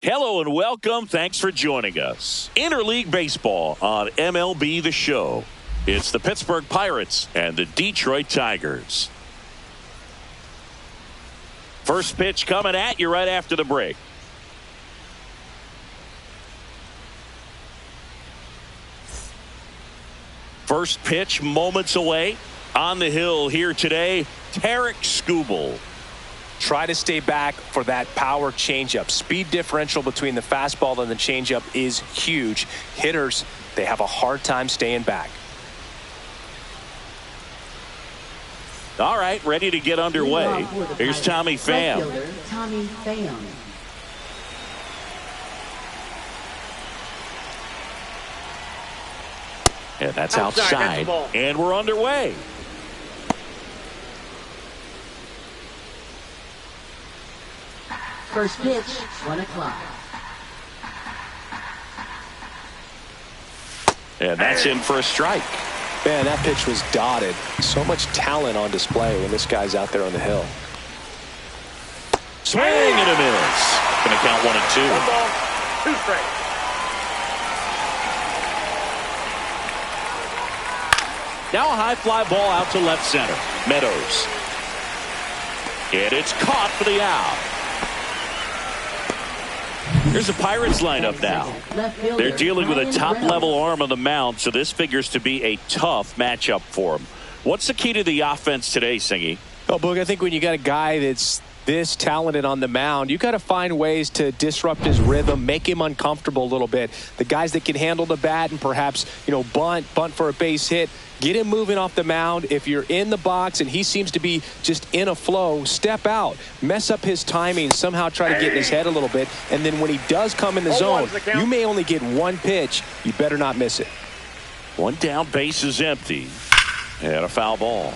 Hello and welcome. Thanks for joining us. Interleague Baseball on MLB The Show. It's the Pittsburgh Pirates and the Detroit Tigers. First pitch coming at you right after the break. First pitch moments away. On the hill here today, Tarek Skubal. Try to stay back for that power changeup. Speed differential between the fastball and the changeup is huge. Hitters, they have a hard time staying back. All right, ready to get underway. Here's Tommy Pham. Tommy Pham. And that's outside. And we're underway. First pitch, 1 o'clock. And that's in for a strike. Man, that pitch was dotted. So much talent on display when this guy's out there on the hill. Swing and a miss. Going to count 1 and 2. 1 ball, 2 strikes. Now a high fly ball out to left center. Meadows. And it's caught for the out. Here's the Pirates lineup now. They're dealing with a top-level arm on the mound, so this figures to be a tough matchup for them. What's the key to the offense today, Singy? Oh, Boog, I think when you got a guy that's this talented on the mound, you got to find ways to disrupt his rhythm, make him uncomfortable a little bit. The guys that can handle the bat and perhaps, bunt for a base hit, get him moving off the mound. If you're in the box and he seems to be just in a flow, step out, mess up his timing, somehow try to get in his head a little bit. And then when he does come in the zone, you may only get one pitch. You better not miss it. One down, base is empty. And a foul ball.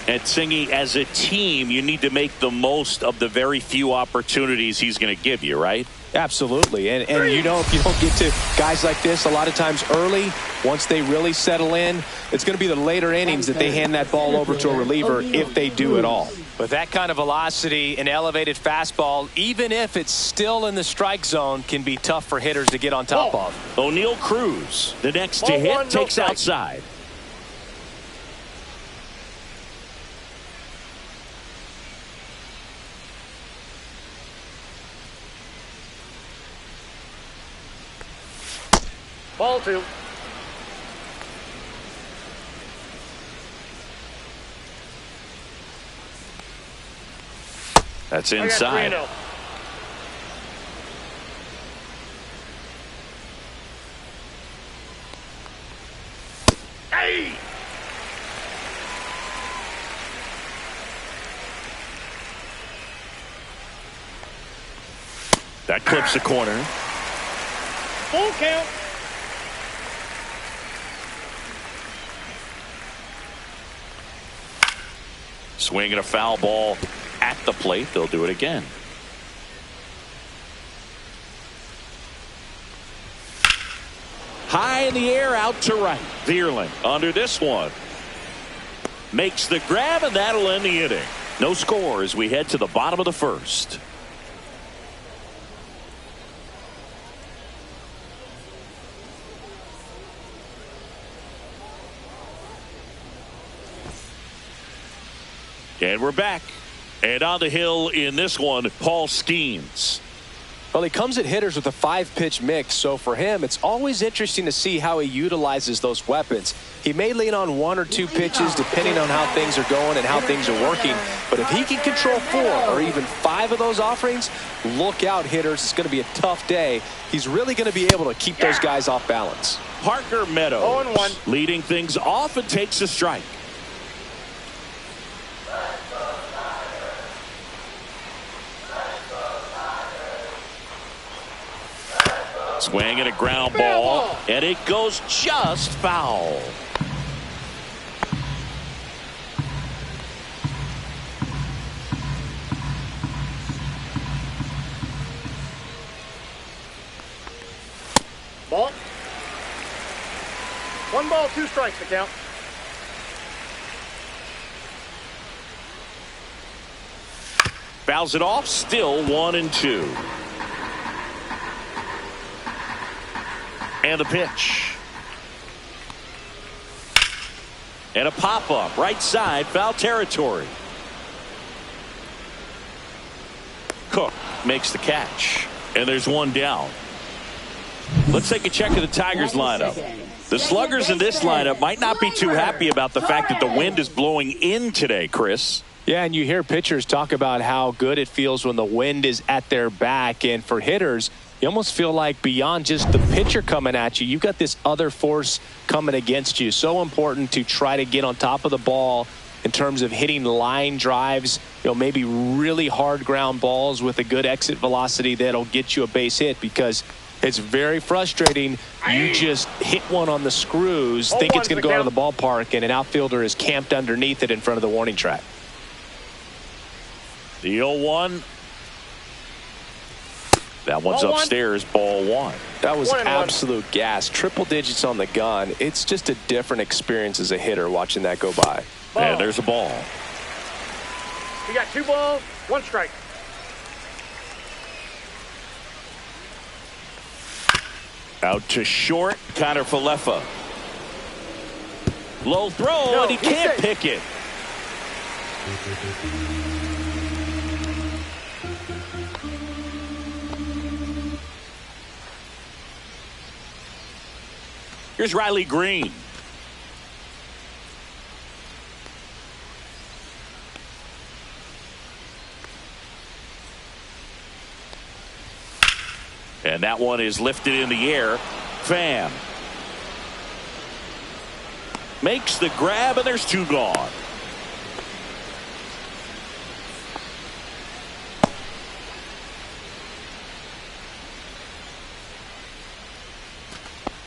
And Singy, as a team, you need to make the most of the very few opportunities he's going to give you, right? Absolutely. And if you don't get to guys like this a lot of times early, once they really settle in, it's going to be the later innings that they hand that ball over to a reliever if they do at all. With that kind of velocity, an elevated fastball, even if it's still in the strike zone, can be tough for hitters to get on top of. O'Neal Cruz, the next to hit, takes outside. Ball 2. That's inside. Hey! That clips the corner. Full count. Swinging a foul ball at the plate. They'll do it again. High in the air, out to right. Vierling under this one. Makes the grab, and that'll end the inning. No score as we head to the bottom of the first. And we're back. And on the hill in this one, Paul Skeens. Well, he comes at hitters with a 5-pitch mix, so for him, it's always interesting to see how he utilizes those weapons. He may lean on 1 or 2 pitches depending on how things are going and how things are working, but if he can control 4 or even 5 of those offerings, look out, hitters. It's going to be a tough day. He's really going to be able to keep those guys off balance. Parker Meadows 0-1. leading things off and takes a strike. Swing and a ground ball, and it goes just foul. Ball. 1 ball, 2 strikes to count. Fouls it off, still 1 and 2. And the pitch. And a pop-up, right side, foul territory. Cook makes the catch. And there's one down. Let's take a check of the Tigers lineup. The sluggers in this lineup might not be too happy about the fact that the wind is blowing in today, Chris. Yeah, and you hear pitchers talk about how good it feels when the wind is at their back. And for hitters, you almost feel like beyond just the pitcher coming at you, you've got this other force coming against you. So important to try to get on top of the ball in terms of hitting line drives, maybe really hard ground balls with a good exit velocity that'll get you a base hit, because it's very frustrating. You just hit one on the screws, think it's going to go out of the ballpark, and an outfielder is camped underneath it in front of the warning track. The 0-1. That one's upstairs, ball one. That was absolute gas. Triple digits on the gun. It's just a different experience as a hitter watching that go by. And there's a ball. You got 2 balls, 1 strike. Out to short, Connor Falefa. Low throw, and he can't pick it. Here's Riley Green. And that one is lifted in the air. Pham makes the grab, and there's 2 gone.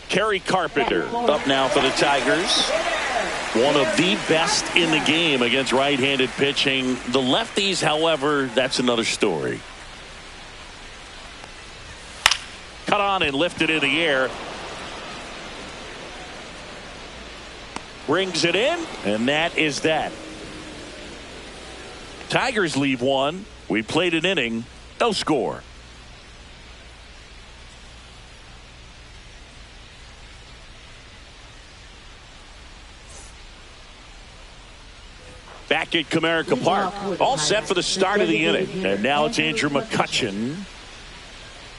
Kerry Carpenter up now for the Tigers. One of the best in the game against right-handed pitching. The lefties, however, that's another story. Cut on and lifted in the air. Brings it in, and that is that. Tigers leave 1. We played an inning, no score. Back at Comerica Park, all set for the start of the inning. And now it's Andrew McCutchen.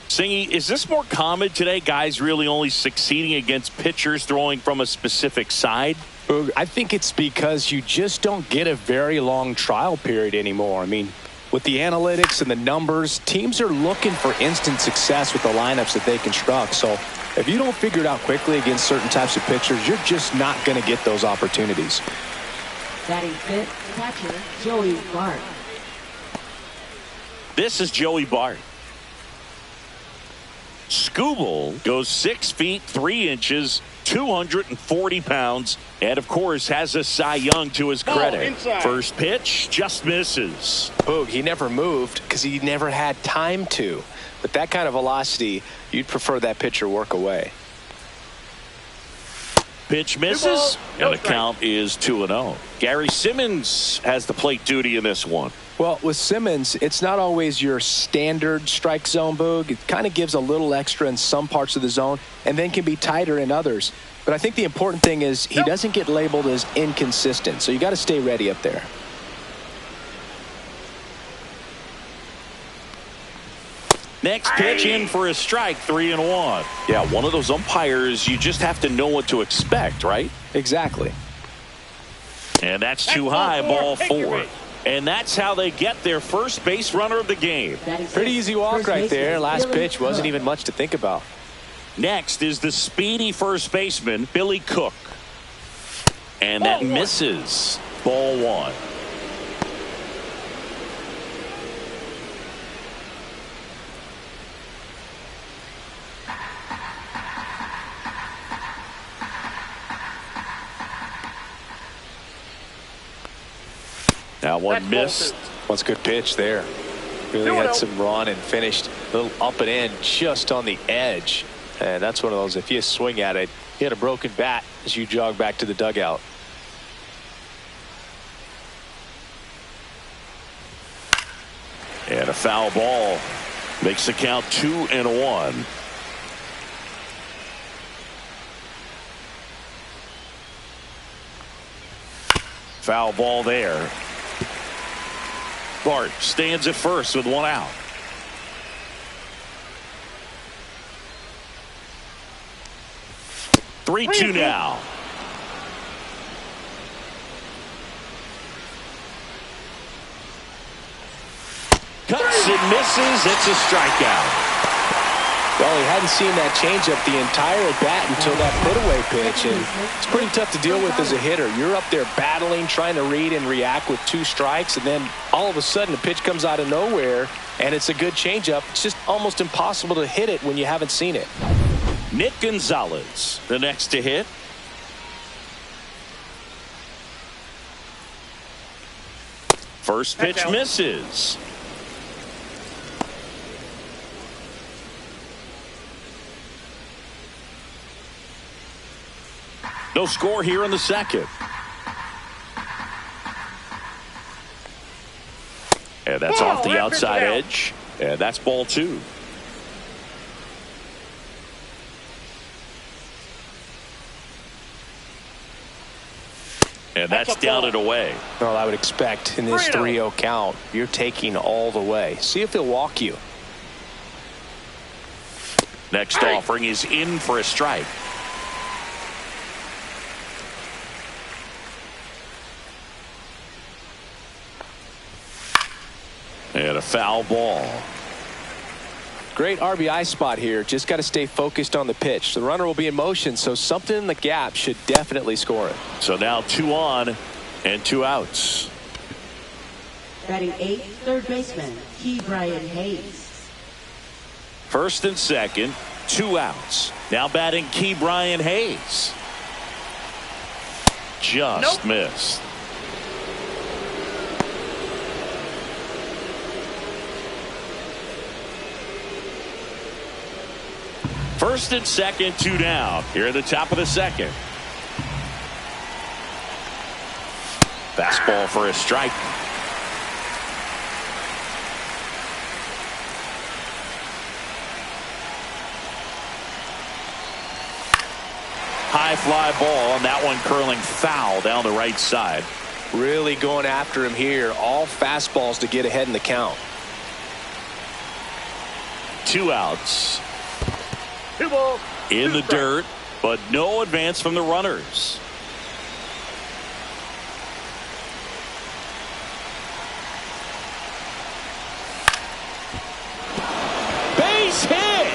Singy, is this more common today? Guys really only succeeding against pitchers throwing from a specific side? I think it's because you just don't get a very long trial period anymore. I mean, with the analytics and the numbers, teams are looking for instant success with the lineups that they construct. So if you don't figure it out quickly against certain types of pitchers, you're just not going to get those opportunities. Batting fifth, catcher Joey Bart. This is Joey Bart. Skubal goes 6 feet 3 inches, 240 pounds, and of course has a Cy Young to his credit. First pitch just misses. Boog, he never moved because he never had time to. But that kind of velocity, you'd prefer that pitcher work away. Pitch misses, and the count is 2-0. Gary Simmons has the plate duty in this one. Well, with Simmons, it's not always your standard strike zone, Boog. It kind of gives a little extra in some parts of the zone and then can be tighter in others. But I think the important thing is he doesn't get labeled as inconsistent, so you got to stay ready up there. Next pitch in for a strike, 3-1. Yeah, one of those umpires, you just have to know what to expect, right? Exactly. And that's too high, ball 4. And that's how they get their first base runner of the game. Pretty easy walk right there. Last pitch wasn't even much to think about. Next is the speedy first baseman, Billy Cook. And that misses. Ball 1. That one missed. What's a good pitch there. Really had some run and finished a little up and in just on the edge. And that's one of those, if you swing at it, you had a broken bat as you jog back to the dugout. And a foul ball makes the count 2-1. Foul ball there. Bart stands at first with one out. Three-two now. Cuts and misses. It's a strikeout. Well, he hadn't seen that changeup the entire at bat until that put-away pitch, and it's pretty tough to deal with as a hitter. You're up there battling, trying to read and react with 2 strikes, and then all of a sudden the pitch comes out of nowhere, and it's a good changeup. It's just almost impossible to hit it when you haven't seen it. Nick Gonzalez, the next to hit. First pitch misses. No score here in the second. And that's off the outside edge. And that's ball 2. And that's down and away. Well, I would expect in this 3-0 count, you're taking all the way. See if he'll walk you. Next offering is in for a strike. And a foul ball. Great RBI spot here. Just got to stay focused on the pitch. The runner will be in motion, so something in the gap should definitely score it. So now 2 on and 2 outs. Batting 8th, third baseman, Brian Hayes. First and second, 2 outs. Now batting Brian Hayes. Just missed. First and second, 2 down. Here at the top of the second. Fastball for a strike. High fly ball, and that one curling foul down the right side. Really going after him here. All fastballs to get ahead in the count. 2 outs. 2 balls. In the dirt, but no advance from the runners. Base hit!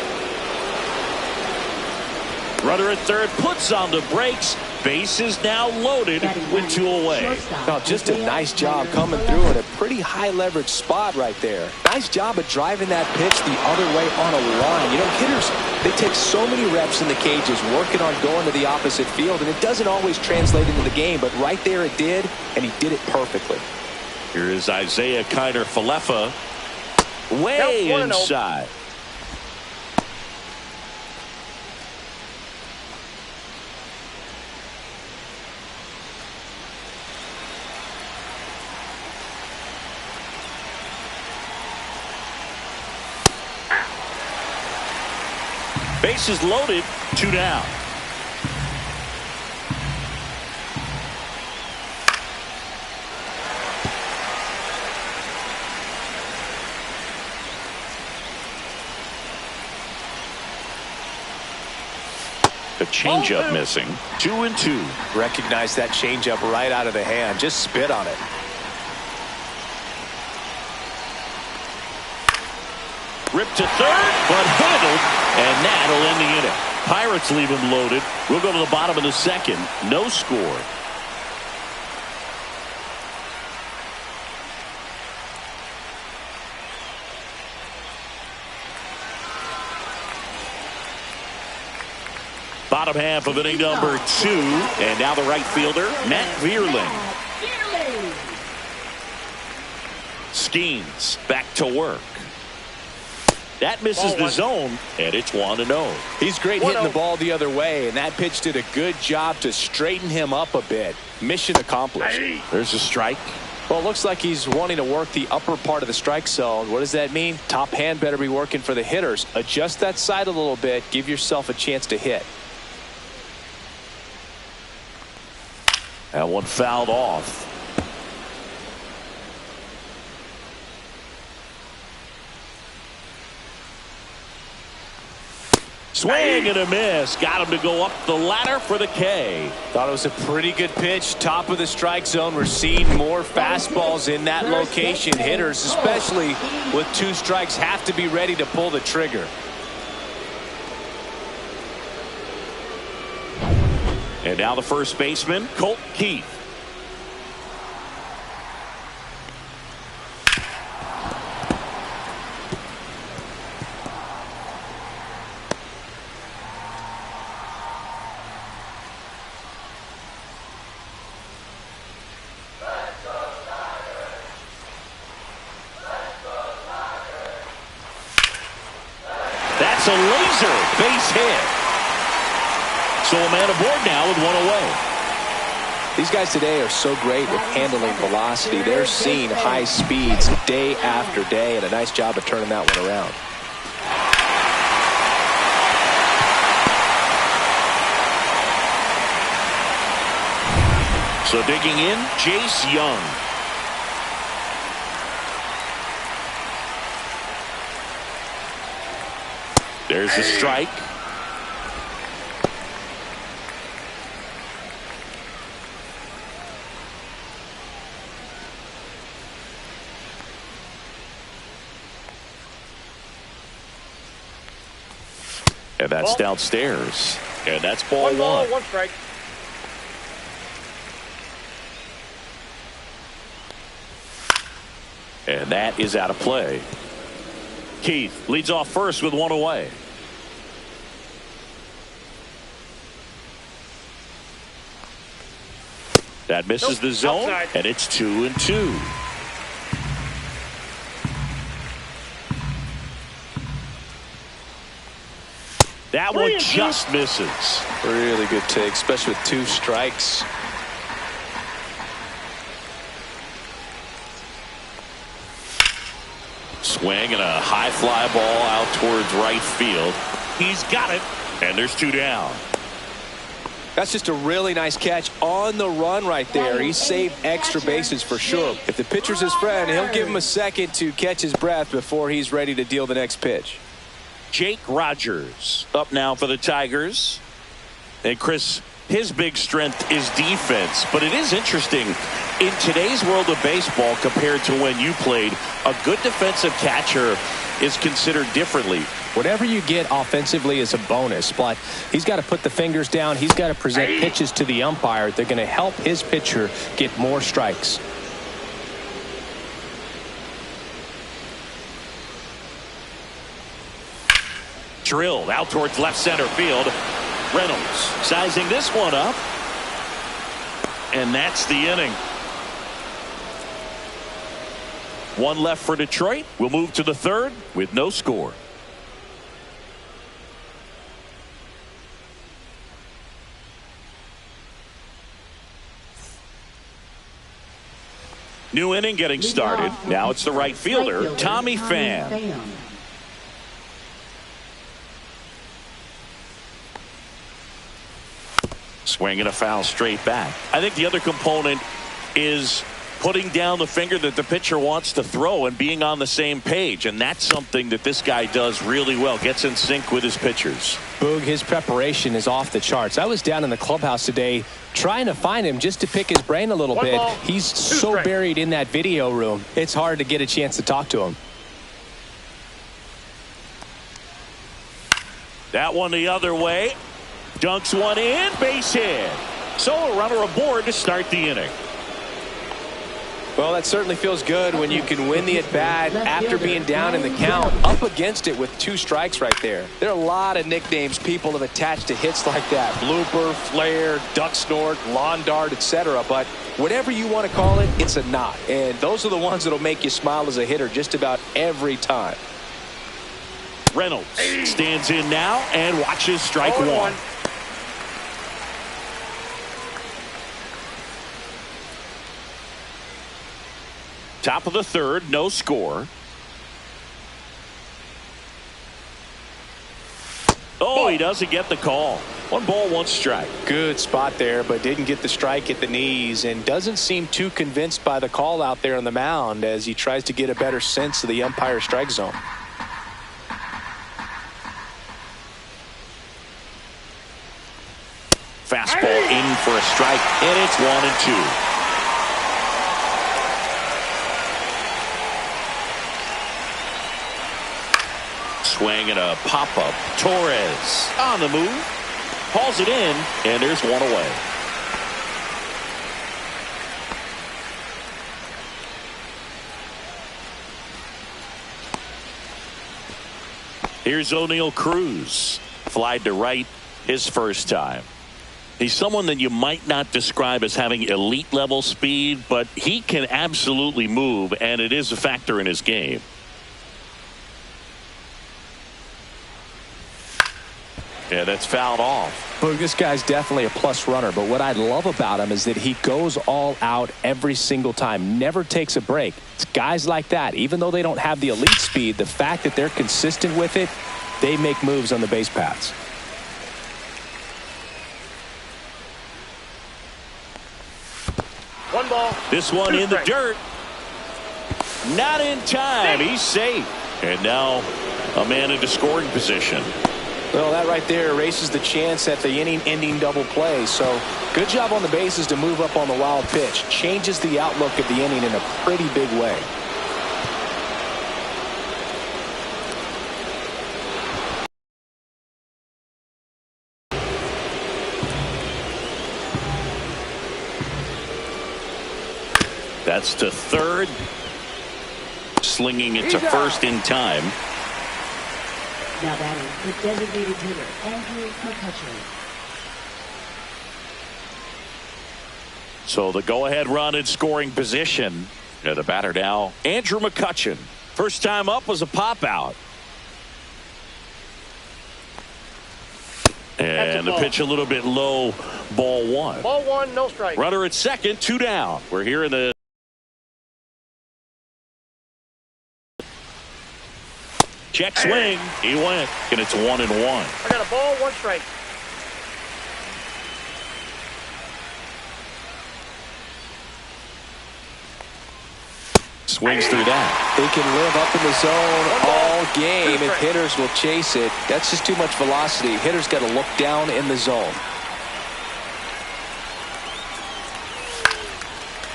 Runner at third puts on the brakes. Base is now loaded with 2 away. Now, just a nice job coming through in a pretty high leverage spot right there. Nice job of driving that pitch the other way on a line. You know, hitters, they take so many reps in the cages working on going to the opposite field, and it doesn't always translate into the game, but right there it did, and he did it perfectly. Here is Isaiah Kiner-Falefa way inside. Bases loaded, 2 down. The changeup missing. 2-2. Recognize that changeup right out of the hand. Just spit on it. Ripped to third, but handled, and that'll end the inning. Pirates leave him loaded. We'll go to the bottom of the second. No score. Bottom half of inning number 2, and now the right fielder, Matt Vierling. Skeens back to work. That misses the zone, and it's 1-0. He's great hitting the ball the other way, and that pitch did a good job to straighten him up a bit. Mission accomplished. There's a strike. Well, it looks like he's wanting to work the upper part of the strike zone. What does that mean? Top hand better be working for the hitters. Adjust that side a little bit. Give yourself a chance to hit. That one fouled off. Swing and a miss. Got him to go up the ladder for the K. Thought it was a pretty good pitch. Top of the strike zone. We're seeing more fastballs in that location. Hitters, especially with 2 strikes, have to be ready to pull the trigger. And now the first baseman, Colt Keith. That's a laser base hit. So a man aboard now with 1 away. These guys today are so great at handling velocity. They're seeing high speeds day after day, and a nice job of turning that one around. So digging in, Jace Young. There's a strike. And that's downstairs. And that's ball 1. 1 strike. And that is out of play. Keith leads off first with 1 away. That misses the zone, outside. and it's 2-2. That one just misses. Really good take, especially with 2 strikes. Swing and a high fly ball out towards right field. He's got it, and there's 2 down. That's just a really nice catch on the run right there. He saved extra bases for sure. If the pitcher's his friend, he'll give him a second to catch his breath before he's ready to deal the next pitch. Jake Rogers up now for the Tigers. And Chris, his big strength is defense, but it is interesting in today's world of baseball compared to when you played, a good defensive catcher is considered differently. Whatever you get offensively is a bonus, but he's got to put the fingers down. He's got to present pitches to the umpire. They're going to help his pitcher get more strikes. Drilled out towards left center field. Reynolds sizing this one up. And that's the inning. 1 left for Detroit. We'll move to the 3rd with no score. New inning getting started. Now it's the right fielder, Tommy Pham. Swinging a foul straight back. I think the other component is putting down the finger that the pitcher wants to throw and being on the same page. And that's something that this guy does really well. Gets in sync with his pitchers. Boog, his preparation is off the charts. I was down in the clubhouse today trying to find him just to pick his brain a little bit. He's so buried in that video room. It's hard to get a chance to talk to him. That one the other way. Dunks one in. Base hit. So a runner aboard to start the inning. Well, that certainly feels good when you can win the at-bat after being down in the count, up against it with 2 strikes right there. There are a lot of nicknames people have attached to hits like that. Blooper, flare, duck snort, lawn dart, etc. But whatever you want to call it, it's a knot. And those are the ones that'll make you smile as a hitter just about every time. Reynolds stands in now and watches strike 1. Top of the 3rd, no score. Oh, he doesn't get the call. 1 ball, 1 strike. Good spot there, but didn't get the strike at the knees and doesn't seem too convinced by the call out there on the mound as he tries to get a better sense of the umpire strike zone. Fastball in for a strike, and it's 1-2. Swing and a pop-up. Torres on the move. Hauls it in, and there's one away. Here's O'Neal Cruz. Flied to right his first time. He's someone that you might not describe as having elite level speed, but he can absolutely move, and it is a factor in his game. Yeah, that's fouled off. Look, this guy's definitely a plus runner, but what I love about him is that he goes all out every single time, never takes a break. It's guys like that, even though they don't have the elite speed, the fact that they're consistent with it, they make moves on the base paths. One ball. This one in the dirt. Not in time. He's safe. And now a man into scoring position. Well, that right there erases the chance at the inning-ending double play. So good job on the bases to move up on the wild pitch. Changes the outlook of the inning in a pretty big way. That's to third. Slinging it to first in time. Now batting the designated hitter, Andrew McCutcheon. So the go-ahead run in scoring position. The batter now, Andrew McCutcheon. First time up was a pop-out. And the pitch a little bit low, ball one. Ball one, no strike. Runner at second, 2 down. We're here in the check swing. He went, and it's 1-1. I got a ball, 1 strike. Swings through that. They can live up in the zone all game if hitters will chase it. That's just too much velocity. Hitters got to look down in the zone.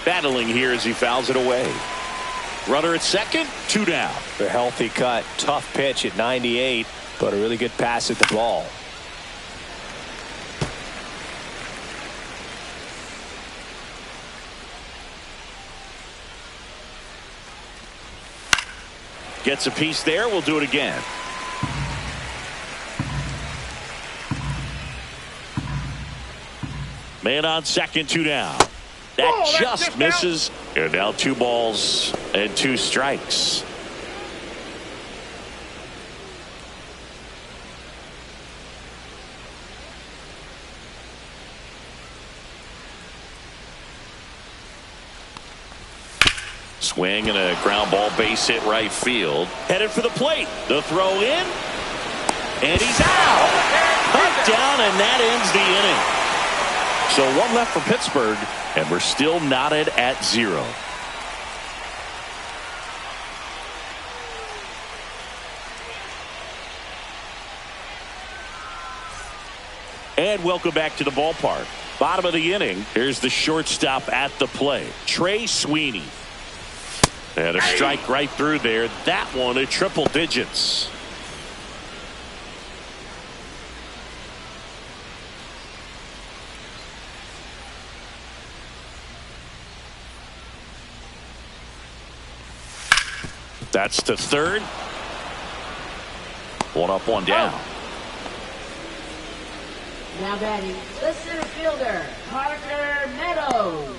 Battling here as he fouls it away. Runner at second, 2 down. A healthy cut. Tough pitch at 98, but a really good pass at the ball. Gets a piece there. We'll do it again. Man on second, 2 down. That just misses. And now 2 balls and 2 strikes. Swing and a ground ball, base hit right field. Headed for the plate. The throw in. And he's out. Cut down, and that ends the inning. So 1 left for Pittsburgh, and we're still knotted at 0. And welcome back to the ballpark. Bottom of the inning. Here's the shortstop at the plate, Trey Sweeney. And a strike right through there. That one at triple digits. That's to third. 1 up, 1 down. Now batting the center fielder, Parker Meadows.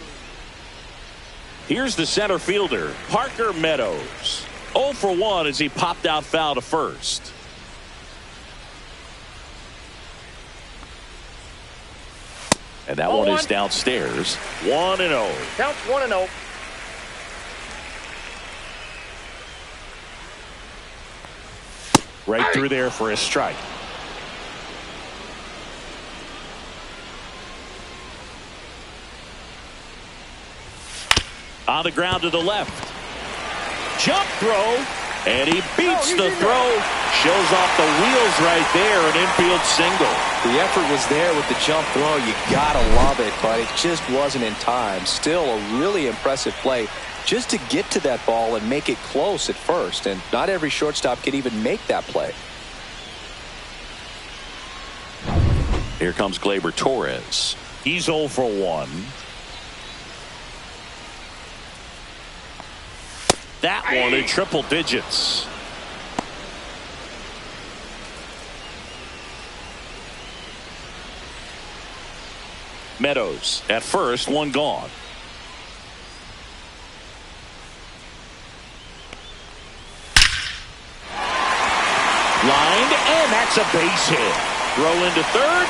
Here's the center fielder, Parker Meadows. 0 for 1 as he popped out foul to first. And that one is downstairs. 1-0. Counts 1-0. Right through there for a strike. On the ground to the left. Jump throw. And he beats the throw. shows off the wheels right there, an infield single. The effort was there with the jump throw. You gotta love it, but it just wasn't in time. Still a really impressive play just to get to that ball and make it close at first, and not every shortstop can even make that play. Here comes Gleyber Torres. He's 0 for 1. That one in triple digits. Meadows at first, one gone. Lined, and that's a base hit. Throw into third,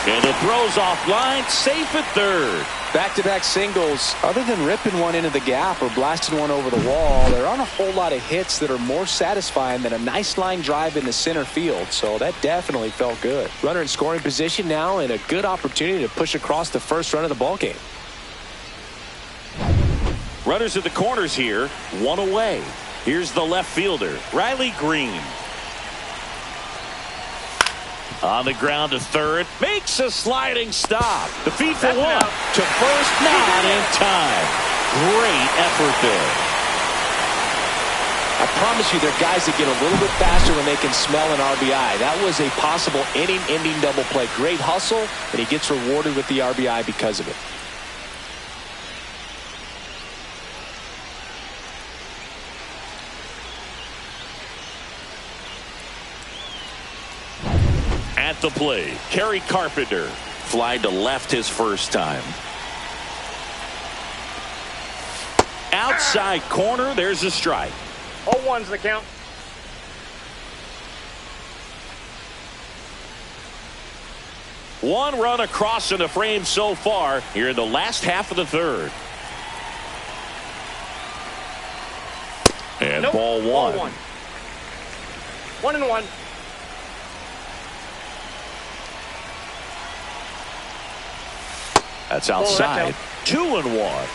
and the throw's offline, safe at third. Back-to-back singles. Other than ripping one into the gap or blasting one over the wall, there aren't a whole lot of hits that are more satisfying than a nice line drive in the center field, so that definitely felt good. Runner in scoring position now, and a good opportunity to push across the first run of the ballgame. Runners at the corners here, one away. Here's the left fielder, Riley Green. On the ground to third, makes a sliding stop. The feed for one. To first, not in time. Great effort there. I promise you, there are guys that get a little bit faster when they can smell an RBI. That was a possible inning-ending double play. Great hustle, and he gets rewarded with the RBI because of it. At the plate, Kerry Carpenter. Fly to left his first time. Outside corner, there's a strike. 0-1's the count. One run across in the frame so far here in the last half of the third. And ball one. 1-1. That's outside. 2-1.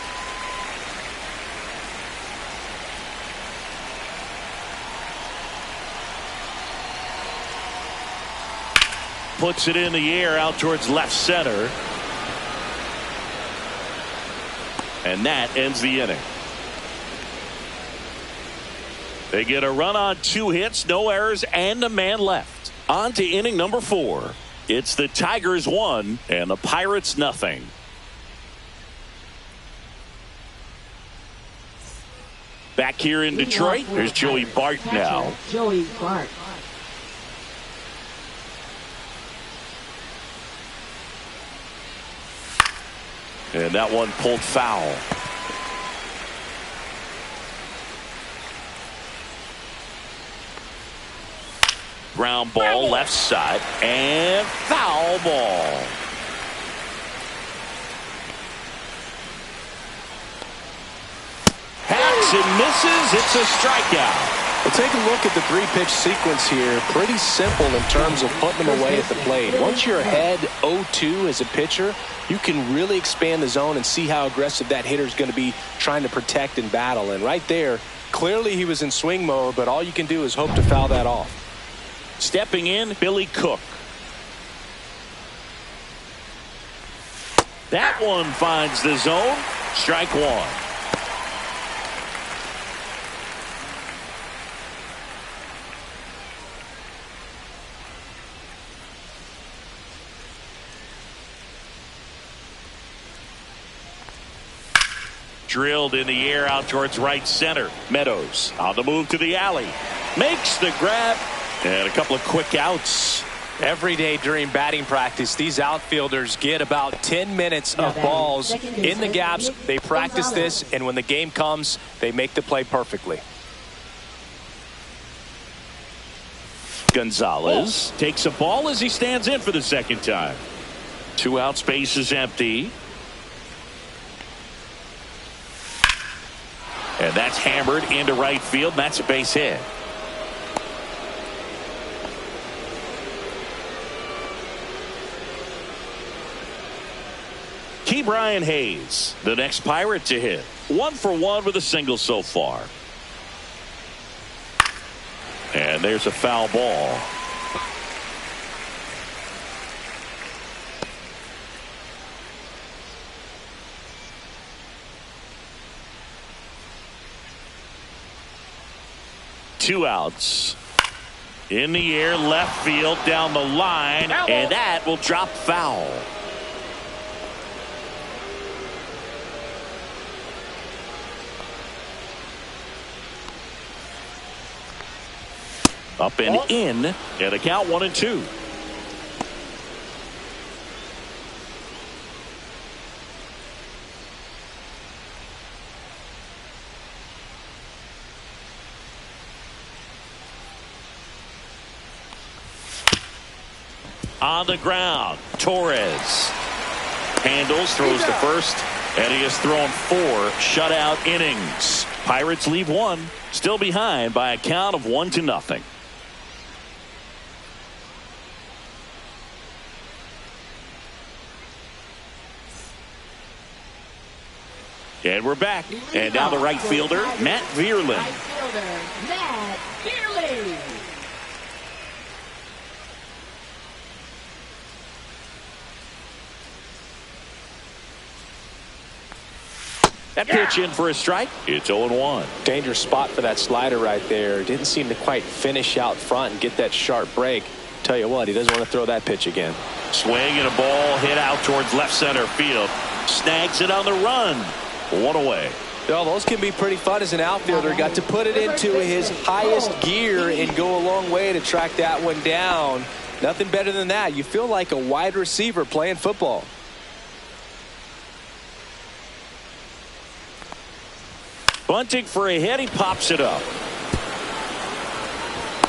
Puts it in the air out towards left center. And that ends the inning. They get a run on 2 hits, no errors, and a man left. On to inning number 4. It's the Tigers 1 and the Pirates nothing. Back here in Detroit, there's Joey Bart now. Joey Bart. And that one pulled foul. Ground ball left side and foul ball. Hacks and misses. It's a strikeout. Well, take a look at the 3-pitch sequence here. Pretty simple in terms of putting them away at the plate. Once you're ahead 0-2 as a pitcher, you can really expand the zone and see how aggressive that hitter is going to be trying to protect and battle. And right there, clearly he was in swing mode, but all you can do is hope to foul that off. Stepping in, Billy Cook. That one finds the zone. Strike one. Drilled in the air out towards right center. Meadows on the move to the alley. Makes the grab. And a couple of quick outs. Every day during batting practice, these outfielders get about 10 minutes of balls in the gaps. They practice this, and when the game comes, they make the play perfectly. Gonzalez takes a ball as he stands in for the second time. 2 outs, base is empty. And that's hammered into right field. That's a base hit. Ke'Bryan Hayes, the next Pirate to hit. 1 for 1 with a single so far. And there's a foul ball. Two outs. In the air, left field, down the line, and that will drop foul. Up and in, and a count 1-2. On the ground, Torres handles, throws to first, and he has thrown 4 shutout innings. Pirates leave one, still behind by a count of 1-0. And we're back. And now the right fielder, Matt Vierling. Right fielder, Matt Vierling. That pitch in for a strike. It's 0-1. Dangerous spot for that slider right there. Didn't seem to quite finish out front and get that sharp break. Tell you what, he doesn't want to throw that pitch again. Swing and a ball hit out towards left center field. Snags it on the run. 1 away. Well, those can be pretty fun as an outfielder. Got to put it into his highest gear and go a long way to track that one down. Nothing better than that. You feel like a wide receiver playing football. Bunting for a hit. He pops it up.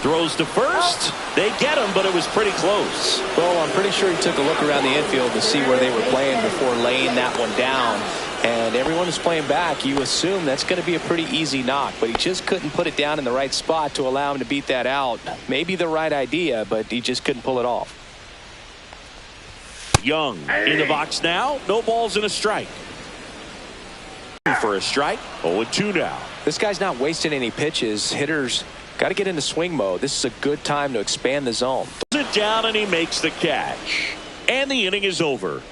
Throws to first. They get him, but it was pretty close. Well, I'm pretty sure he took a look around the infield to see where they were playing before laying that one down. And everyone is playing back. You assume that's going to be a pretty easy knock, but he just couldn't put it down in the right spot to allow him to beat that out. Maybe the right idea, but he just couldn't pull it off. Young in the box now. No balls and a strike. For a strike. 0-2 now. This guy's not wasting any pitches. Hitters got to get into swing mode. This is a good time to expand the zone. Sit down and he makes the catch. And the inning is over.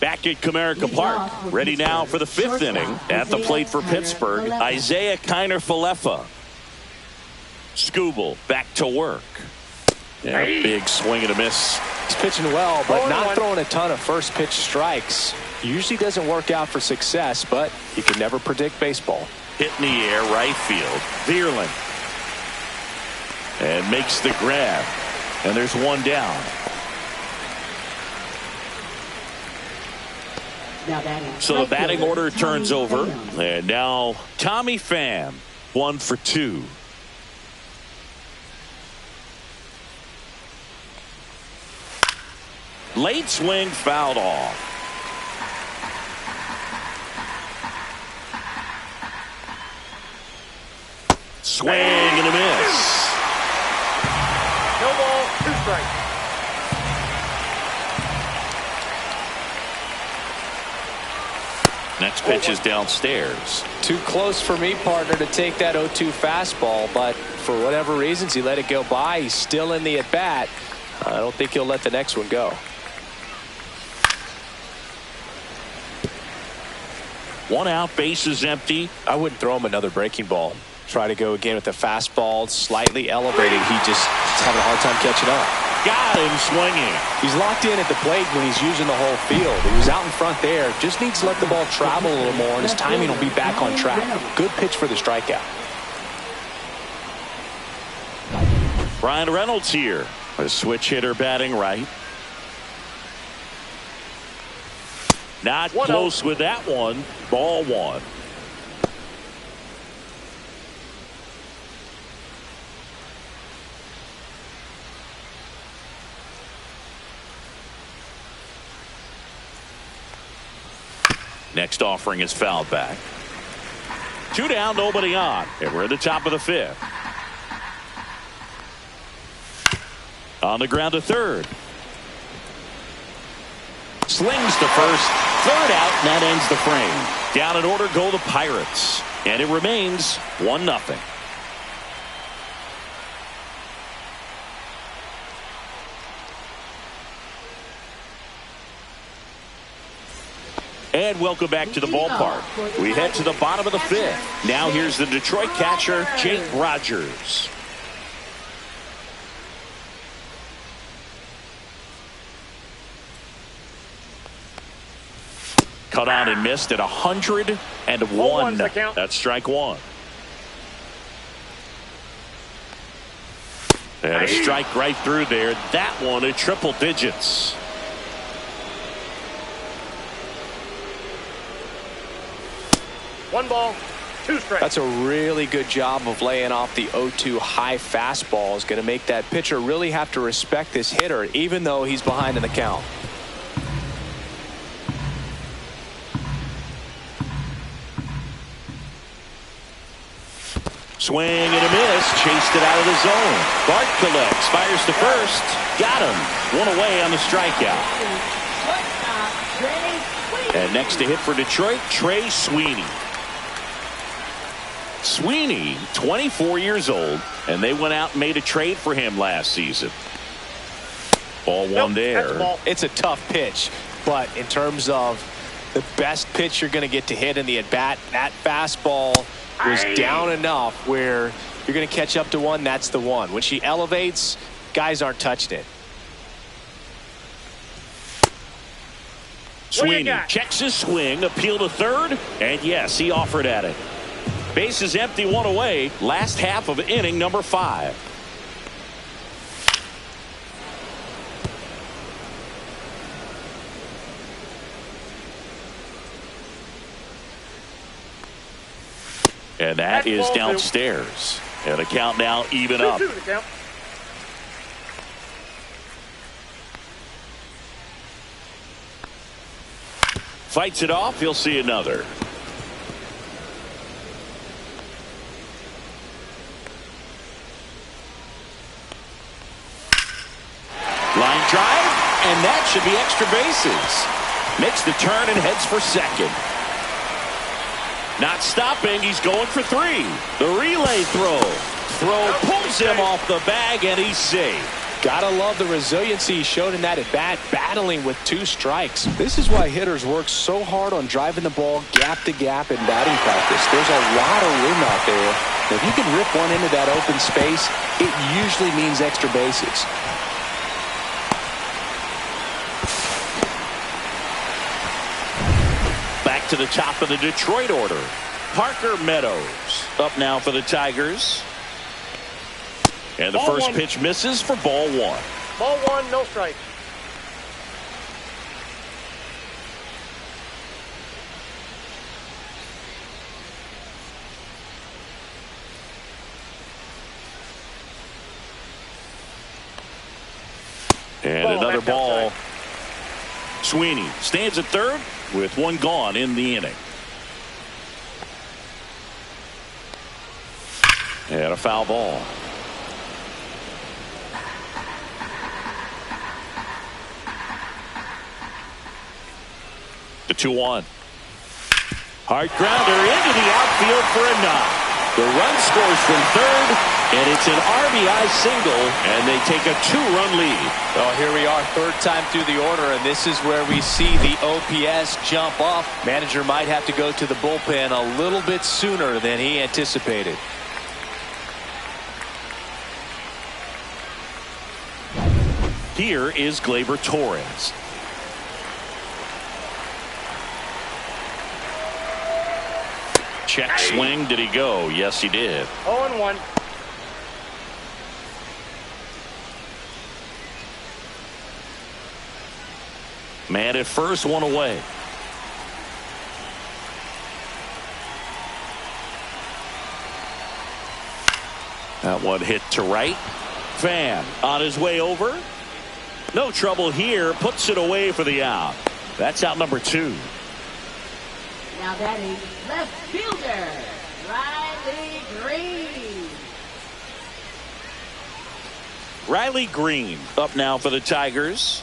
Back at Comerica Park. Ready now for the 5th inning. At the plate for Pittsburgh, Isaiah Kiner-Falefa. Skubal back to work. Yeah, big swing and a miss. He's pitching well, but not throwing a ton of first pitch strikes. Usually doesn't work out for success, but you can never predict baseball. Hit in the air, right field. Vierling. And makes the grab. And there's one down. So the batting order turns over. And now Tommy Pham, 1 for 2. Late swing fouled off. Swing and a miss. No ball, 2 strikes. Next pitch is downstairs. Too close for me, partner, to take that 0-2 fastball, but for whatever reasons he let it go by. He's still in the at-bat. I don't think he'll let the next one go. One out, bases empty. I wouldn't throw him another breaking ball. Try to go again with the fastball, slightly elevated. He just is having a hard time catching up. Got him swinging. He's locked in at the plate when he's using the whole field. He was out in front there. Just needs to let the ball travel a little more, and his timing will be back on track. Good pitch for the strikeout. Brian Reynolds here. A switch hitter batting right. Not close with that one. Ball 1. Next offering is fouled back. 2 down, nobody on. And we're at the top of the 5th. On the ground to third. Slings to first. Third out, and that ends the frame. Down in order go the Pirates. And it remains 1-0. And welcome back to the ballpark. We head to the bottom of the fifth. Now here's the Detroit catcher, Jake Rogers. Cut on and missed at 101. That's strike one. And a strike right through there. That one in triple digits. One ball, two strikes. That's a really good job of laying off the 0-2 high fastball. Is going to make that pitcher really have to respect this hitter, even though he's behind in the count. Swing and a miss. Chased it out of the zone. Bart collects. Fires to first. Got him. One away on the strikeout. And next to hit for Detroit, Trey Sweeney. Sweeney, 24 years old, and they went out and made a trade for him last season. Ball one there. It's a tough pitch, but in terms of the best pitch you're going to get to hit in the at-bat, that fastball was down enough where you're going to catch up to one. That's the one. When she elevates, guys aren't touching it. Sweeney checks his swing, appeal to third, and yes, he offered at it. Bases empty, one away. Last half of inning number 5. And that is downstairs. And the count now even up. Fights it off. He'll see another. Line drive, and that should be extra bases. Makes the turn and heads for second. Not stopping, he's going for 3. The relay throw. Pulls him off the bag, and he's safe. Gotta love the resiliency he showed in that at bat, battling with 2 strikes. This is why hitters work so hard on driving the ball gap to gap in batting practice. There's a lot of room out there. If you can rip one into that open space, it usually means extra bases. Back to the top of the Detroit order. Parker Meadows up now for the Tigers. And the first pitch misses for ball 1. Ball 1, no strike. And another ball. Sweeney stands at third with 1 gone in the inning. And a foul ball. The 2-1. Hard grounder into the outfield for a knock. The run scores from third, and it's an RBI single, and they take a 2-run lead. Well, here we are, third time through the order, and this is where we see the OPS jump up. Manager might have to go to the bullpen a little bit sooner than he anticipated. Here is Gleyber Torres. Check swing. Did he go? Yes, he did. 0-1. Man at first, 1 away. That one hit to right. Fan on his way over. No trouble here. Puts it away for the out. That's out number 2. Now batting left fielder, Riley Green. Riley Green up now for the Tigers.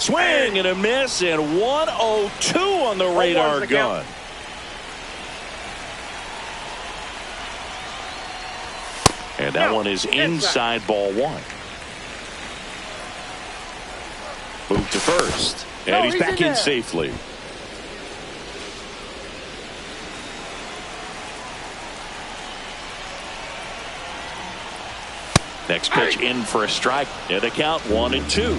Swing and a miss, and 102 on the radar gun. And that one is inside ball one. Move to first. And he's back in safely. Next pitch in for a strike. And the count 1-2.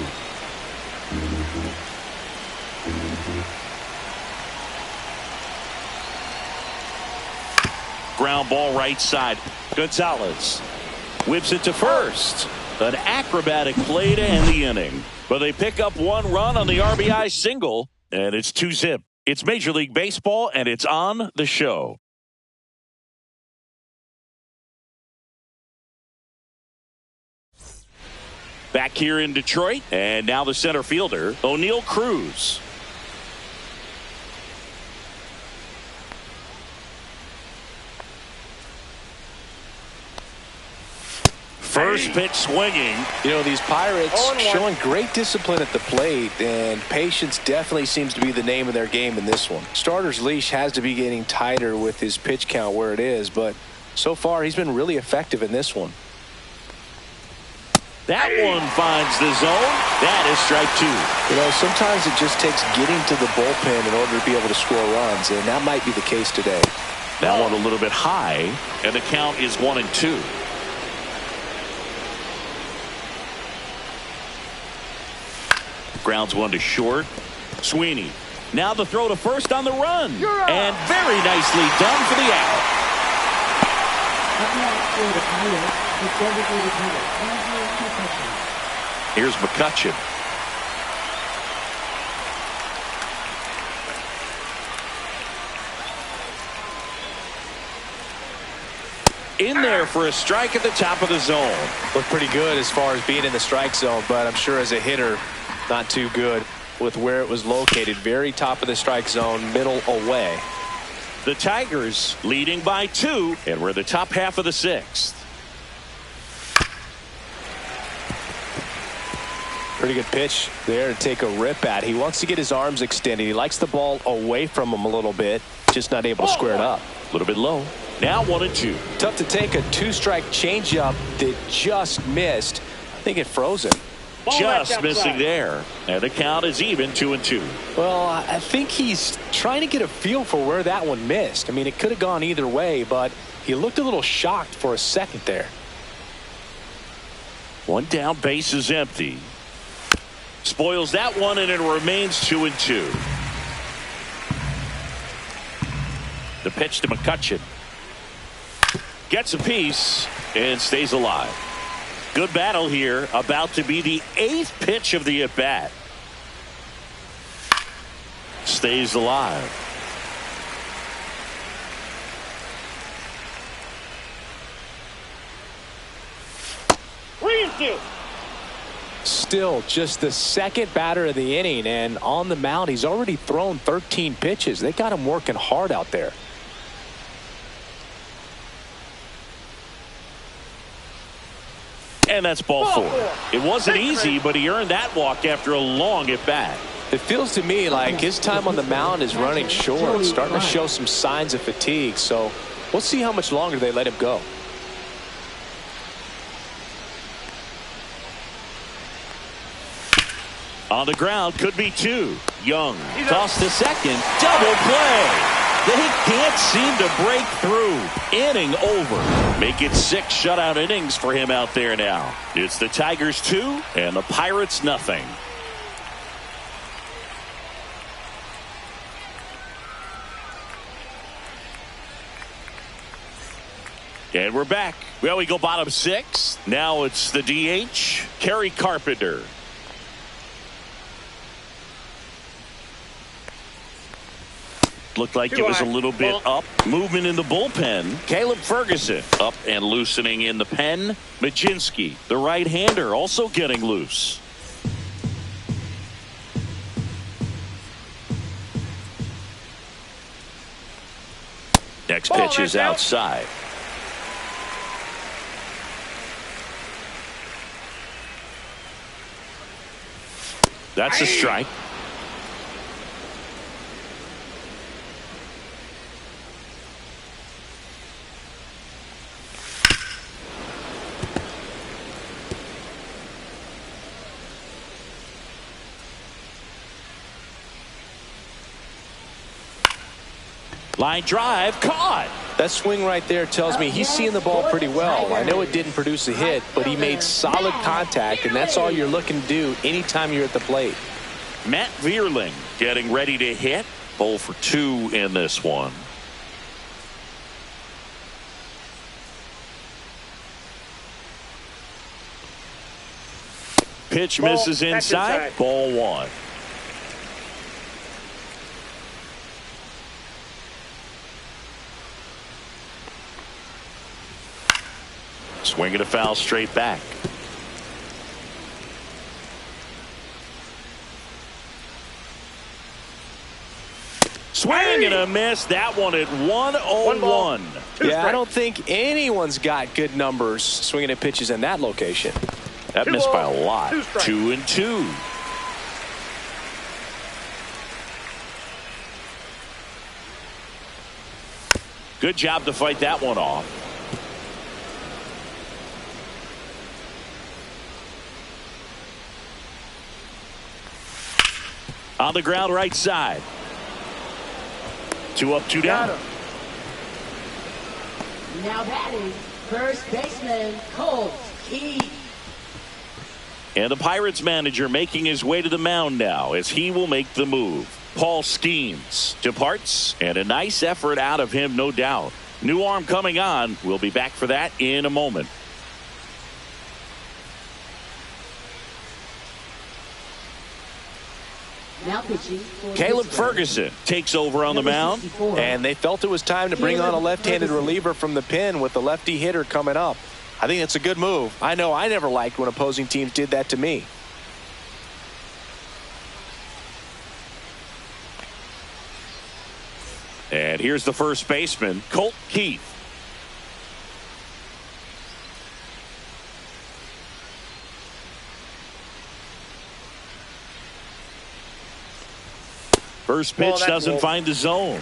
Ground ball right side. Gonzalez whips it to first. An acrobatic play to end the inning. But they pick up one run on the RBI single, and it's 2-zip. It's Major League Baseball, and it's on the show. Back here in Detroit, and now the center fielder, O'Neal Cruz. First pitch swinging. You know, these Pirates showing great discipline at the plate, and patience definitely seems to be the name of their game in this one. Starter's leash has to be getting tighter with his pitch count where it is, but so far he's been really effective in this one. That one finds the zone. That is strike two. You know, sometimes it just takes getting to the bullpen in order to be able to score runs, and that might be the case today. That one a little bit high, and the count is 1-2. Grounds one to short. Sweeney. Now the throw to first on the run. And very nicely done for the out. Here's McCutchen. In there for a strike at the top of the zone. Looked pretty good as far as being in the strike zone, but I'm sure as a hitter, not too good with where it was located. Very top of the strike zone, middle away. The Tigers leading by 2, and we're the top half of the 6th. Pretty good pitch there to take a rip at. He wants to get his arms extended. He likes the ball away from him a little bit, just not able to square it up. A little bit low. Now 1-2. Tough to take a two-strike changeup that just missed. I think it froze him. Just missing there. And the count is even 2-2. Well, I think he's trying to get a feel for where that one missed. I mean, it could have gone either way, but he looked a little shocked for a second there. One down, base is empty. Spoils that one, and it remains 2-2. The pitch to McCutchen. Gets a piece and stays alive. Good battle here. About to be the 8th pitch of the at-bat. Stays alive. Still just the second batter of the inning, and on the mound he's already thrown 13 pitches. They got him working hard out there. And that's ball 4. It wasn't easy, but he earned that walk after a long at-bat. It feels to me like his time on the mound is running short, starting to show some signs of fatigue. So we'll see how much longer they let him go. On the ground, could be 2. Young tossed to second. Double play. They can't seem to break through. Inning over. Make it 6 shutout innings for him out there now. It's the Tigers 2 and the Pirates nothing. And we're back. Well, we go bottom 6. Now it's the DH, Kerry Carpenter. Looked like it was a little bit up. Movement in the bullpen. Caleb Ferguson up and loosening in the pen. Majinski, the right-hander, also getting loose. Next pitch is outside. That's a strike. Line drive, caught. That swing right there tells me he's seeing the ball pretty well. I know it didn't produce a hit, but he made solid contact, and that's all you're looking to do anytime you're at the plate. Matt Vierling getting ready to hit. 0 for 2 in this one. Pitch misses inside. Ball 1. Swinging a foul straight back. Swing and a miss. That one at 1-0-1. Yeah, I don't think anyone's got good numbers swinging at pitches in that location. That missed by a lot. 2-2. Good job to fight that one off. On the ground right side. 2 up, 2 down. Now batting, first baseman, Colt Keith. And the Pirates manager making his way to the mound now as he will make the move. Paul Skeens departs, and a nice effort out of him, no doubt. New arm coming on. We'll be back for that in a moment. Now pitching for Caleb Pittsburgh. Ferguson takes over on the mound. And they felt it was time to bring on a left-handed reliever from the pen with the lefty hitter coming up. I think it's a good move. I know I never liked when opposing teams did that to me. And here's the first baseman, Colt Keith. First pitch doesn't find the zone.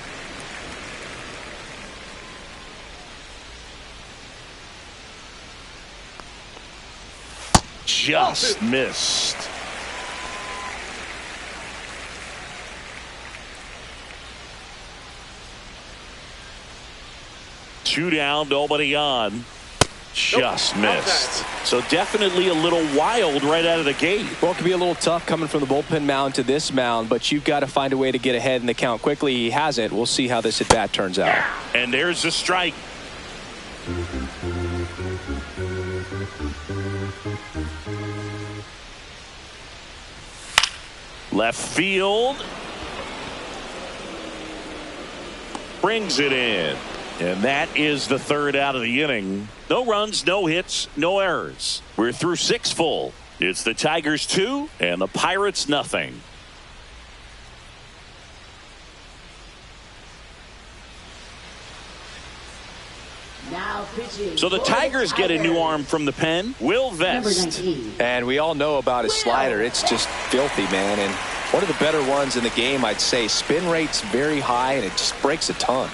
Just missed. Two down, nobody on. Just missed. So definitely a little wild right out of the gate. Well, it could be a little tough coming from the bullpen mound to this mound, but you've got to find a way to get ahead in the count quickly. He hasn't. We'll see how this at bat turns out. And there's the strike. Left field. Brings it in. And that is the third out of the inning. No runs, no hits, no errors. We're through 6 full. It's the Tigers 2 and the Pirates nothing. Now pitching. So the Tigers get a new arm from the pen. Will Number Vest. 19. And we all know about his slider. It's just filthy, man. And one of the better ones in the game, I'd say. Spin rate's very high, and it just breaks a ton.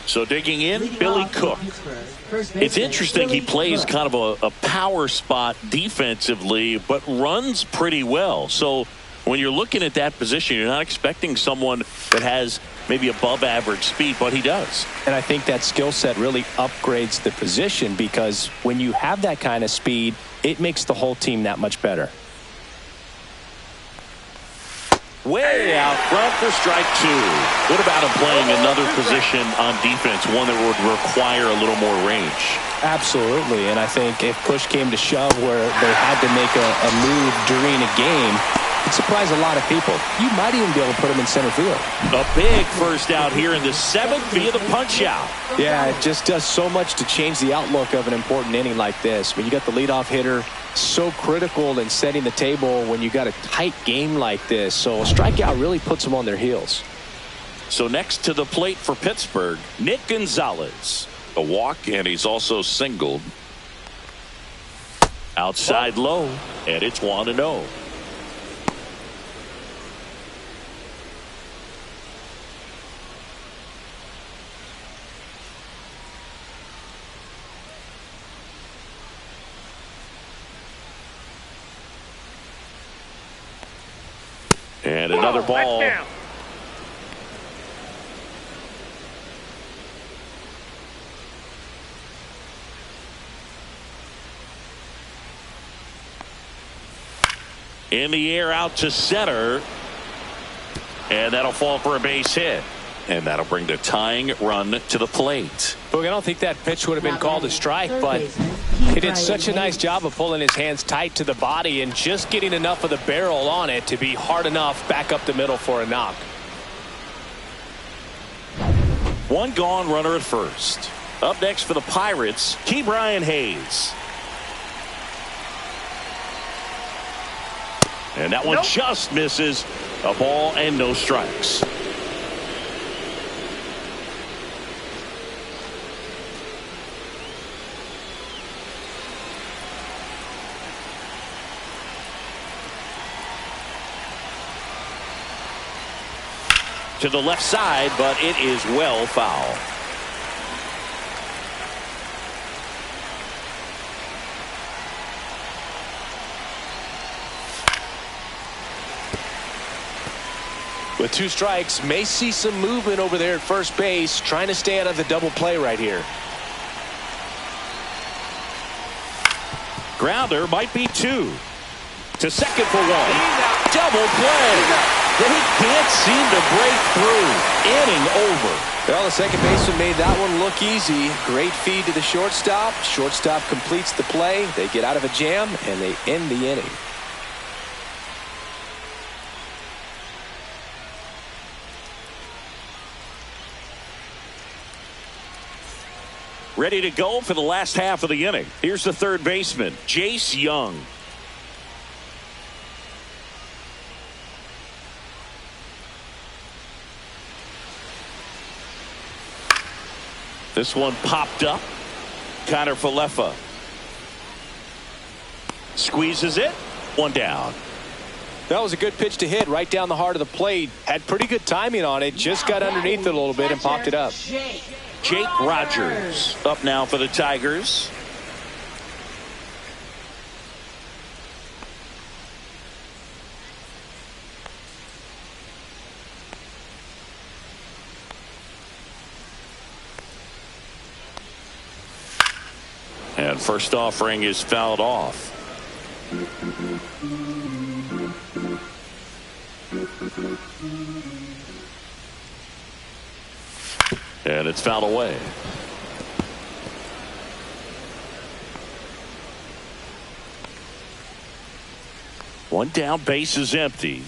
So digging in, Leading Billy off for Cook. Pittsburgh, first It's baseman, interesting he Billy plays Cook. kind of a power spot defensively, but runs pretty well. So when you're looking at that position, you're not expecting someone that has maybe above average speed, but he does. And I think that skill set really upgrades the position because when you have that kind of speed, it makes the whole team that much better. Way out front for strike 2. What about him playing another position on defense, one that would require a little more range? Absolutely. And I think if push came to shove where they had to make a move during a game, it'd surprise a lot of people. You might even be able to put him in center field. A big first out here in the 7th via the punch out. Yeah, it just does so much to change the outlook of an important inning like this. When you got the leadoff hitter, so critical in setting the table when you got a tight game like this. So a strikeout really puts them on their heels. So next to the plate for Pittsburgh, Nick Gonzalez. A walk, and he's also singled. Outside low, and it's 1-0. And another ball. That's down. In the air out to center. And that'll fall for a base hit. And that'll bring the tying run to the plate. Look, I don't think that pitch would have been called a strike, but he did such a nice job of pulling his hands tight to the body and just getting enough of the barrel on it to be hard enough back up the middle for a knock. One gone, runner at first. Up next for the Pirates, Brian Hayes. And that one just misses. A ball and no strikes. To the left side, but it is well foul. With 2 strikes, may see some movement over there at first base, trying to stay out of the double play right here. Grounder might be 2. To second for 1. Double play. They can't seem to break through. Inning over. Well, the second baseman made that one look easy. Great feed to the shortstop. Shortstop completes the play. They get out of a jam, and they end the inning. Ready to go for the last half of the inning. Here's the third baseman, Jace Young. This one popped up. Connor Falefa squeezes it. One down. That was a good pitch to hit right down the heart of the plate. Had pretty good timing on it. Just got underneath it a little bit and popped it up. Jake Rogers up now for the Tigers. And first offering is fouled off. And it's fouled away. One down, base is empty.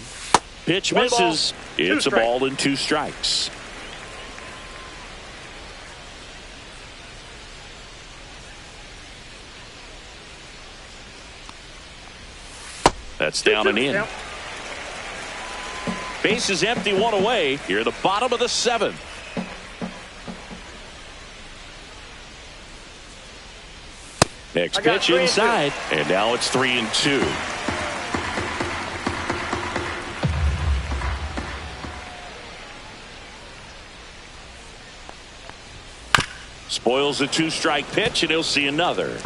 Pitch misses. It's a ball and 2 strikes. That's down and in. Base is empty, 1 away. Here at the bottom of the 7th. Next pitch inside, and now it's 3-2. Spoils a 2-strike pitch, and he'll see another.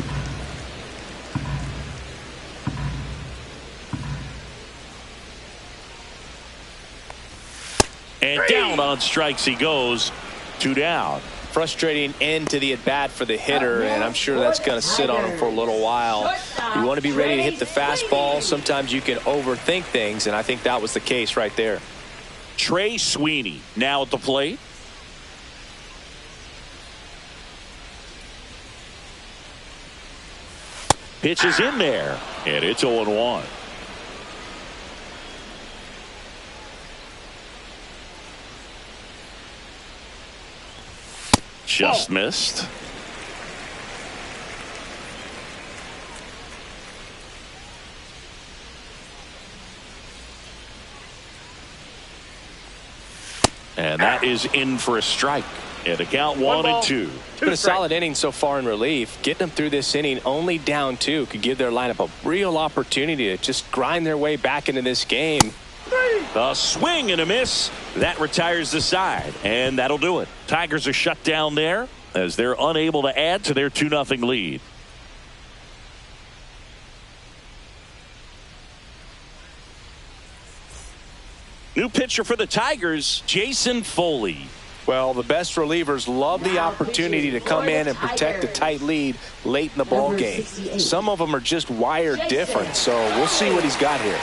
And down on strikes he goes. 2 down. Frustrating end to the at-bat for the hitter, and I'm sure that's going to sit on him for a little while. You want to be ready to hit the fastball. Sometimes you can overthink things, and I think that was the case right there. Trey Sweeney now at the plate. Pitch is in there, and it's 0-1. Just missed. And that is in for a strike. And the count 1-2. Been a solid inning so far in relief. Getting them through this inning only down 2 could give their lineup a real opportunity to just grind their way back into this game. A swing and a miss. That retires the side, and that'll do it. Tigers are shut down there as they're unable to add to their 2-0 lead. New pitcher for the Tigers, Jason Foley. Well, the best relievers love the opportunity to come in and protect a tight lead late in the ball game. Some of them are just wired different, so we'll see what he's got here.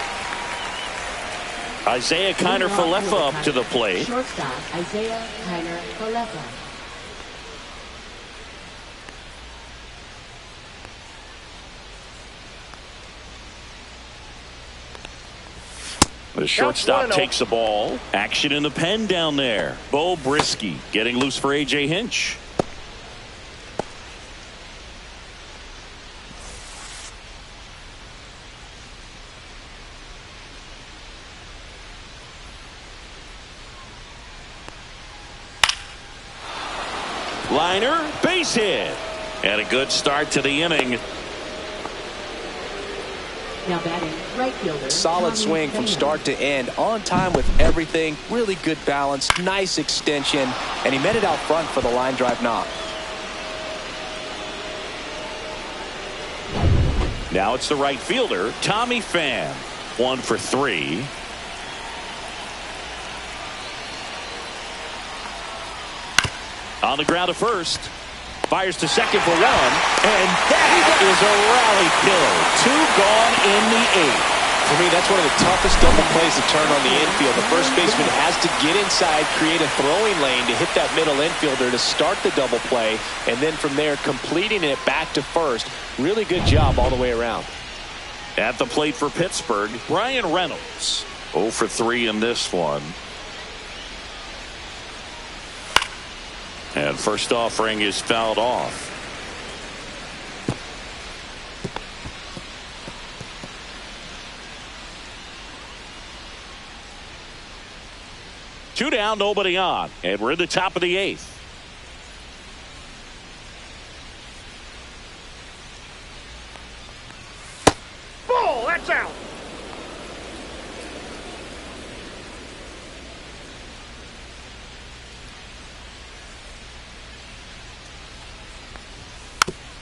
Isaiah Kiner-Falefa up to the plate. Shortstop, Isaiah Kiner-Falefa. The shortstop takes the ball. Action in the pen down there. Bo Brisky getting loose for A.J. Hinch. Liner, base hit. And a good start to the inning. Now batting, right fielder. Solid swing from start to end. On time with everything. Really good balance. Nice extension. And he met it out front for the line drive knock. Now it's the right fielder, Tommy Pham. 1 for 3. On the ground to first. Fires to second for 1. And that is a rally killer. 2 gone in the 8th. For me, that's one of the toughest double plays to turn on the infield. The first baseman has to get inside, create a throwing lane to hit that middle infielder to start the double play, and then from there completing it back to first. Really good job all the way around. At the plate for Pittsburgh, Brian Reynolds. 0 for 3 in this one. And first offering is fouled off. Two down, nobody on. And we're in the top of the 8th. Ball, that's out.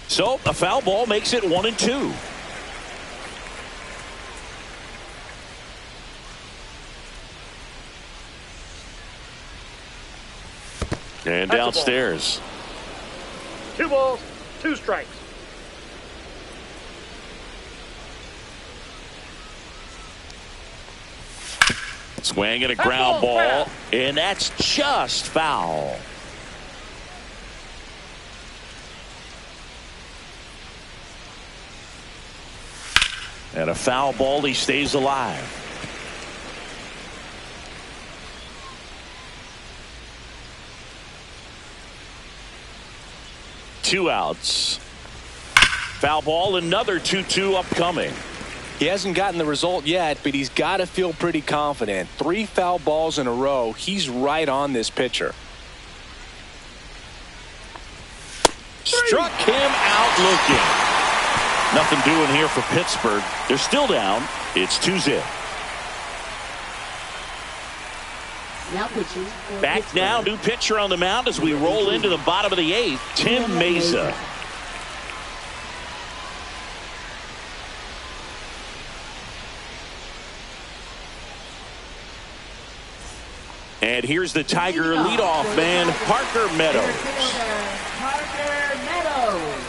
So a foul ball makes it 1-2. And downstairs. 2 balls, 2 strikes. Swing and a ground ball. And that's just foul. And a foul ball, he stays alive. Two outs. Foul ball, another 2-2 upcoming. He hasn't gotten the result yet, but he's got to feel pretty confident. 3 foul balls in a row. He's right on this pitcher. Struck him out looking. Nothing doing here for Pittsburgh. They're still down. It's 2-0. Now pitching. Back now, new pitcher on the mound as we roll into the bottom of the 8th, Tim Mesa. And here's the Tiger leadoff man, Parker Meadows. Parker Meadows.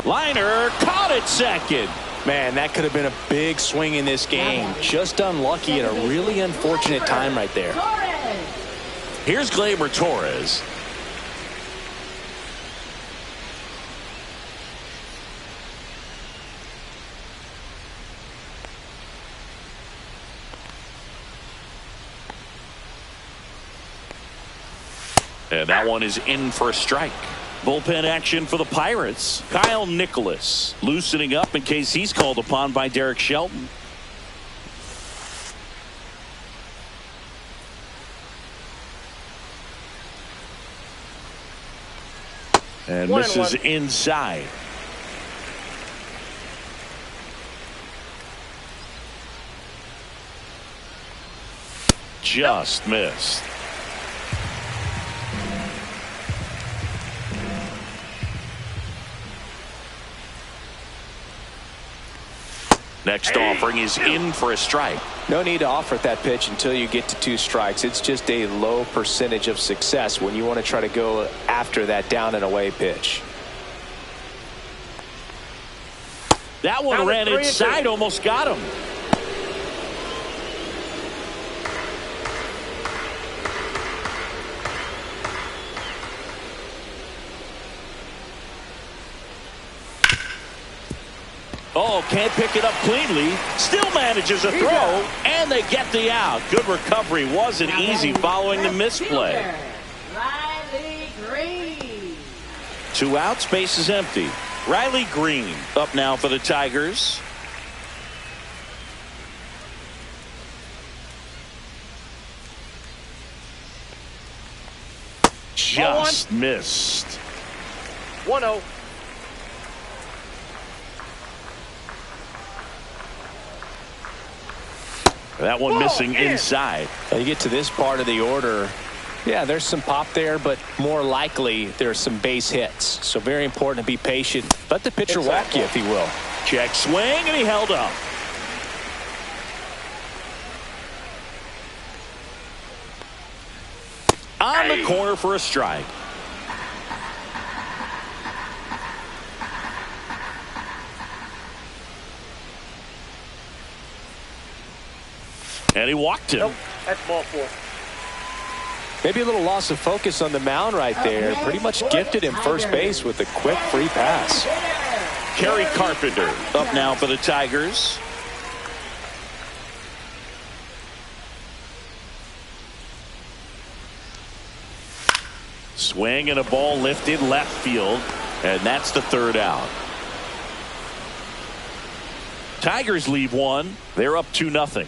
Liner caught at second. Man, that could have been a big swing in this game. Just unlucky at a really unfortunate time right there. Here's Gleyber Torres. And that one is in for a strike. Bullpen action for the Pirates. Kyle Nicholas loosening up in case he's called upon by Derek Shelton. And misses inside. Just missed. Next offering is in for a strike. No need to offer that pitch until you get to 2 strikes. It's just a low percentage of success when you want to try to go after that down and away pitch. That one ran inside, almost got him. Oh, can't pick it up cleanly. Still manages a throw, and they get the out. Good recovery. Wasn't easy following the misplay. Riley Green. 2 outs, base is empty. Riley Green up now for the Tigers. Just missed. 1-0. That one missing inside. Now you get to this part of the order. Yeah, there's some pop there, but more likely there's some base hits. So very important to be patient. Let the pitcher walk you if he will. Check swing, and he held up. On the corner for a strike. And he walked him. Nope, that's ball 4. Maybe a little loss of focus on the mound right there. Pretty much gifted him first base with a quick free pass. Kerry Carpenter up now for the Tigers. Swing and a ball lifted left field, and that's the 3rd out. Tigers leave 1. They're up 2-0.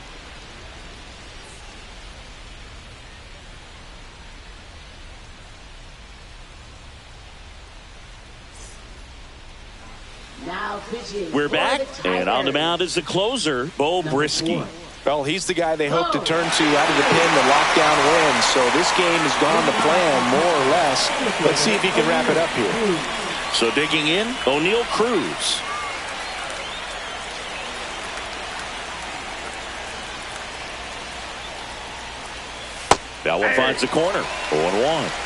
We're back, and on the mound is the closer, Bo Brisky. Well, he's the guy they hope to turn to out of the pen to lock down wins. So this game has gone to plan, more or less. Let's see if he can wrap it up here. So digging in, O'Neal Cruz. That one finds the corner. 0-1.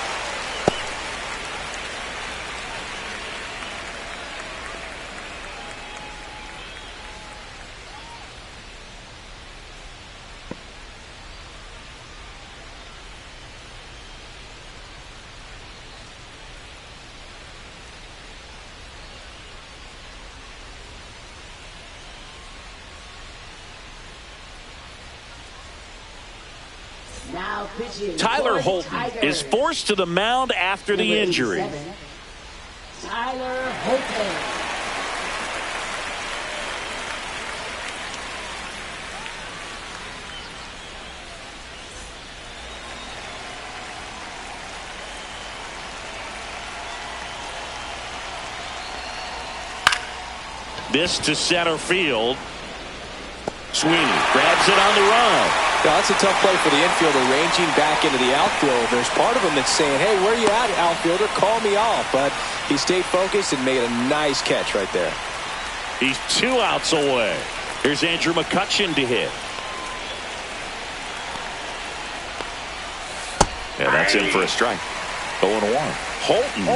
Tyler Holton is forced to the mound after the injury. Tyler Holton. This to center field. Sweeney grabs it on the run. Yeah, that's a tough play for the infielder, ranging back into the outfield. There's part of him that's saying, hey, where you at, outfielder? Call me off. But he stayed focused and made a nice catch right there. He's 2 outs away. Here's Andrew McCutchen to hit. And that's in for a strike. 0-1. Holton,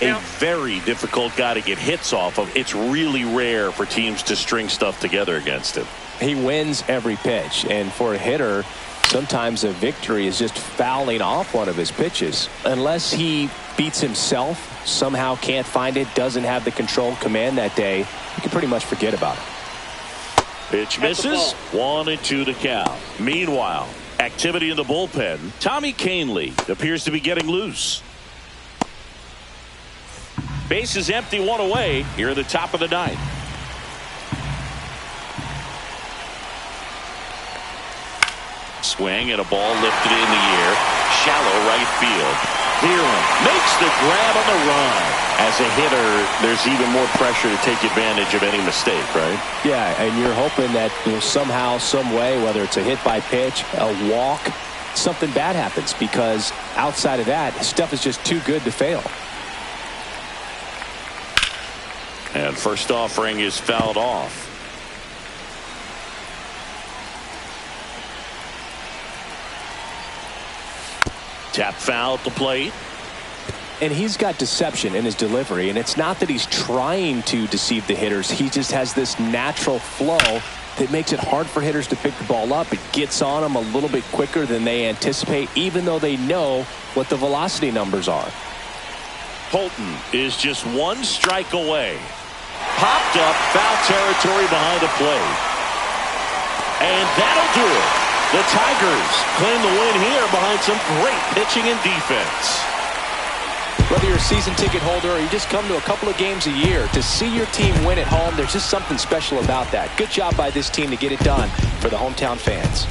a very difficult guy to get hits off of. It's really rare for teams to string stuff together against him. He wins every pitch, and for a hitter, sometimes a victory is just fouling off one of his pitches. Unless he beats himself, somehow can't find it, doesn't have the control command that day, you can pretty much forget about it. Pitch misses. 1-2 to count. Meanwhile, activity in the bullpen. Tommy Kahnle appears to be getting loose. Base is empty, 1 away here at the top of the 9th. Swing and a ball lifted in the air. Shallow right field. Thielen makes the grab on the run. As a hitter, there's even more pressure to take advantage of any mistake, right? Yeah, and you're hoping that somehow, some way, whether it's a hit by pitch, a walk, something bad happens, because outside of that, stuff is just too good to fail. And first offering is fouled off. Tap foul at the plate. And he's got deception in his delivery, and it's not that he's trying to deceive the hitters. He just has this natural flow that makes it hard for hitters to pick the ball up. It gets on them a little bit quicker than they anticipate, even though they know what the velocity numbers are. Holton is just one strike away. Popped up, foul territory behind the plate. And that'll do it. The Tigers claim the win here behind some great pitching and defense. Whether you're a season ticket holder or you just come to a couple of games a year, to see your team win at home, there's just something special about that. Good job by this team to get it done for the hometown fans.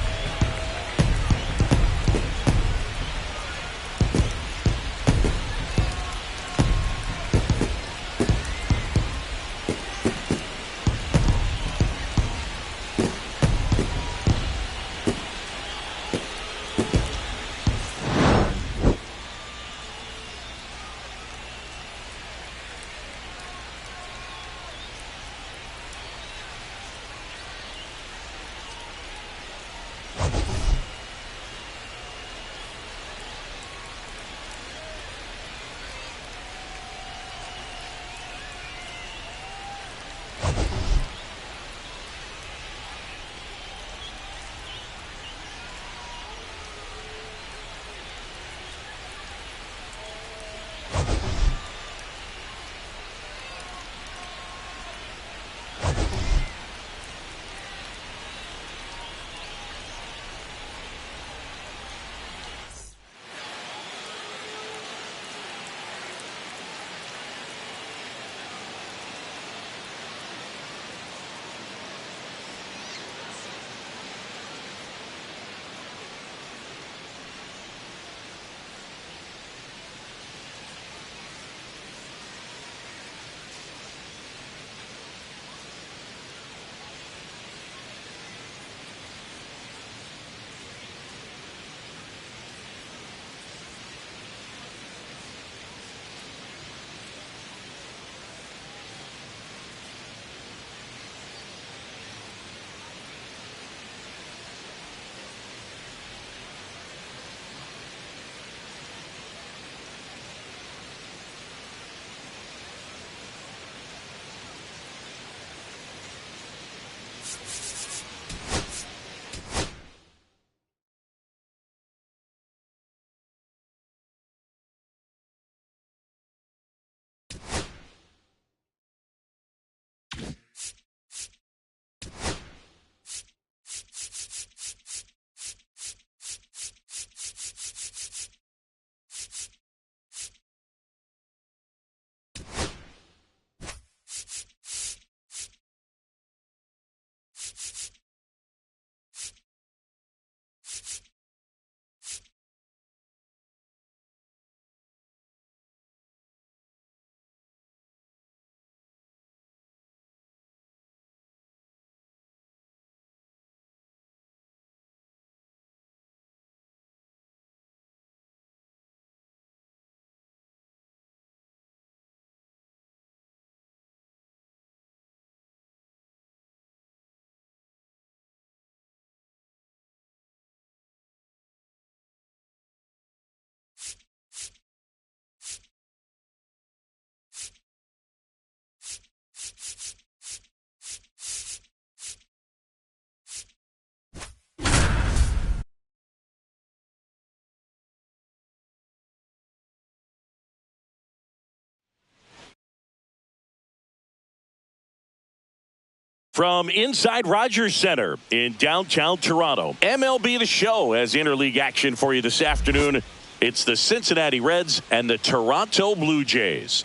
From inside Rogers Center in downtown Toronto, MLB The Show has interleague action for you this afternoon. It's the Cincinnati Reds and the Toronto Blue Jays.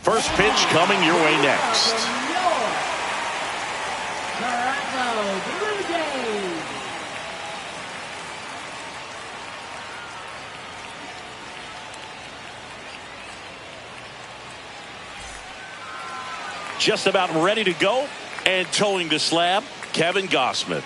First pitch coming your way next. Toronto Blue Jays. Just about ready to go and towing the slab, Kevin Gossman.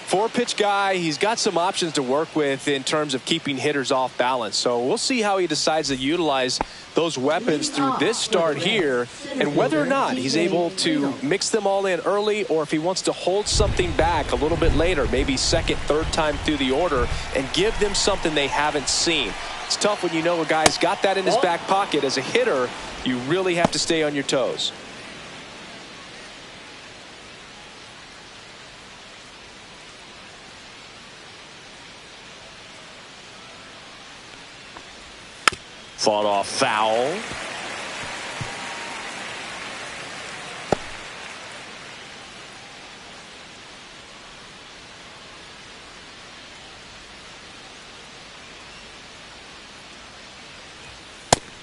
4-pitch guy. He's got some options to work with in terms of keeping hitters off balance. So we'll see how he decides to utilize those weapons through this start here, and whether or not he's able to mix them all in early, or if he wants to hold something back a little bit later, maybe second, third time through the order, and give them something they haven't seen. It's tough when you know a guy's got that in his back pocket. As a hitter, you really have to stay on your toes. Fought off foul.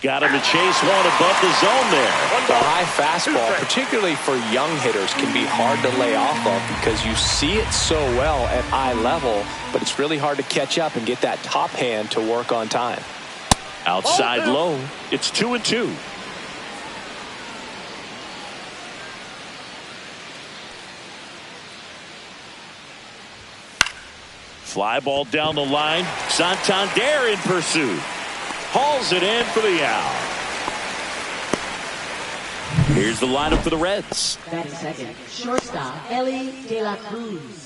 Got him to chase one above the zone there. The high fastball, particularly for young hitters, can be hard to lay off of because you see it so well at eye level, but it's really hard to catch up and get that top hand to work on time. Outside low. It's 2-2. Fly ball down the line. Santander in pursuit. Hauls it in for the out. Here's the lineup for the Reds. Batting second, shortstop, Ellie De La Cruz.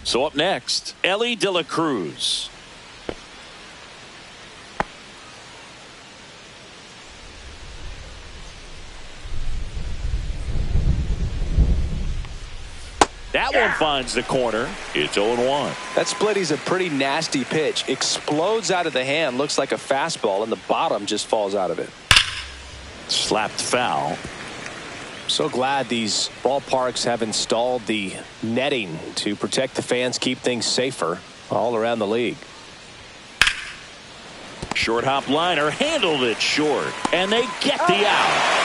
So up next, Ellie De La Cruz. That one finds the corner. It's 0-1. That splitty's a pretty nasty pitch. Explodes out of the hand, looks like a fastball, and the bottom just falls out of it. Slapped foul. So glad these ballparks have installed the netting to protect the fans, keep things safer all around the league. Short hop liner handled it short, and they get the out.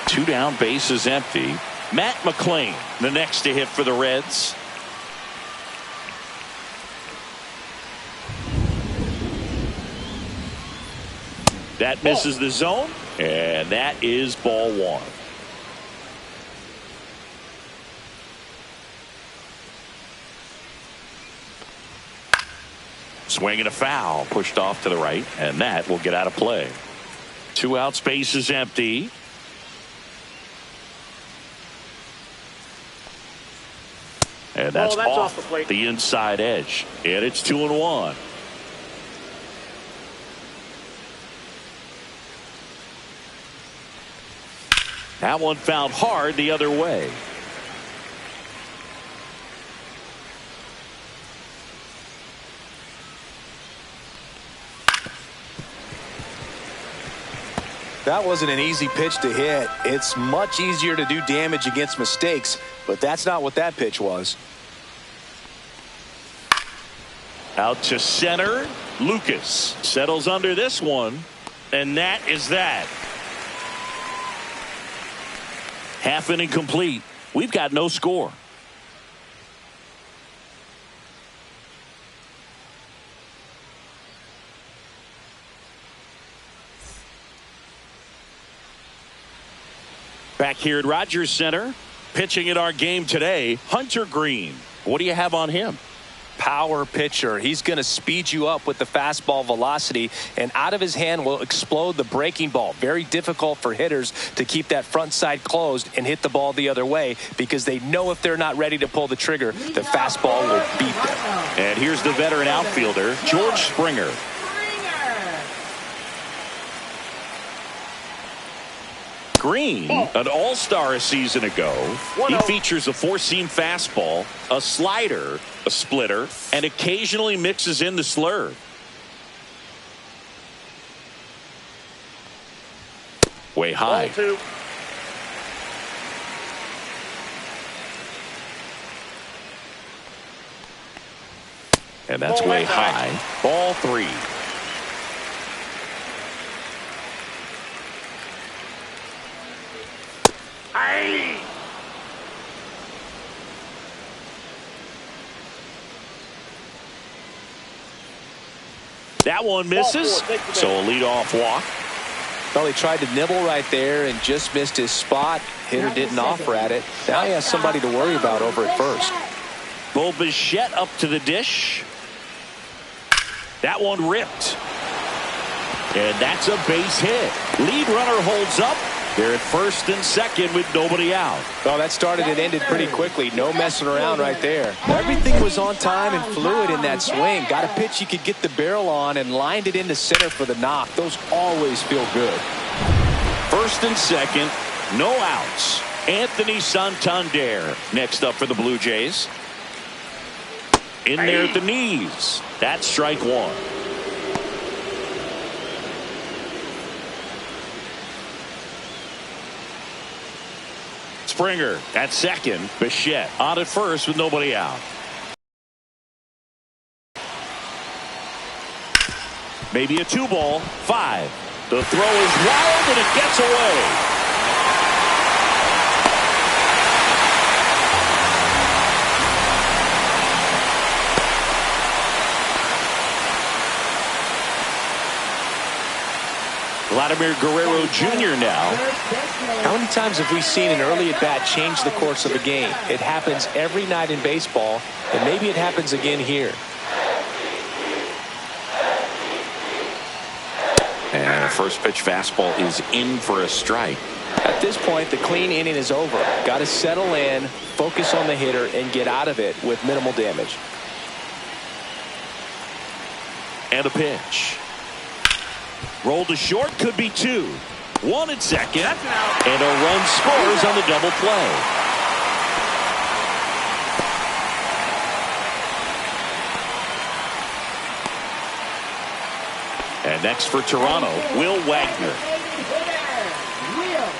Two down, bases empty. Matt McClain, the next to hit for the Reds. That misses the zone, and that is ball one. Swinging a foul, pushed off to the right, and that will get out of play. 2 outs, bases empty. And that's off the plate. The inside edge, and it's 2-1. That one fouled hard the other way. That wasn't an easy pitch to hit. It's much easier to do damage against mistakes, but that's not what that pitch was. Out to center. Lucas settles under this one, and that is that. Half inning complete. We've got no score. Back here at Rogers Center, pitching in our game today, Hunter Green. What do you have on him? Power pitcher. He's going to speed you up with the fastball velocity, and out of his hand will explode the breaking ball. Very difficult for hitters to keep that front side closed and hit the ball the other way, because they know if they're not ready to pull the trigger, the fastball will beat them. And here's the veteran outfielder, George Springer. Green, an all-star a season ago. He features a four-seam fastball, a slider, a splitter, and occasionally mixes in the slurve. Way high. And that's way high. Ball three. That one misses, so a leadoff walk. Well, he tried to nibble right there and just missed his spot. Hitter didn't offer at it. Now he has somebody to worry about over at first. Bo Bichette up to the dish. That one ripped. And that's a base hit. Lead runner holds up. They're at first and second with nobody out. Well, that started and ended pretty quickly. No messing around right there. Everything was on time and fluid in that swing. Got a pitch you could get the barrel on and lined it into center for the knock. Those always feel good. First and second, no outs. Anthony Santander next up for the Blue Jays. In there at the knees. That's strike one. Springer at second. Bichette on at first with nobody out. Maybe a 2-ball. 5. The throw is wild and it gets away. Vladimir Guerrero Jr. now. How many times have we seen an early at-bat change the course of a game? It happens every night in baseball, and maybe it happens again here. And a first pitch fastball is in for a strike. At this point, the clean inning is over. Got to settle in, focus on the hitter, and get out of it with minimal damage. And a pitch. Rolled to short, could be 2. 1 at second. That's an out. And a run scores on the double play. And next for Toronto, Will Wagner. Will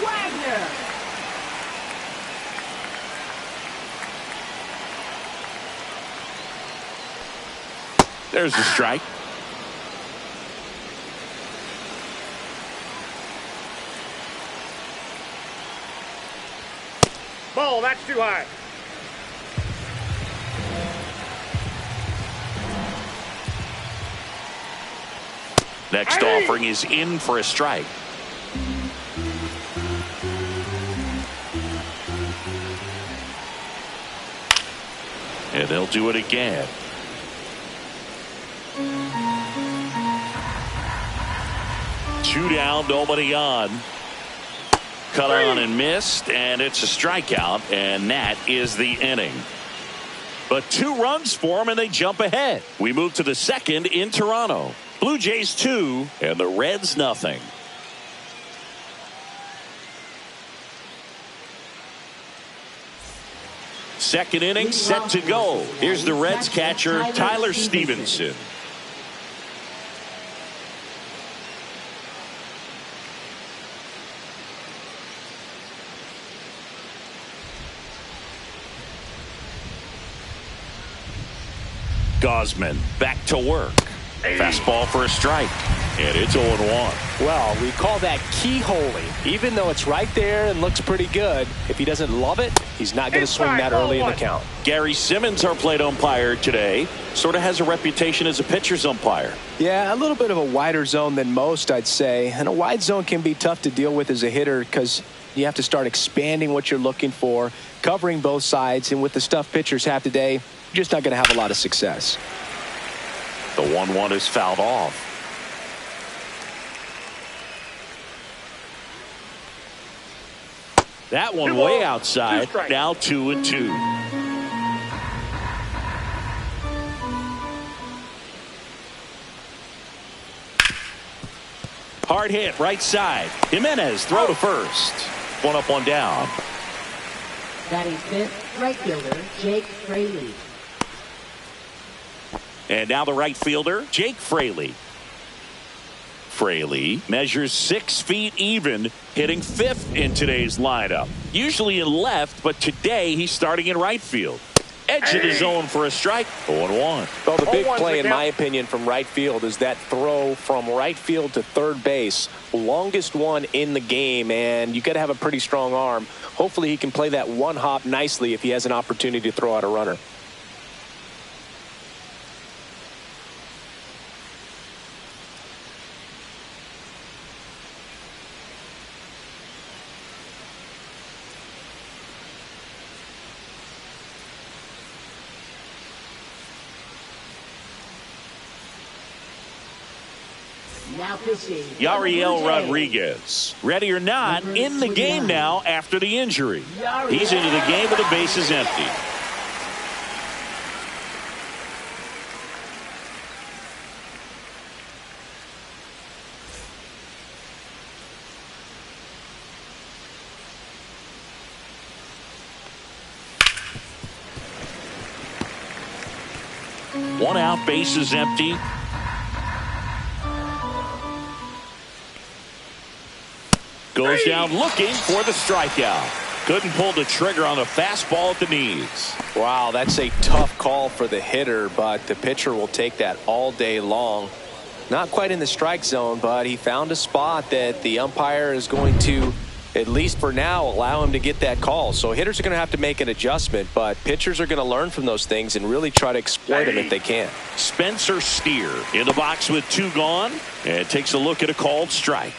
Wagner. There's the strike. Ball, that's too high. Next offering is in for a strike. And they'll do it again. Two down, nobody on. Cut on and missed, and it's a strikeout, and that is the inning. But 2 runs for them, and they jump ahead. We move to the second in Toronto. Blue Jays 2, and the Reds nothing. Second inning set to go. Here's the Reds catcher, Tyler Stevenson. Gosman back to work. Fastball for a strike. And it's 0-1. Well, we call that keyholing. Even though it's right there and looks pretty good, if he doesn't love it, he's not going to swing that early in the count. Gary Simmons, our plate umpire today, sort of has a reputation as a pitcher's umpire. Yeah, a little bit of a wider zone than most, I'd say. And a wide zone can be tough to deal with as a hitter because you have to start expanding what you're looking for, covering both sides. And with the stuff pitchers have today, you're just not going to have a lot of success. The 1-1 is fouled off. That one way outside. Now 2-2. Hard hit right side. Jimenez throw to first. 1 up, 1 down. Batting fifth, right fielder Jake Fraley. And now the right fielder, Jake Fraley. Fraley measures 6 feet even, hitting 5th in today's lineup. Usually in left, but today he's starting in right field. Edge of the zone for a strike. 0-1. Well, the big play, in my opinion, from right field is that throw from right field to third base. Longest one in the game, and you got to have a pretty strong arm. Hopefully he can play that one hop nicely if he has an opportunity to throw out a runner. Now pitching. Yariel Blue Jays. Rodriguez. Ready or not, in the game now after the injury. He's into the game with the bases empty. One out, bases empty. Goes down looking for the strikeout. Couldn't pull the trigger on the fastball at the knees. Wow, that's a tough call for the hitter, but the pitcher will take that all day long. Not quite in the strike zone, but he found a spot that the umpire is going to, at least for now, allow him to get that call. So hitters are going to have to make an adjustment, but pitchers are going to learn from those things and really try to exploit them if they can. Spencer Steer in the box with 2 gone and takes a look at a called strike.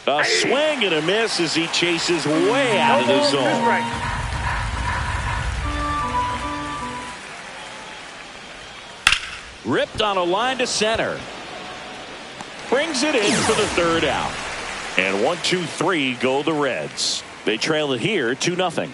A swing and a miss as he chases way out of the zone. Ripped on a line to center. Brings it in for the 3rd out. And 1, 2, 3 go the Reds. They trail it here 2-0.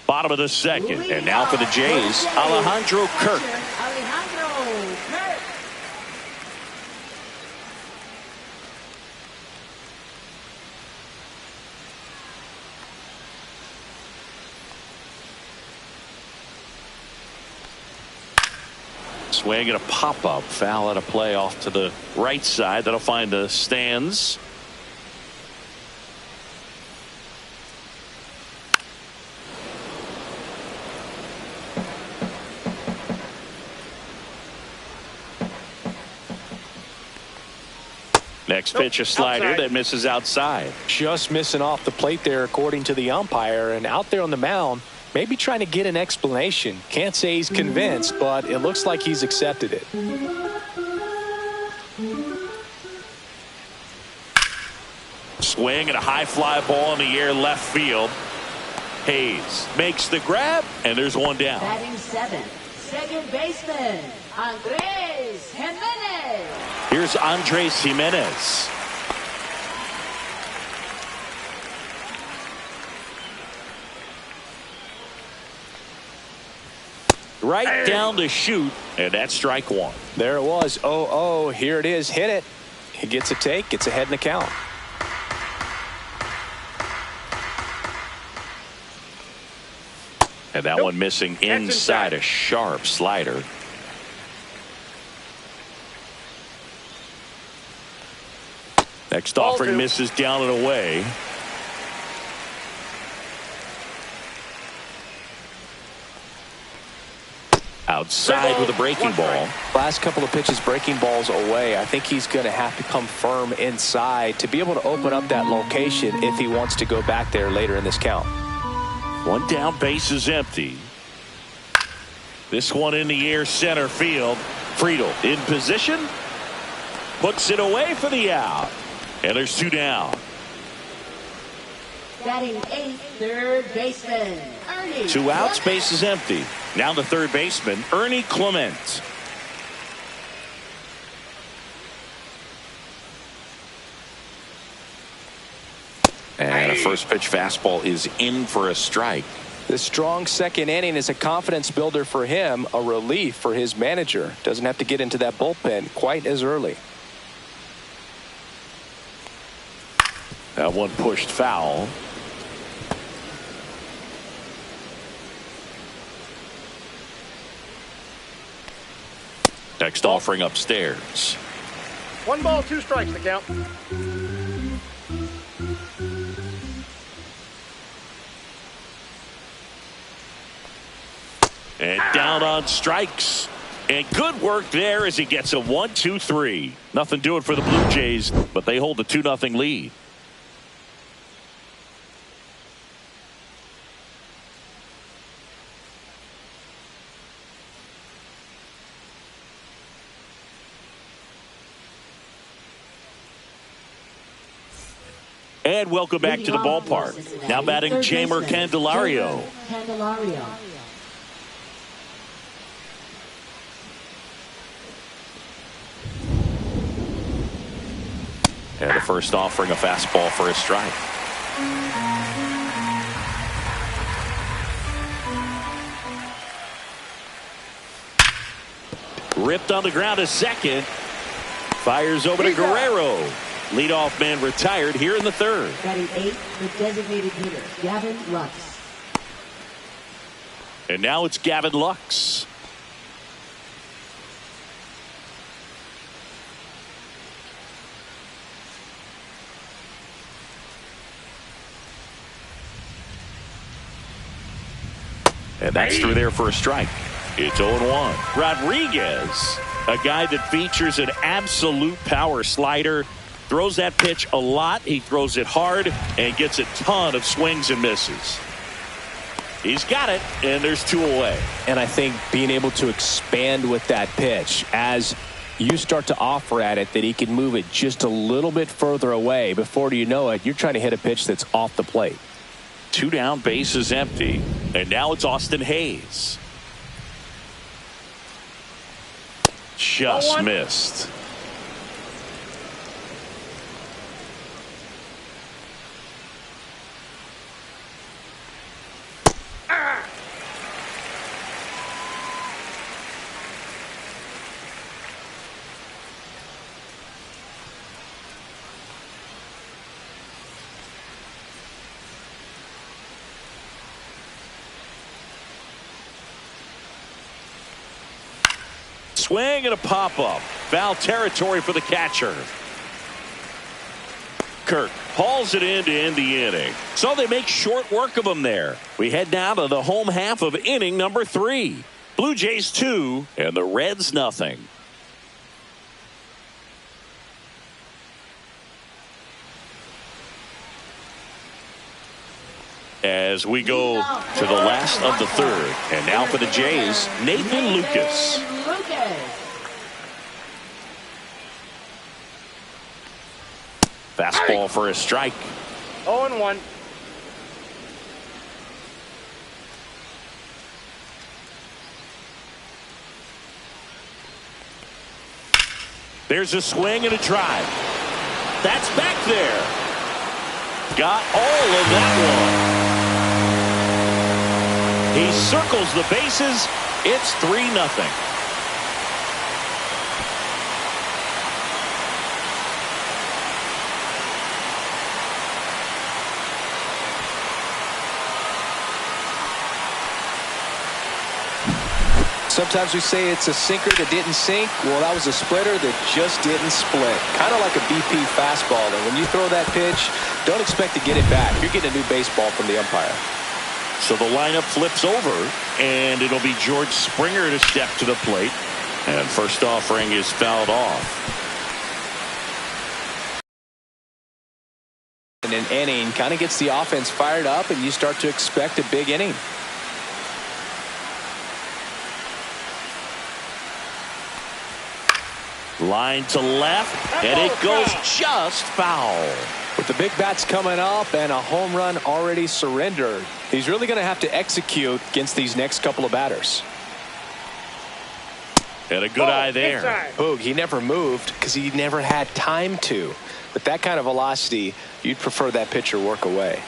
Bottom of the 2nd, and now for the Jays, Alejandro Kirk. Alejandro Kirk. Swing and a pop-up, foul at a play off to the right side. That'll find the stands. Next pitch, a slider outside. that misses outside. Just missing off the plate there, according to the umpire, and out there on the mound, maybe trying to get an explanation. Can't say he's convinced, but it looks like he's accepted it. Swing and a high fly ball in the air left field. Hayes makes the grab, and there's one down. Batting 7th, second baseman, Andres Jimenez. Here's Andres Jimenez. Right down the chute, and that's strike 1. There it was. 0-0. Here it is. Hit it. He gets a take. Gets ahead in the count. And that one missing inside, a sharp slider. Next offering misses down and away. Outside with a breaking ball. Last couple of pitches breaking balls away. I think he's going to have to come firm inside to be able to open up that location if he wants to go back there later in this count. One down, base is empty. This one in the air, center field. Friedel in position. Puts it away for the out. And there's 2 down. Batting 8th, third baseman, Ernie. 2 outs, base is empty. Now the third baseman, Ernie Clement. And a first pitch fastball is in for a strike. The strong second inning is a confidence builder for him, a relief for his manager. Doesn't have to get into that bullpen quite as early. That one pushed foul. Next offering upstairs. 1 ball, 2 strikes to count. And down on strikes. And good work there as he gets a 1-2-3. Nothing doing for the Blue Jays, but they hold a 2-0 lead. And welcome back to the ballpark. Now batting Jamer Candelario. And the first offering, a fastball for a strike. Ripped on the ground to second. Fires over to Guerrero. Leadoff man retired here in the third. Batting 8th, the designated hitter, Gavin Lux. And now it's Gavin Lux. And that's through there for a strike. It's 0-1. Rodriguez, a guy that features an absolute power slider. Throws that pitch a lot. He throws it hard and gets a ton of swings and misses. He's got it, and there's 2 away. And I think being able to expand with that pitch as you start to offer at it that he can move it just a little bit further away. Before you know it, you're trying to hit a pitch that's off the plate. 2 down, bases empty. And now it's Austin Hayes. Just missed. Swing and a pop-up. Foul territory for the catcher. Kirk hauls it in to end the inning. So they make short work of him there. We head down to the home half of inning number 3. Blue Jays 2 and the Reds nothing. As we go to the last of the third. And now for the Jays, Nathan Lucas. Fastball for a strike. 0-1. There's a swing and a drive. That's back there. Got all of that one. He circles the bases. It's 3-0. Sometimes we say it's a sinker that didn't sink. Well, that was a splitter that just didn't split. Kind of like a BP fastball. And when you throw that pitch, don't expect to get it back. You're getting a new baseball from the umpire. So the lineup flips over, and it'll be George Springer to step to the plate. And first offering is fouled off. And an inning kind of gets the offense fired up, and you start to expect a big inning. Line to left, and it goes just foul. With the big bats coming up and a home run already surrendered, he's really going to have to execute against these next couple of batters. And a good eye there. Boog, he never moved because he never had time to. With that kind of velocity, you'd prefer that pitcher work away.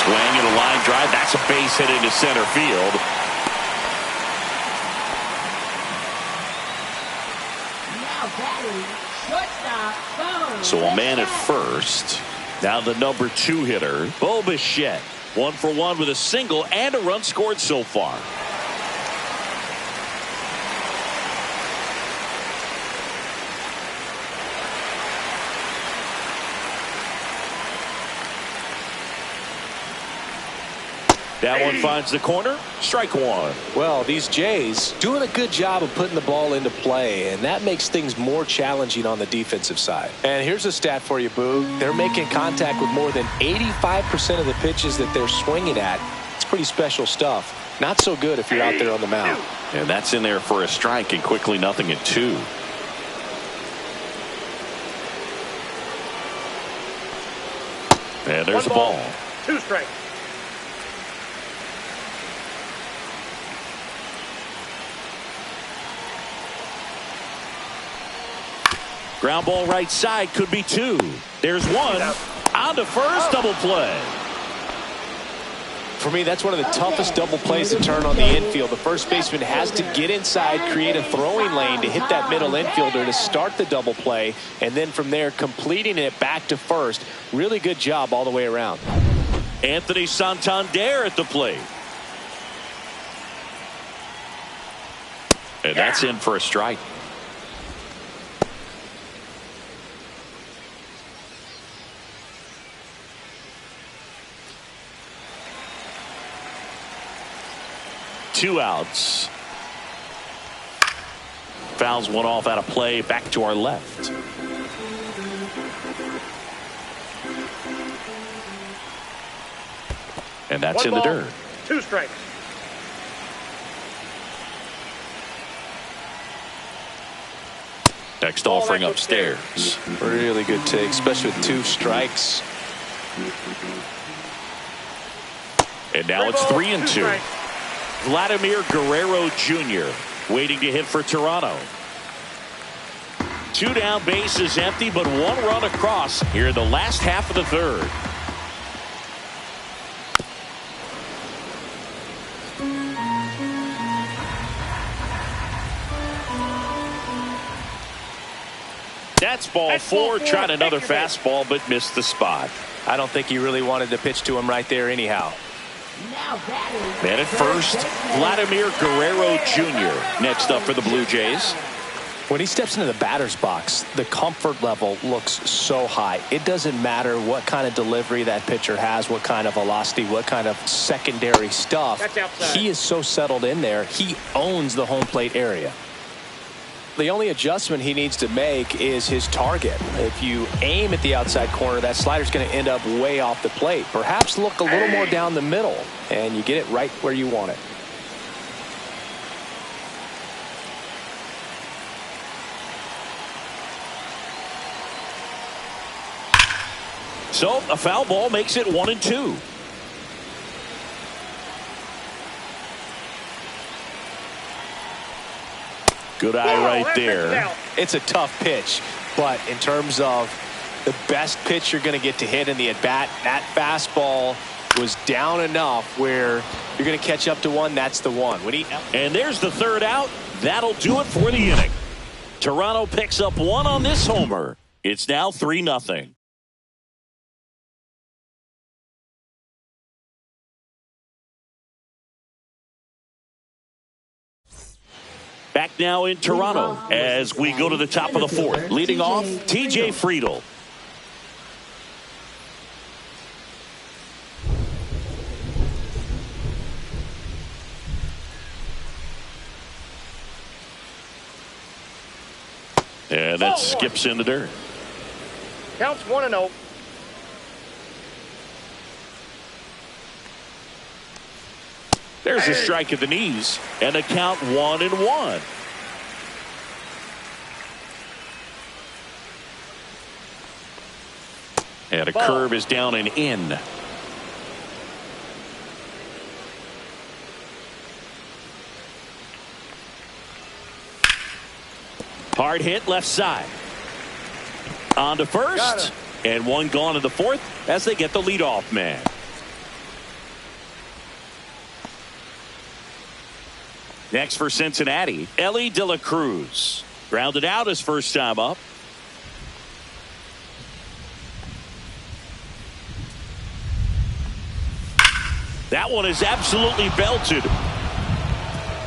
Swing and a line drive. That's a base hit into center field. So a man at first. Now the number 2 hitter, Bo Bichette. 1 for 1 with a single and a run scored so far. That one finds the corner. Strike 1. Well, these Jays doing a good job of putting the ball into play, and that makes things more challenging on the defensive side. And here's a stat for you, Boog. They're making contact with more than 85% of the pitches that they're swinging at. It's pretty special stuff. Not so good if you're out there on the mound. And that's in there for a strike, and quickly 0-2. And there's the ball. 2 strikes. Ground ball right side, could be 2. There's 1. On to first, double play. For me, that's one of the toughest double plays to turn on the infield. The first baseman has to get inside, create a throwing lane to hit that middle infielder to start the double play, and then from there completing it back to first. Really good job all the way around. Anthony Santander at the plate. And that's in for a strike. Two outs. Fouls one off out of play, back to our left. And that's in the dirt. 2 strikes. Next offering upstairs. Really good take, especially with 2 strikes. And now it's 3-2. Vladimir Guerrero Jr. waiting to hit for Toronto. 2 down, bases empty, but 1 run across here in the last half of the third. That's ball 4, trying another fastball, but missed the spot. I don't think he really wanted to pitch to him right there anyhow. Man at first, Vladimir Guerrero Jr. next up for the Blue Jays. When he steps into the batter's box, the comfort level looks so high. It doesn't matter what kind of delivery that pitcher has, what kind of velocity, what kind of secondary stuff. He is so settled in there. He owns the home plate area. The only adjustment he needs to make is his target. If you aim at the outside corner, that slider's going to end up way off the plate. Perhaps look a little more down the middle, and you get it right where you want it. So a foul ball makes it 1-2. Good eye right there. It's a tough pitch, but in terms of the best pitch you're going to get to hit in the at-bat, that fastball was down enough where you're going to catch up to one. That's the one. And there's the third out. That'll do it for the inning. Toronto picks up 1 on this homer. It's now 3-0. Back now in Toronto as we go to the top of the 4th. Leading off, TJ Friedl. And that skips in the dirt. Counts 1-0. There's a strike at the knees, and a count 1-1. And a curve is down and in. Hard hit left side. On to first, and 1 gone in the 4th as they get the leadoff man. Next for Cincinnati, Elly De La Cruz. Grounded out his first time up. That one is absolutely belted.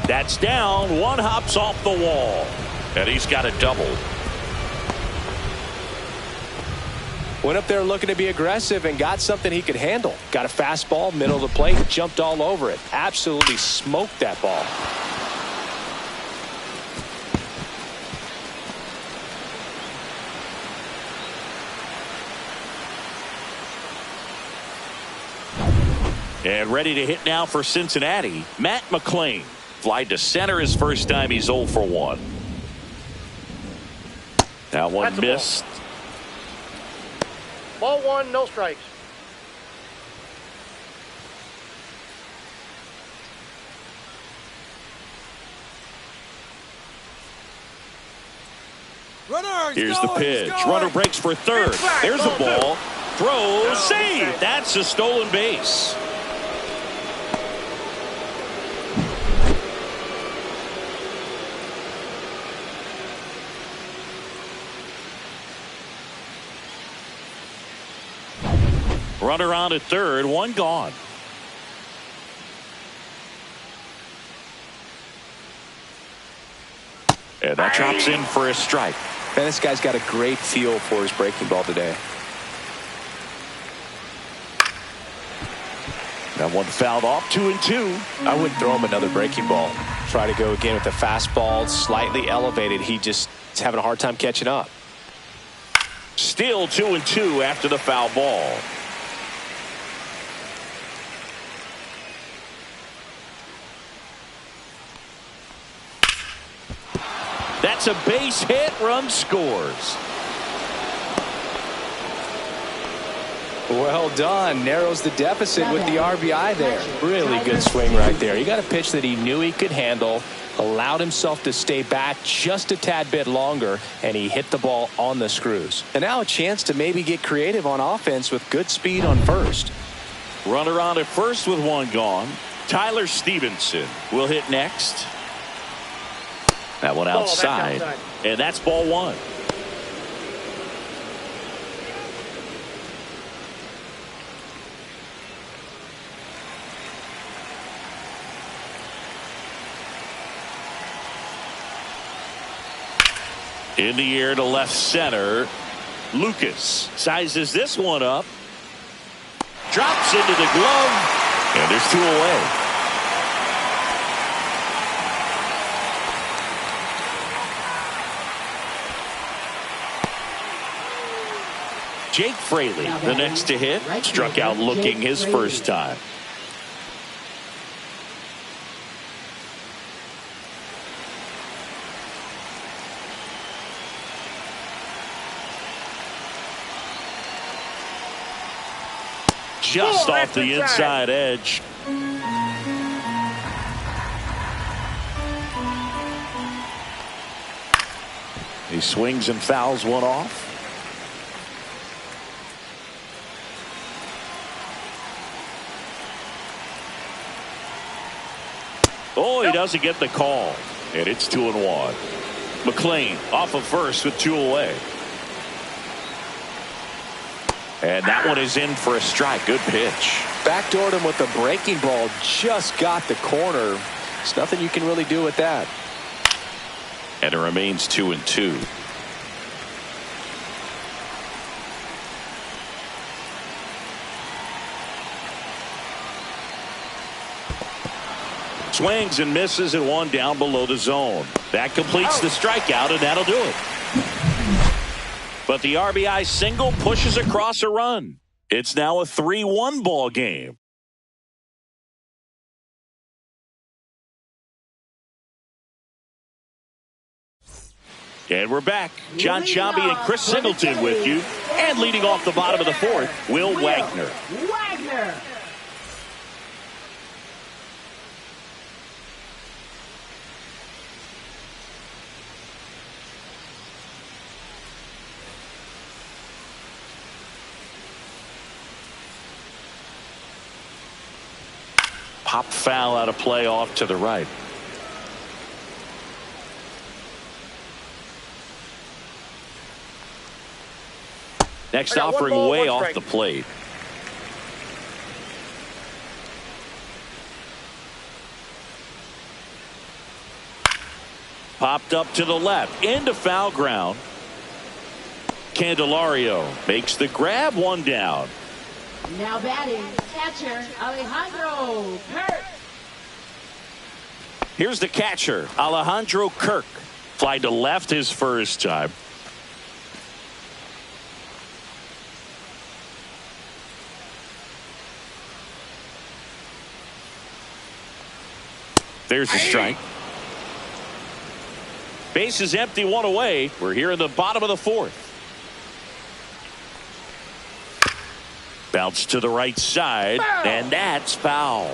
That's down. 1 hops off the wall. And he's got a double. Went up there looking to be aggressive and got something he could handle. Got a fastball, middle of the plate, jumped all over it. Absolutely smoked that ball. And ready to hit now for Cincinnati, Matt McClain. Fly to center his first time. He's 0 for 1. That one That's a missed. Ball 1, no strikes. Here's the pitch. Runner breaks for third. There's a ball. Throw, save. That's a stolen base. Runner on at third, one gone. And that drops in for a strike. Man, this guy's got a great feel for his breaking ball today. That one fouled off, 2-2. I wouldn't throw him another breaking ball. Try to go again with the fastball, slightly elevated. He just is having a hard time catching up. Still 2-2 after the foul ball. That's a base hit. Run scores. Well done. Narrows the deficit with the RBI there. Really good swing right there. He got a pitch that he knew he could handle, allowed himself to stay back just a tad bit longer, and he hit the ball on the screws. And now a chance to maybe get creative on offense with good speed on first. Runner on at first with one gone. Tyler Stevenson will hit next. That one outside. And that's ball 1. In the air to left center. Lucas sizes this one up. Drops into the glove. And there's 2 away. Jake Fraley, the next to hit, struck out looking his first time. Just off the inside edge. He swings and fouls one off. Oh, he doesn't get the call. And it's 2-1. McLean off of first with 2 away. And that one is in for a strike. Good pitch. Backdoored him with the breaking ball. Just got the corner. There's nothing you can really do with that. And it remains 2-2. Swings and misses and one down below the zone. That completes the strikeout, and that'll do it. But the RBI single pushes across a run. It's now a 3-1 ball game. And we're back. John Sciambi and Chris Singleton with you. And leading off the bottom of the fourth, Will Wagner. Pop foul out of play off to the right. Next offering way off the plate. Popped up to the left into foul ground. Candelario makes the grab, one down. Now batting, catcher Alejandro Kirk. Here's the catcher, Alejandro Kirk. Fly to left his first time. There's the strike. Base is empty, one away. We're here in the bottom of the fourth. Bounce to the right side, and that's foul.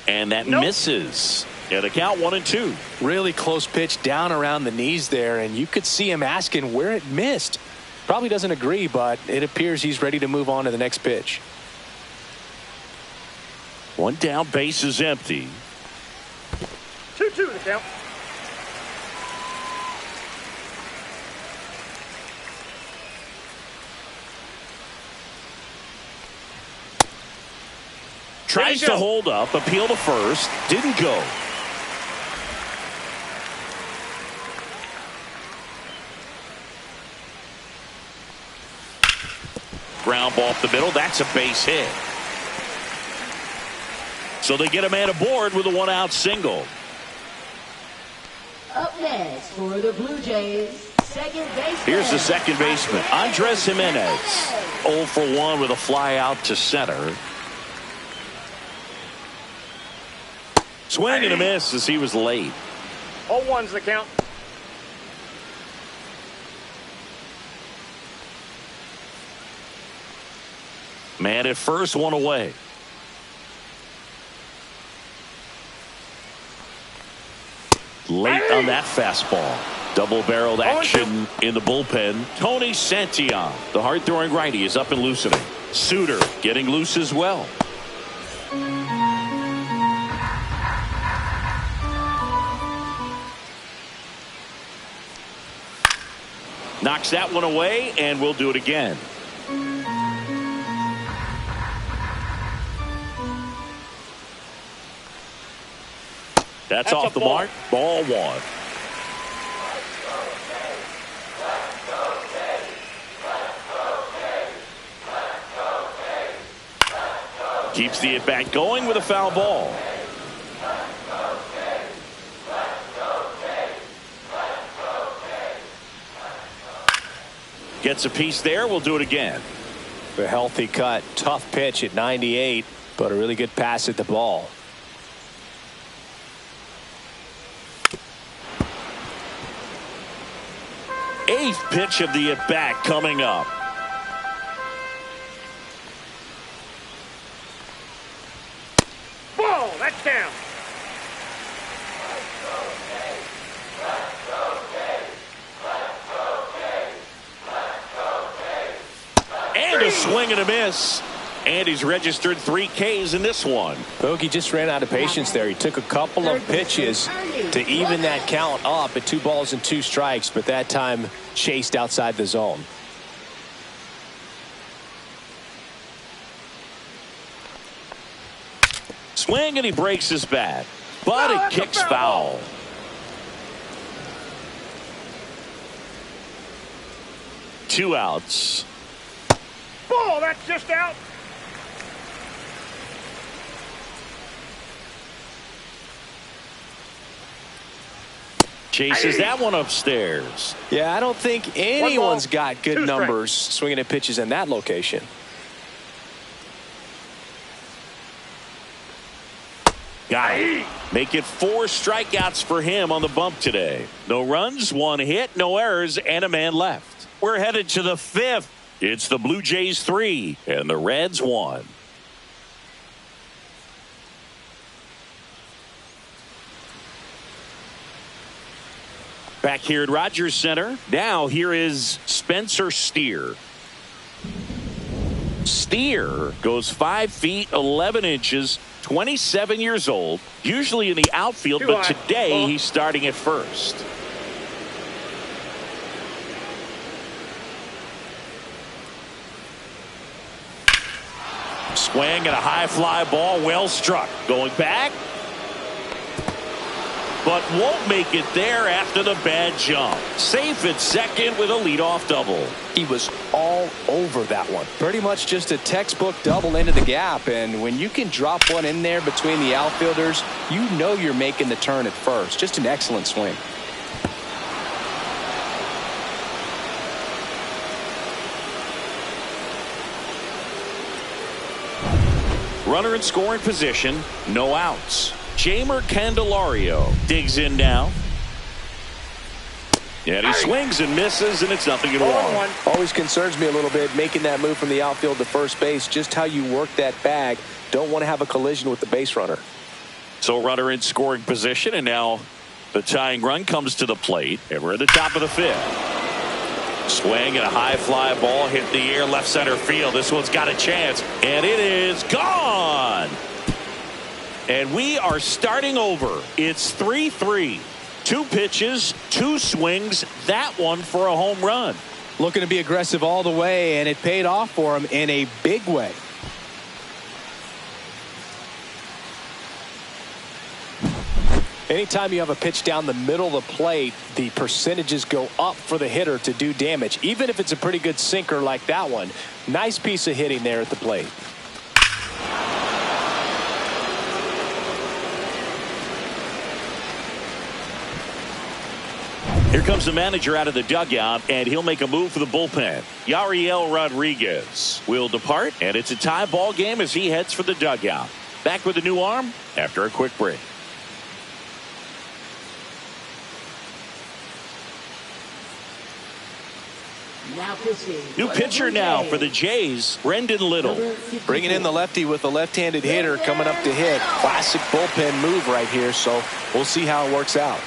And that misses. Yeah, the count 1-2. Really close pitch down around the knees there, and you could see him asking where it missed. Probably doesn't agree, but it appears he's ready to move on to the next pitch. One down, base is empty. 2-2 the count. Tries to hold up, appeal to first, didn't go. Ground ball up the middle, that's a base hit. So they get a man aboard with a one-out single. Up next for the Blue Jays, second baseman. Here's the second baseman, Andres Jimenez. 0 for 1 with a fly out to center. Swing and a miss as he was late. 0-1's the count. Man at first, one away. Late on that fastball. Double-barreled action in the bullpen. Tony Santillan, the hard-throwing righty, is up and loosening. Suter getting loose as well. Knocks that one away, and we'll do it again. That's off the mark. Ball one. Keeps the at-bat going with a foul ball. Gets a piece there. We'll do it again. A healthy cut. Tough pitch at 98, but a really good pass at the ball. Eighth pitch of the at-bat coming up. Ball, that's down. And a swing and a miss. And he's registered 3 Ks in this one. Bogey just ran out of patience there. He took a couple of pitches to even that count up at 2 balls and 2 strikes, but that time chased outside the zone. Swing and he breaks his bat, but it kicks foul. Two outs. Ball, that's just out. Chases that one upstairs. Yeah, I don't think anyone's got good numbers swinging at pitches in that location. Got it. Make it 4 strikeouts for him on the bump today. No runs, 1 hit, no errors, and a man left. We're headed to the 5th. It's the Blue Jays 3 and the Reds 1. Back here at Rogers Center. Now here is Spencer Steer. Steer goes 5 feet 11 inches, 27 years old, usually in the outfield, but today he's starting at first. Swing and a high fly ball, well struck. Going back, but won't make it there after the bad jump. Safe at second with a leadoff double. He was all over that one. Pretty much just a textbook double into the gap, and when you can drop one in there between the outfielders, you know you're making the turn at first. Just an excellent swing. Runner in scoring position, no outs. Jamer Candelario digs in now. And he swings and misses, and it's 0-1. Always concerns me a little bit making that move from the outfield to first base. Just how you work that bag. Don't want to have a collision with the base runner. So runner in scoring position, and now the tying run comes to the plate, and we're at the top of the 5th. Swing and a high fly ball hit the air left center field. This one's got a chance, and it is gone. And we are starting over. It's 3-3. 2 pitches, 2 swings. That one for a home run. Looking to be aggressive all the way, and it paid off for him in a big way. Anytime you have a pitch down the middle of the plate, the percentages go up for the hitter to do damage, even if it's a pretty good sinker like that one. Nice piece of hitting there at the plate. Here comes the manager out of the dugout, and he'll make a move for the bullpen. Yariel Rodriguez will depart, and it's a tie ball game as he heads for the dugout. Back with a new arm after a quick break. New pitcher now for the Jays, Brendan Little. Bringing in the lefty with a left-handed hitter coming up to hit. Classic bullpen move right here, so we'll see how it works out.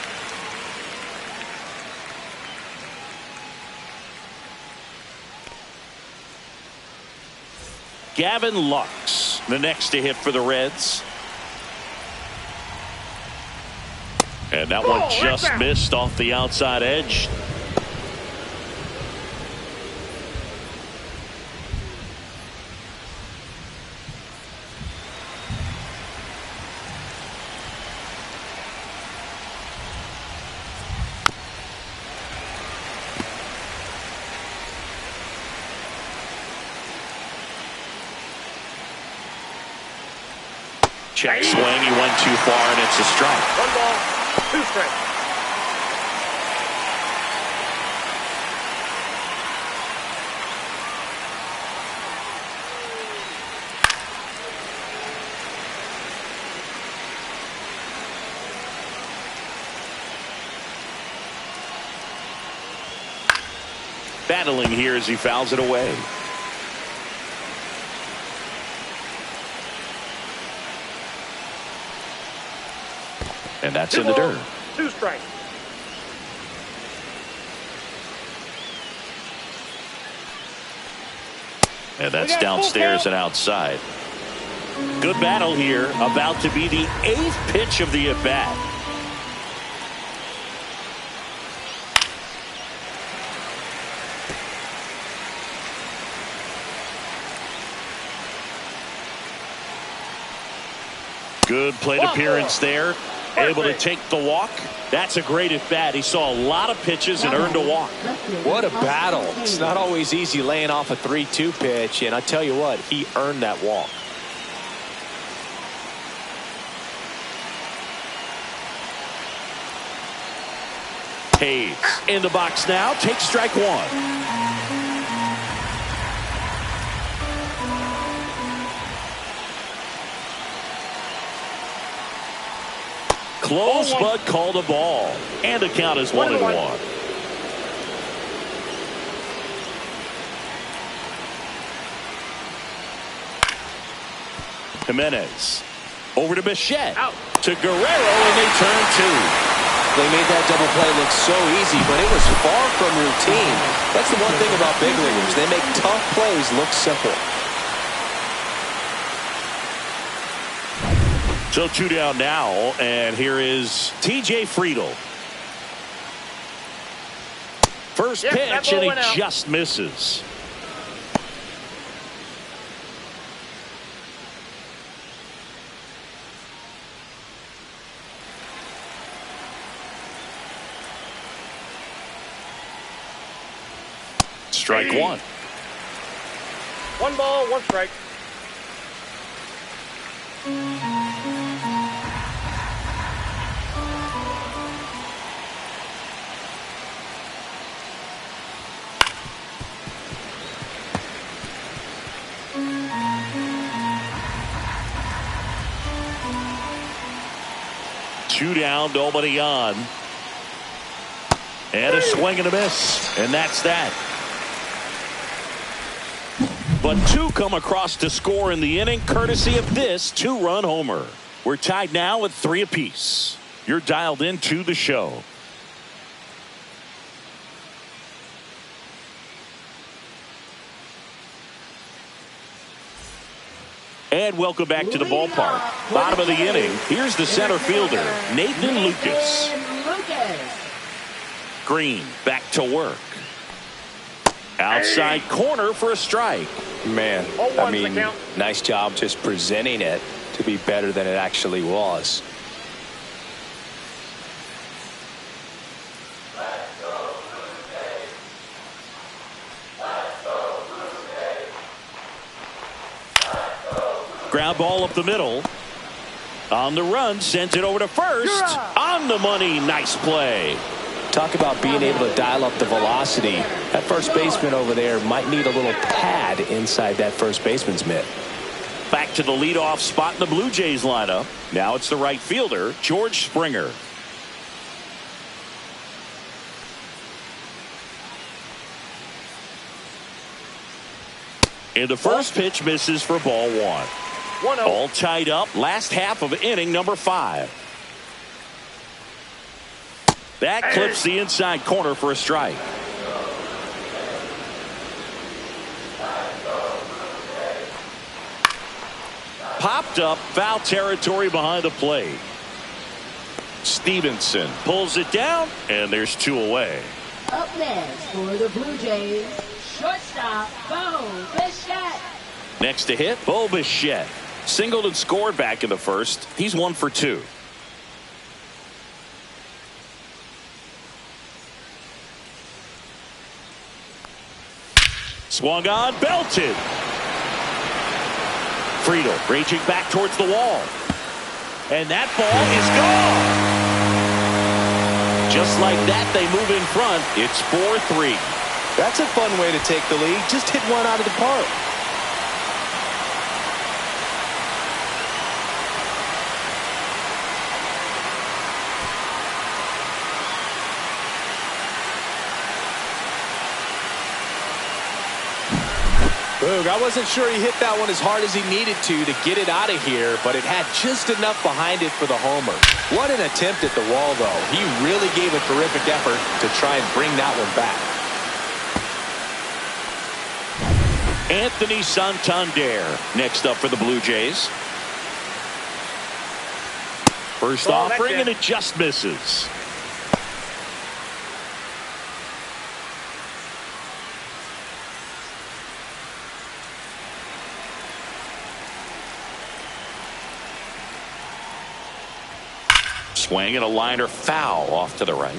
Gavin Lux, the next to hit for the Reds. And that one just missed off the outside edge. Check swing, he went too far, and it's a strike. 1 ball, 2 strikes. Battling here as he fouls it away. And that's in the dirt. 2 strikes. And that's downstairs and outside. Good battle here. About to be the 8th pitch of the at-bat. Good plate appearance there. Able to take the walk. That's a great at bat. He saw a lot of pitches and earned a walk. What a battle. It's not always easy laying off a 3-2 pitch, and I tell you what, he earned that walk. Hayes in the box now. Takes strike 1. Close, but called a ball. And the count is 1-1. Jimenez over to Bichette. Out. To Guerrero, and they turn 2. They made that double play look so easy, but it was far from routine. That's the one thing about big leaguers. They make tough plays look simple. So 2 down now, and here is TJ Friedel. First pitch, and he just misses. Strike 1. 1 ball, 1 strike. 2 down, nobody on. And a swing and a miss. And that's that. But 2 come across to score in the inning, courtesy of this 2-run homer. We're tied now at 3 apiece. You're dialed into the show. And welcome back to the ballpark. Bottom of the inning. Here's the center fielder, Nathan Lucas. Green back to work. Outside corner for a strike. Man, I mean, nice job just presenting it to be better than it actually was. Ground ball up the middle. On the run, sends it over to first. On the money, nice play. Talk about being able to dial up the velocity. That first baseman over there might need a little pad inside that first baseman's mitt. Back to the leadoff spot in the Blue Jays lineup. Now it's the right fielder, George Springer. And the first pitch misses for ball 1. All tied up, last half of inning number 5. That clips the inside corner for a strike. Popped up, foul territory behind the plate. Stevenson pulls it down, and there's 2 away. Up next for the Blue Jays, shortstop Bo Bichette. Next to hit, Bo Bichette. Singled and scored back in the first. He's 1 for 2. Swung on, belted. Friedel reaching back towards the wall. And that ball is gone. Just like that, they move in front. It's 4-3. That's a fun way to take the lead. Just hit one out of the park. Boog, I wasn't sure he hit that one as hard as he needed to get it out of here, but it had just enough behind it for the homer. What an attempt at the wall, though. He really gave a terrific effort to try and bring that one back. Anthony Santander next up for the Blue Jays. First offering, and it just misses. Swing and a liner foul off to the right.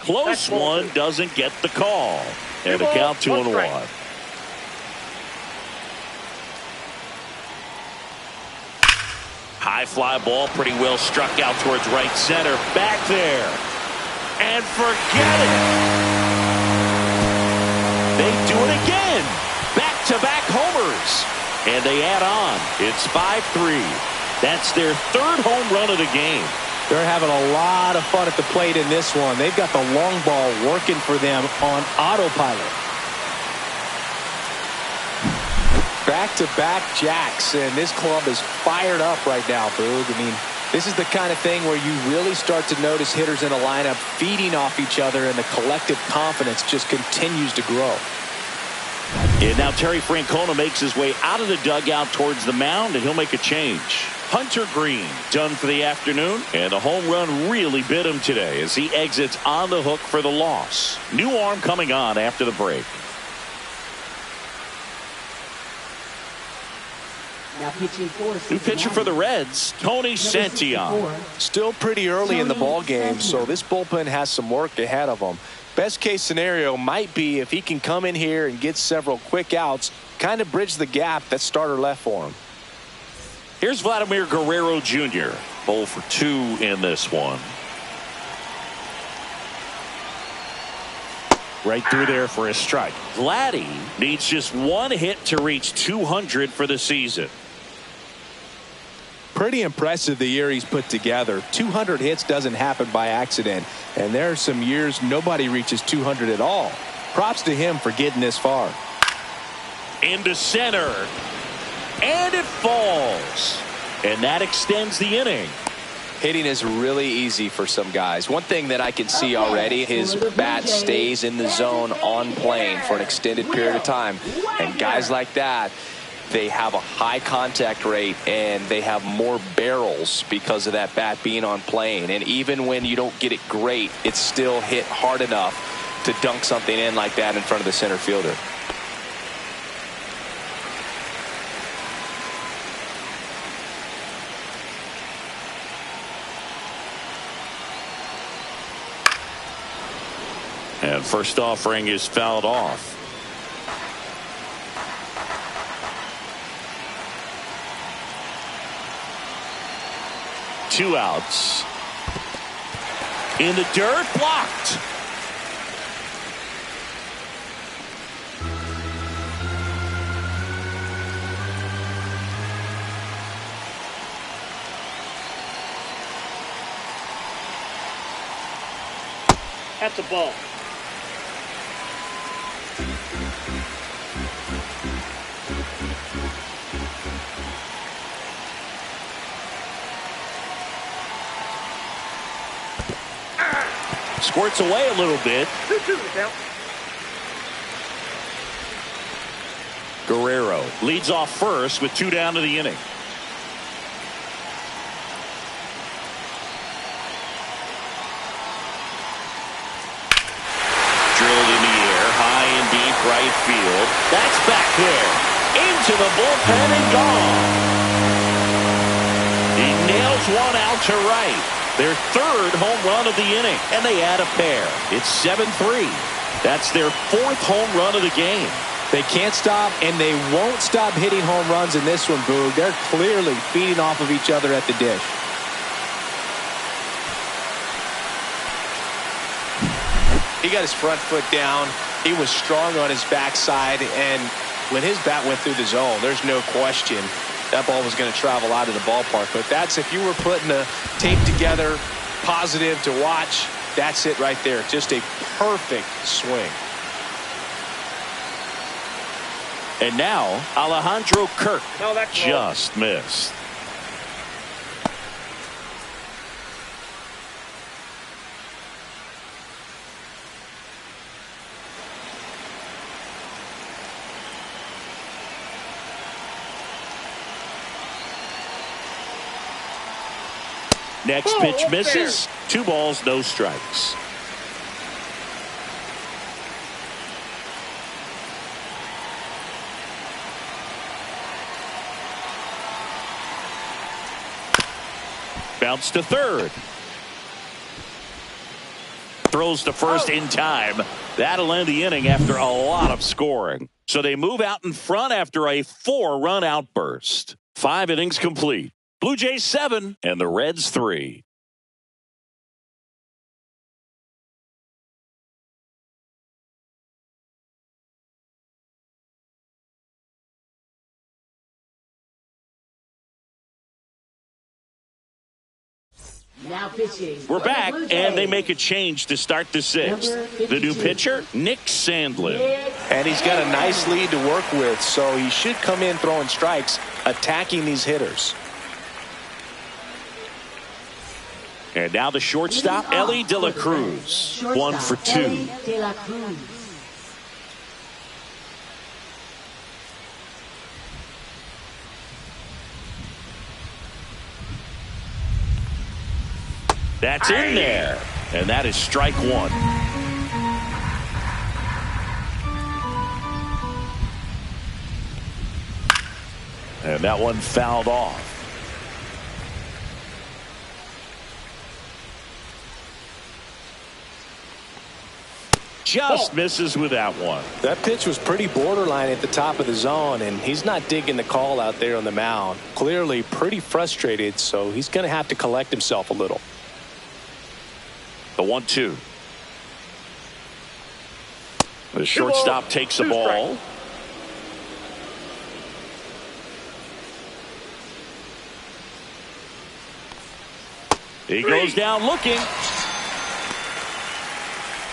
Close one, doesn't get the call. And a count 2-1. High fly ball, pretty well struck out towards right center. Back there. And forget it. They do it again. Back-to-back homers. And they add on. It's 5-3. That's their 3rd home run of the game. They're having a lot of fun at the plate in this one. They've got the long ball working for them on autopilot. Back-to-back jacks, and this club is fired up right now, Boog. I mean, this is the kind of thing where you really start to notice hitters in a lineup feeding off each other, and the collective confidence just continues to grow. And now Terry Francona makes his way out of the dugout towards the mound, and he'll make a change. Hunter Green done for the afternoon, and the home run really bit him today as he exits on the hook for the loss. New arm coming on after the break. New pitcher for the Reds, Tony Santillan. Still pretty early in the ball game, so this bullpen has some work ahead of them. Best case scenario might be if he can come in here and get several quick outs, kind of bridge the gap that starter left for him. Here's Vladimir Guerrero Jr. 0 for 2 in this one. Right through there for a strike. Vladdy needs just one hit to reach 200 for the season. Pretty impressive the year he's put together. 200 hits doesn't happen by accident. And there are some years nobody reaches 200 at all. Props to him for getting this far. Into center. And it falls. And that extends the inning. Hitting is really easy for some guys. One thing that I can see already, his bat stays in the zone on plane for an extended period of time. And guys like that, they have a high contact rate and they have more barrels because of that bat being on plane. And even when you don't get it great, it's still hit hard enough to dunk something in like that in front of the center fielder. And first offering is fouled off. Two outs. In the dirt, blocked. That's a ball. Squirts away a little bit. 2-2 now. Guerrero leads off first with 2 down to the inning. Drilled in the air, high and deep right field. That's back there. Into the bullpen and gone. He nails one out to right. Their third home run of the inning, and they add a pair. It's 7-3. That's their 4th home run of the game. They can't stop, and they won't stop hitting home runs in this one, Boog. They're clearly feeding off of each other at the dish. He got his front foot down. He was strong on his backside, and when his bat went through the zone, there's no question that ball was going to travel out of the ballpark. But that's, if you were putting a tape together, positive to watch, that's it right there. Just a perfect swing. And now Alejandro Kirk No, that's just missed. Next pitch misses. 2 balls, no strikes. Bounce to third. Throws to first in time. That'll end the inning after a lot of scoring. So they move out in front after a 4-run outburst. 5 innings complete. Blue Jays 7 and the Reds 3. Now pitching. We're back, and they make a change to start the 6th. The new pitcher, Nick Sandlin. And he's got a nice lead to work with, so he should come in throwing strikes, attacking these hitters. And now the shortstop, Ellie De La Cruz. 1 for 2. Ellie De La Cruz. That's in there. And that is strike 1. And that one fouled off. Just misses with that one. That pitch was pretty borderline at the top of the zone, and he's not digging the call out there on the mound. Clearly pretty frustrated, so he's going to have to collect himself a little. The 1-2. The shortstop takes the ball. He goes down looking.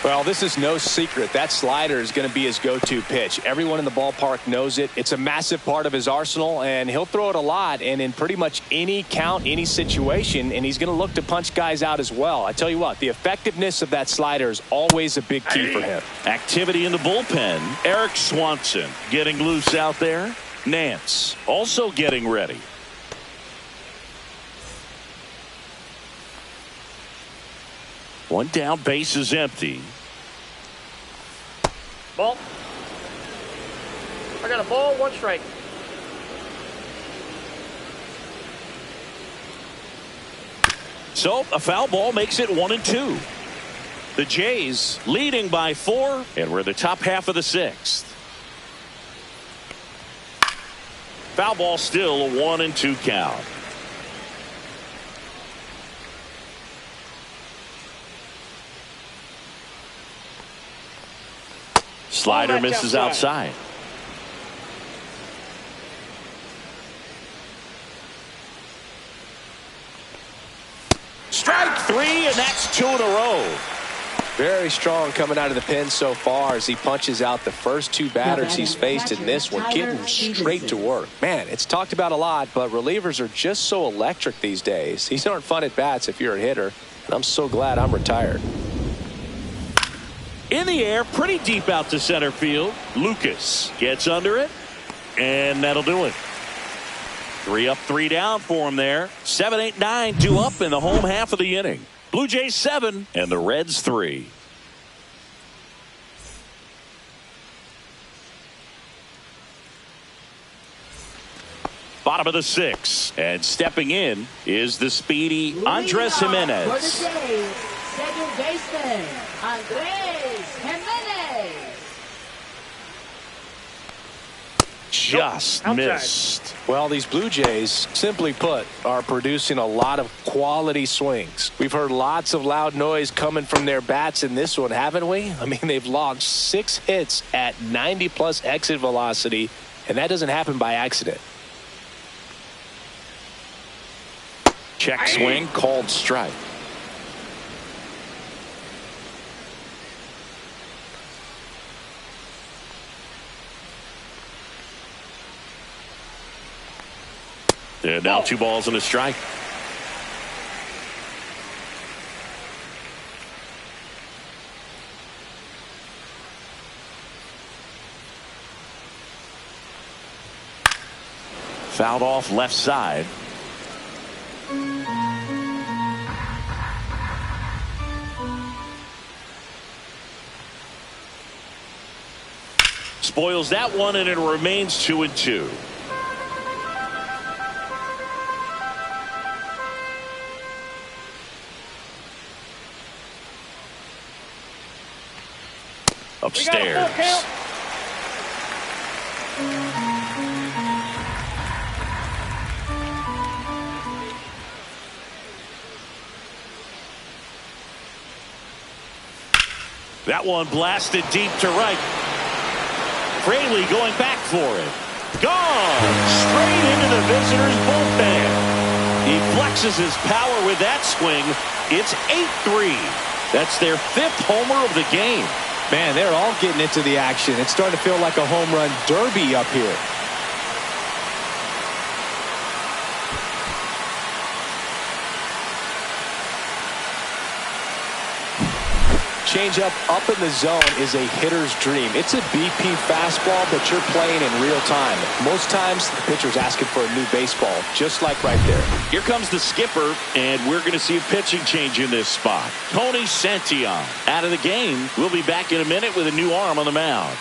Well, this is no secret. That slider is going to be his go-to pitch. Everyone in the ballpark knows it. It's a massive part of his arsenal, and he'll throw it a lot and in pretty much any count, any situation, and he's going to look to punch guys out as well. I tell you what, the effectiveness of that slider is always a big key for him. Activity in the bullpen. Eric Swanson getting loose out there. Nance also getting ready. One down, base is empty. Ball. I got a ball, 1 strike. So a foul ball makes it 1-2. The Jays leading by 4, and we're in the top half of the 6th. Foul ball, still a 1-2 count. Slider misses outside. Strike 3, and that's 2 in a row. Very strong coming out of the pen so far as he punches out the first 2 batters he's faced in this one, getting straight to work. Man, it's talked about a lot, but relievers are just so electric these days. These aren't fun at bats if you're a hitter, and I'm so glad I'm retired. In the air, pretty deep out to center field. Lucas gets under it, and that'll do it. 3 up, 3 down for him there. 7, 8, 9, 2 up in the home half of the inning. Blue Jays 7 and the Reds 3. Bottom of the 6th, and stepping in is the speedy Andres Jimenez. For the Jays, second baseman, Andres Jimenez. Just missed. Well, these Blue Jays, simply put, are producing a lot of quality swings. We've heard lots of loud noise coming from their bats in this one, haven't we? I mean, they've logged 6 hits at 90+ exit velocity, and that doesn't happen by accident. Check swing, called strike. And now 2 balls and a strike. Fouled off left side. Spoils that one, and it remains 2-2. Upstairs. That one blasted deep to right. Fraley going back for it. Gone straight into the visitors' bullpen. He flexes his power with that swing. It's 8-3. That's their 5th homer of the game. Man, they're all getting into the action. It's starting to feel like a home run derby up here. Changeup up in the zone is a hitter's dream. It's a BP fastball, but you're playing in real time. Most times, the pitcher's asking for a new baseball, just like right there. Here comes the skipper, and we're going to see a pitching change in this spot. Tony Santillan out of the game. We'll be back in a minute with a new arm on the mound.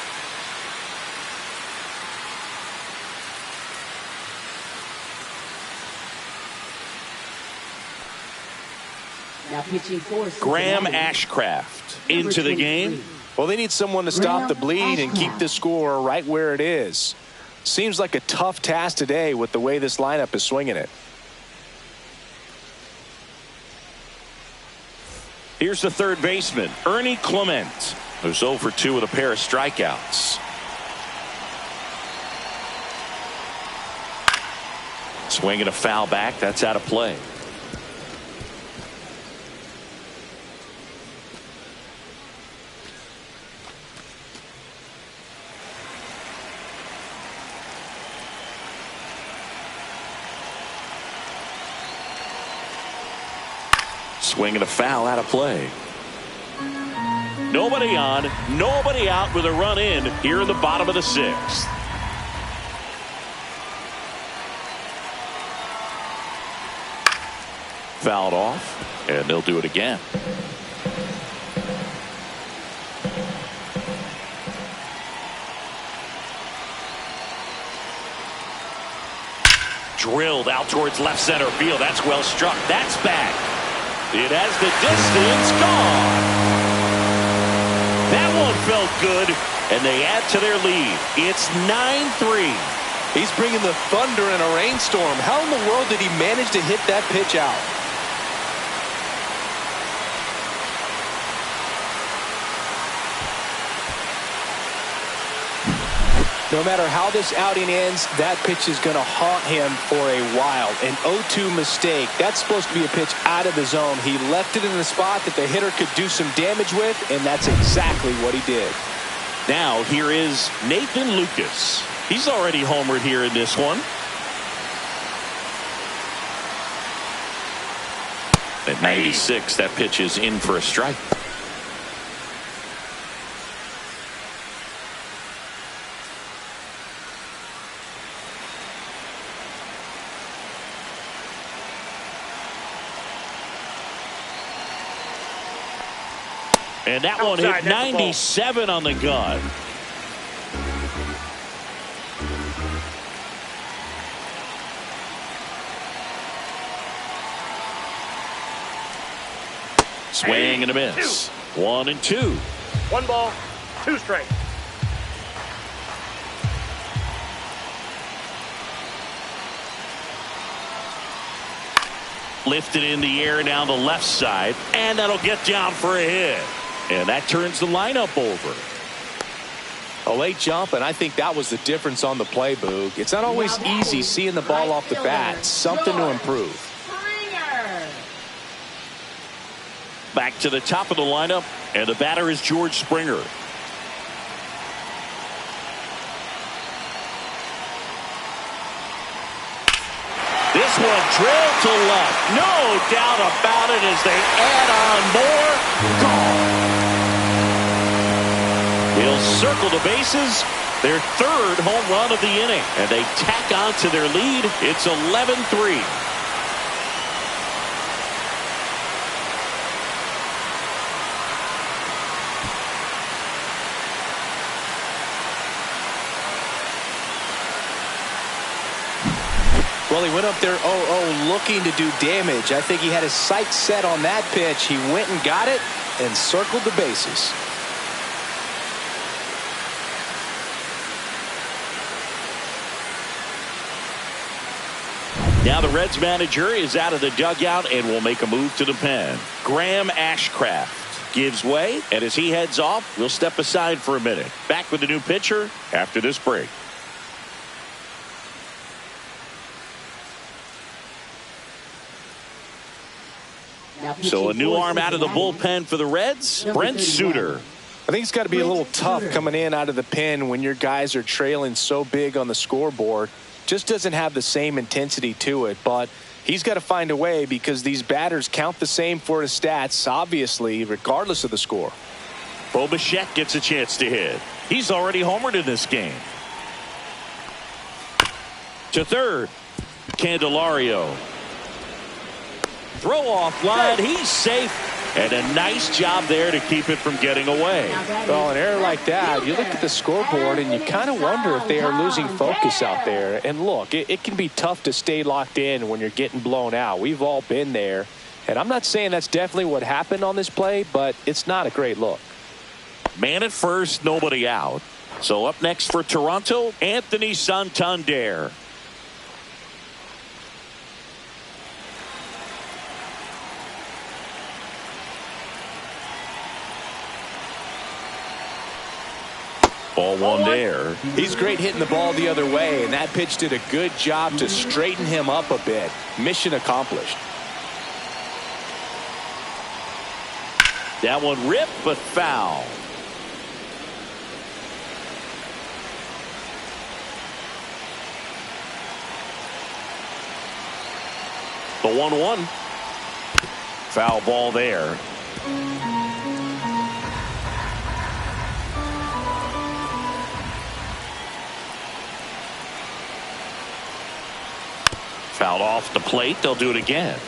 Now pitching for Graham Ashcraft into the game. Well, they need someone to stop the bleed and keep the score right where it is. Seems like a tough task today with the way this lineup is swinging it. Here's the third baseman, Ernie Clement. who's 0 for 2 with a pair of strikeouts. Swinging a foul back. That's out of play. Swinging a foul, out of play. Nobody on, nobody out with a run in here in the bottom of the 6th. Fouled off, and they'll do it again. Drilled out towards left center field. That's well struck. That's back. It has the distance, gone. That one felt good, and they add to their lead. It's 9-3. He's bringing the thunder in a rainstorm. How in the world did he manage to hit that pitch out? No matter how this outing ends, that pitch is going to haunt him for a while. An 0-2 mistake. That's supposed to be a pitch out of the zone. He left it in the spot that the hitter could do some damage with, and that's exactly what he did. Now here is Nathan Lucas. He's already homered here in this one. At 96, that pitch is in for a strike. And that one hit 97 on the gun. Swing and a miss. 1-2. 1 ball, 2 strikes. Lifted in the air down the left side, and that'll get down for a hit. And that turns the lineup over. A late jump, and I think that was the difference on the play, Boog. It's not always easy seeing the ball off the bat. Something to improve. Back to the top of the lineup, and the batter is George Springer. This one drilled to left. No doubt about it as they add on more. Gone. He'll circle the bases. Their 3rd home run of the inning. And they tack on to their lead. It's 11-3. Well, he went up there 0-0 looking to do damage. I think he had his sights set on that pitch. He went and got it and circled the bases. Now the Reds manager is out of the dugout and will make a move to the pen. Graham Ashcraft gives way, and as he heads off, we'll step aside for a minute. Back with the new pitcher after this break. So a new arm out of the bullpen for the Reds, Brent Suter. I think it's got to be a little tough coming in out of the pen when your guys are trailing so big on the scoreboard. Just doesn't have the same intensity to it, but he's got to find a way because these batters count the same for his stats, obviously, regardless of the score. Bo Bichette gets a chance to hit. He's already homered in this game. To third, Candelario. Throw off line. He's safe. And a nice job there to keep it from getting away. Well, an error like that, you look at the scoreboard and you kind of wonder if they are losing focus out there. And look, it can be tough to stay locked in when you're getting blown out. We've all been there. And I'm not saying that's definitely what happened on this play, but it's not a great look. Man at first, nobody out. So up next for Toronto, Anthony Santander. Ball one there. He's great hitting the ball the other way, and that pitch did a good job to straighten him up a bit. Mission accomplished. That one ripped, but foul. The 1-1. Foul ball there. Fouled off the plate. They'll do it again.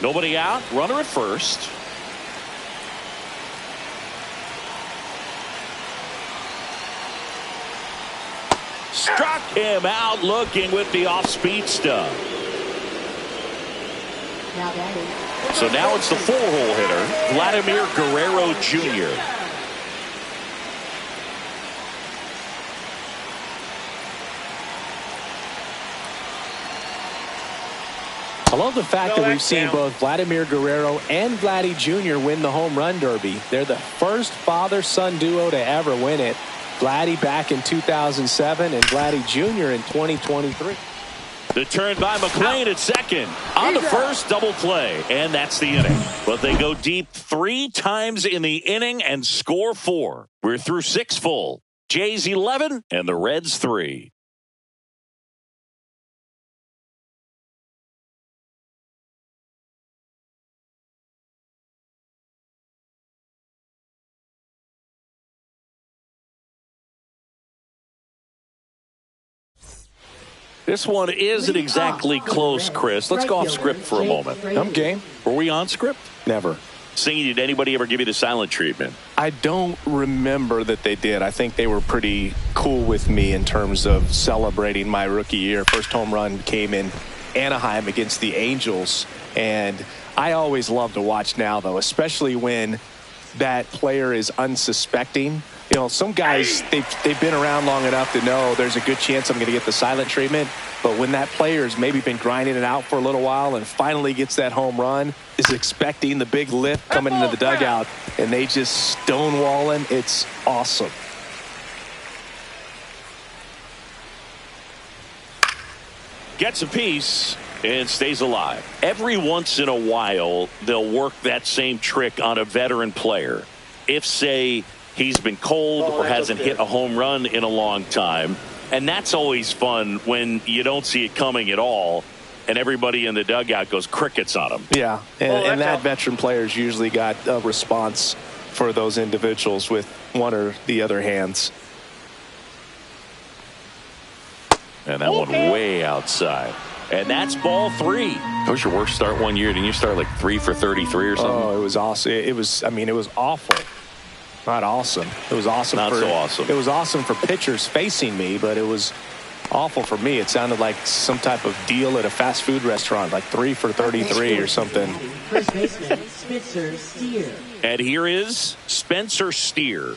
Nobody out. Runner at first. Struck him out looking with the off-speed stuff. So now it's the four-hole hitter, Vladimir Guerrero Jr. I love the fact that we've seen both Vladimir Guerrero and Vladdy Jr. win the home run derby. They're the first father-son duo to ever win it. Vladdy back in 2007 and Vladdy Jr. in 2023. The turn by McLean at second. On the first, double play. And that's the inning. But they go deep 3 times in the inning and score 4. We're through 6 full. Jays 11 and the Reds 3. This one isn't exactly close, Chris. Let's go off script for a moment. I'm game. Were we on script? Never. Singing, did anybody ever give you the silent treatment? I don't remember that they did. I think they were pretty cool with me in terms of celebrating my rookie year. First home run came in Anaheim against the Angels. And I always love to watch now, though, especially when that player is unsuspecting. You know, some guys, they've been around long enough to know there's a good chance I'm going to get the silent treatment. But when that player's maybe been grinding it out for a little while and finally gets that home run, is expecting the big lift coming into the dugout, and they just stonewall him, it's awesome. Gets a piece and stays alive. Every once in a while, they'll work that same trick on a veteran player. If, say, he's been cold or hasn't hit a home run in a long time. And that's always fun when you don't see it coming at all and everybody in the dugout goes crickets on him. Yeah, and that veteran player's usually got a response for those individuals with one or the other hands. And that one way outside. And that's ball 3. That was your worst start one year. Didn't you start like 3 for 33 or something? Oh, it was awesome. It was awful. Not awesome. It was awesome. Not so awesome. It was awesome for pitchers facing me, but it was awful for me. It sounded like some type of deal at a fast food restaurant, like 3 for 33 or something. First baseman Spencer Steer. And here is Spencer Steer.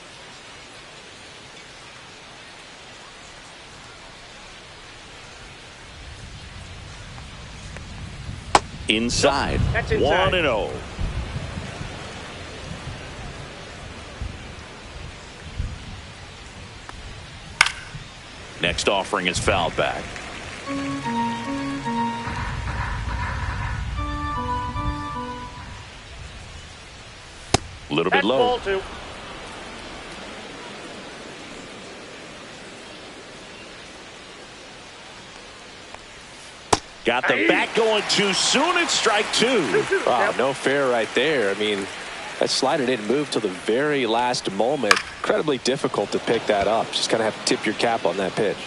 Inside. That's inside. 1-0. Next offering is fouled back. A little bit low. Ball 2. Got the bat going too soon. It's strike 2. Wow, no fair right there. I mean, that slider didn't move till the very last moment. Incredibly difficult to pick that up. Just kind of have to tip your cap on that pitch.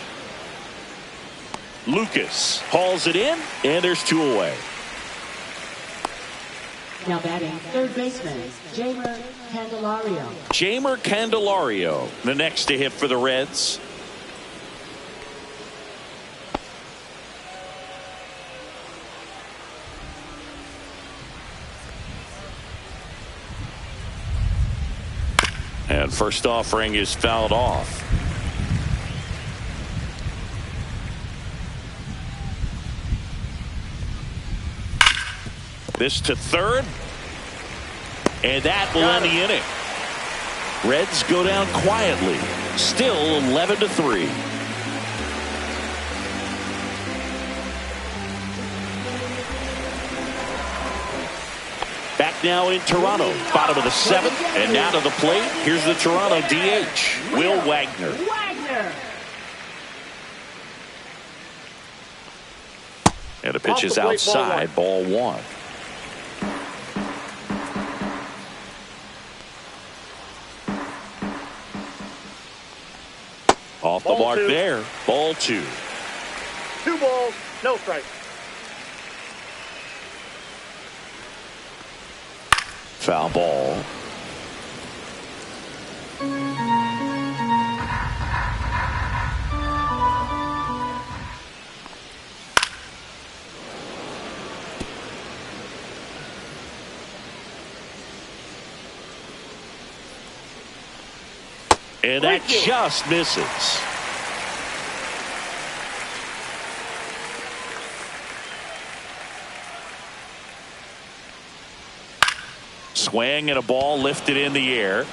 Lucas hauls it in, and there's 2 away. Now batting third baseman Jamer Candelario. Jamer Candelario, the next to hit for the Reds. And first offering is fouled off. This to third. And that will end the inning. Reds go down quietly. Still 11-3. Back now in Toronto, bottom of the 7th, and now to the plate. Here's the Toronto DH, Will Wagner. And the pitch is outside, ball 1. Off the mark there, ball 2. 2 balls, no strikes. Foul ball. And that just misses. Swing and a ball lifted in the air.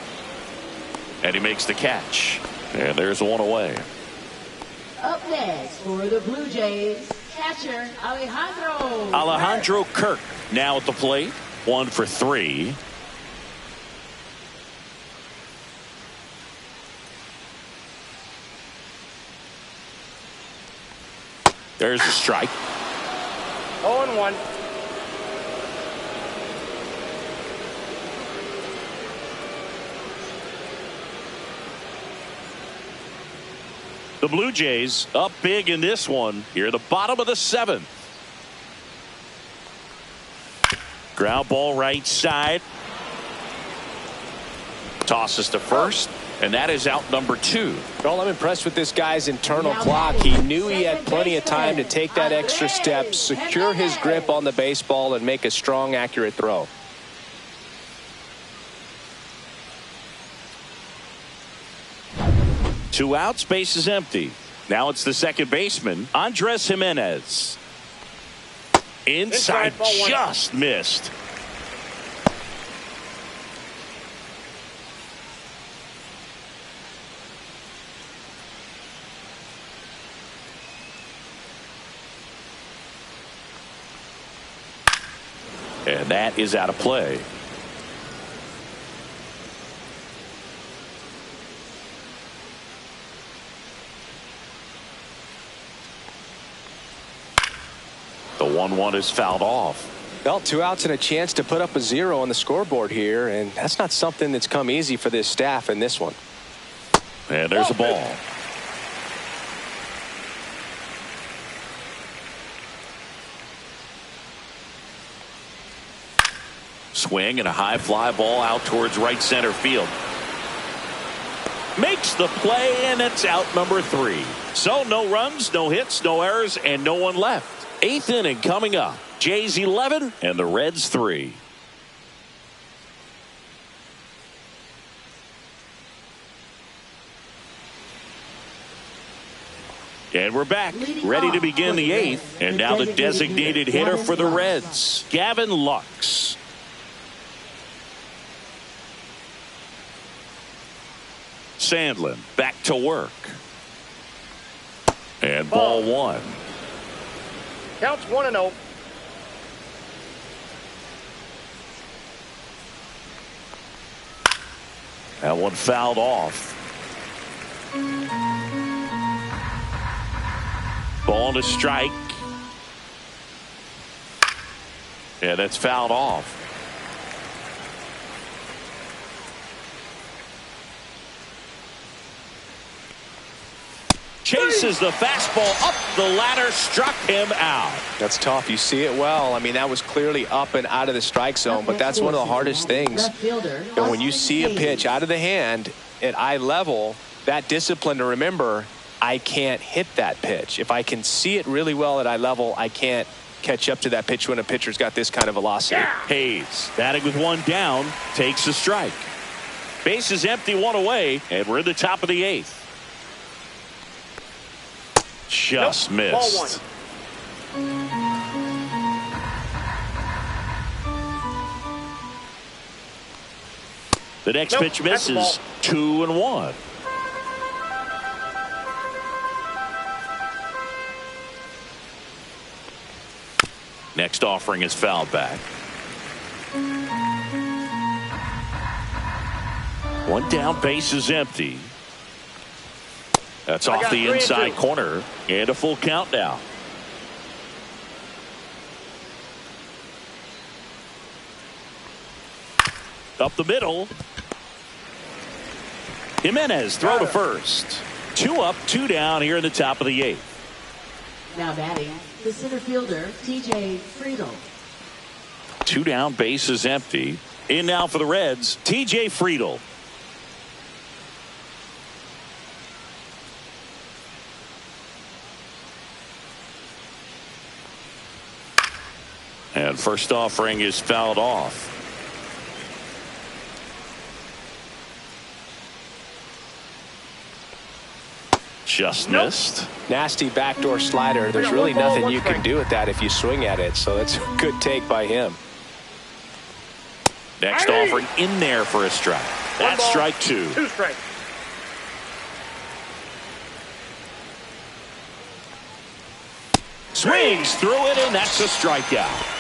And he makes the catch. And there's one away. Up next for the Blue Jays, catcher Alejandro. Alejandro Kirk now at the plate. 1 for 3. There's a strike. 0-1. The Blue Jays up big in this one here at the bottom of the 7th. Ground ball right side. Tosses to first, and that is out number 2. Well, I'm impressed with this guy's internal clock. He knew he had plenty of time to take that extra step, secure his grip on the baseball, and make a strong, accurate throw. Two outs, base is empty. Now it's the second baseman, Andres Jimenez. Inside, just missed. And that is out of play. The 1-1 is fouled off. Well, 2 outs and a chance to put up a 0 on the scoreboard here, and that's not something that's come easy for this staff in this one. And there's a ball. Swing and a high fly ball out towards right center field. Makes the play, and it's out number 3. So no runs, no hits, no errors, and no one left. 8th inning coming up. Jays 11 and the Reds 3. And we're back, ready to begin the 8th. And now the designated hitter for the Reds, Gavin Lux. Sandlin back to work. And ball 1. Counts 1-0. That one fouled off. Ball to strike. Yeah, that's fouled off. Chases the fastball up the ladder, struck him out. That's tough. You see it well. I mean, that was clearly up and out of the strike zone, but that's one of the hardest things. And when you see a pitch out of the hand at eye level, that discipline to remember, I can't hit that pitch. If I can see it really well at eye level, I can't catch up to that pitch when a pitcher's got this kind of velocity. Hayes, batting with 1 down, takes a strike. Base is empty, 1 away, and we're in the top of the 8th. Just missed. The next pitch misses. 2-1. Next offering is fouled back. One down, base is empty. That's off the inside corner, and a full count now. Up the middle. Jimenez throw to first. 2 up, 2 down here in the top of the 8th. Now batting, the center fielder, TJ Friedel. 2 down, base is empty. In now for the Reds, TJ Friedel. And first offering is fouled off. Just missed. Nasty backdoor slider. There's really nothing you can do with that if you swing at it. So that's a good take by him. Next offering in there for a strike. That's strike 2. 2 strikes. Swings through it, and that's a strikeout.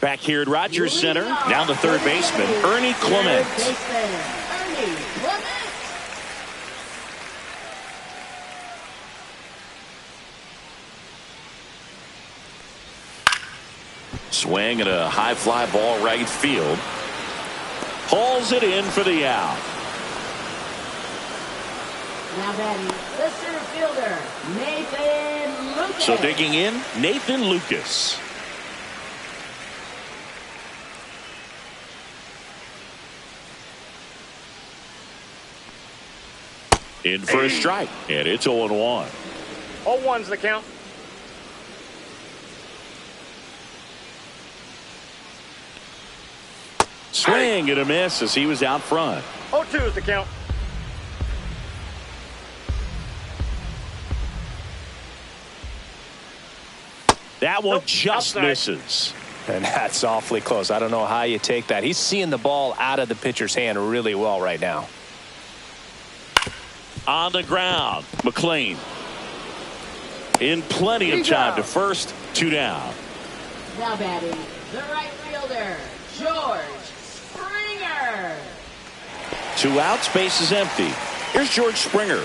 Back here at Rogers Center, now the third baseman, Ernie Clement. Swing at a high fly ball right field. Hauls it in for the out. Now batting, the center fielder, Nathan Lucas. So digging in, Nathan Lucas. In for a strike, and it's 0-1. 0-1's the count. Swing and a miss as he was out front. 0-2 is the count. That one just outside. Misses. And that's awfully close. I don't know how you take that. He's seeing the ball out of the pitcher's hand really well right now. On the ground, McLean. In plenty of time to first, 2 down. Now batting, the right fielder, George Springer. 2 outs, base is empty. Here's George Springer.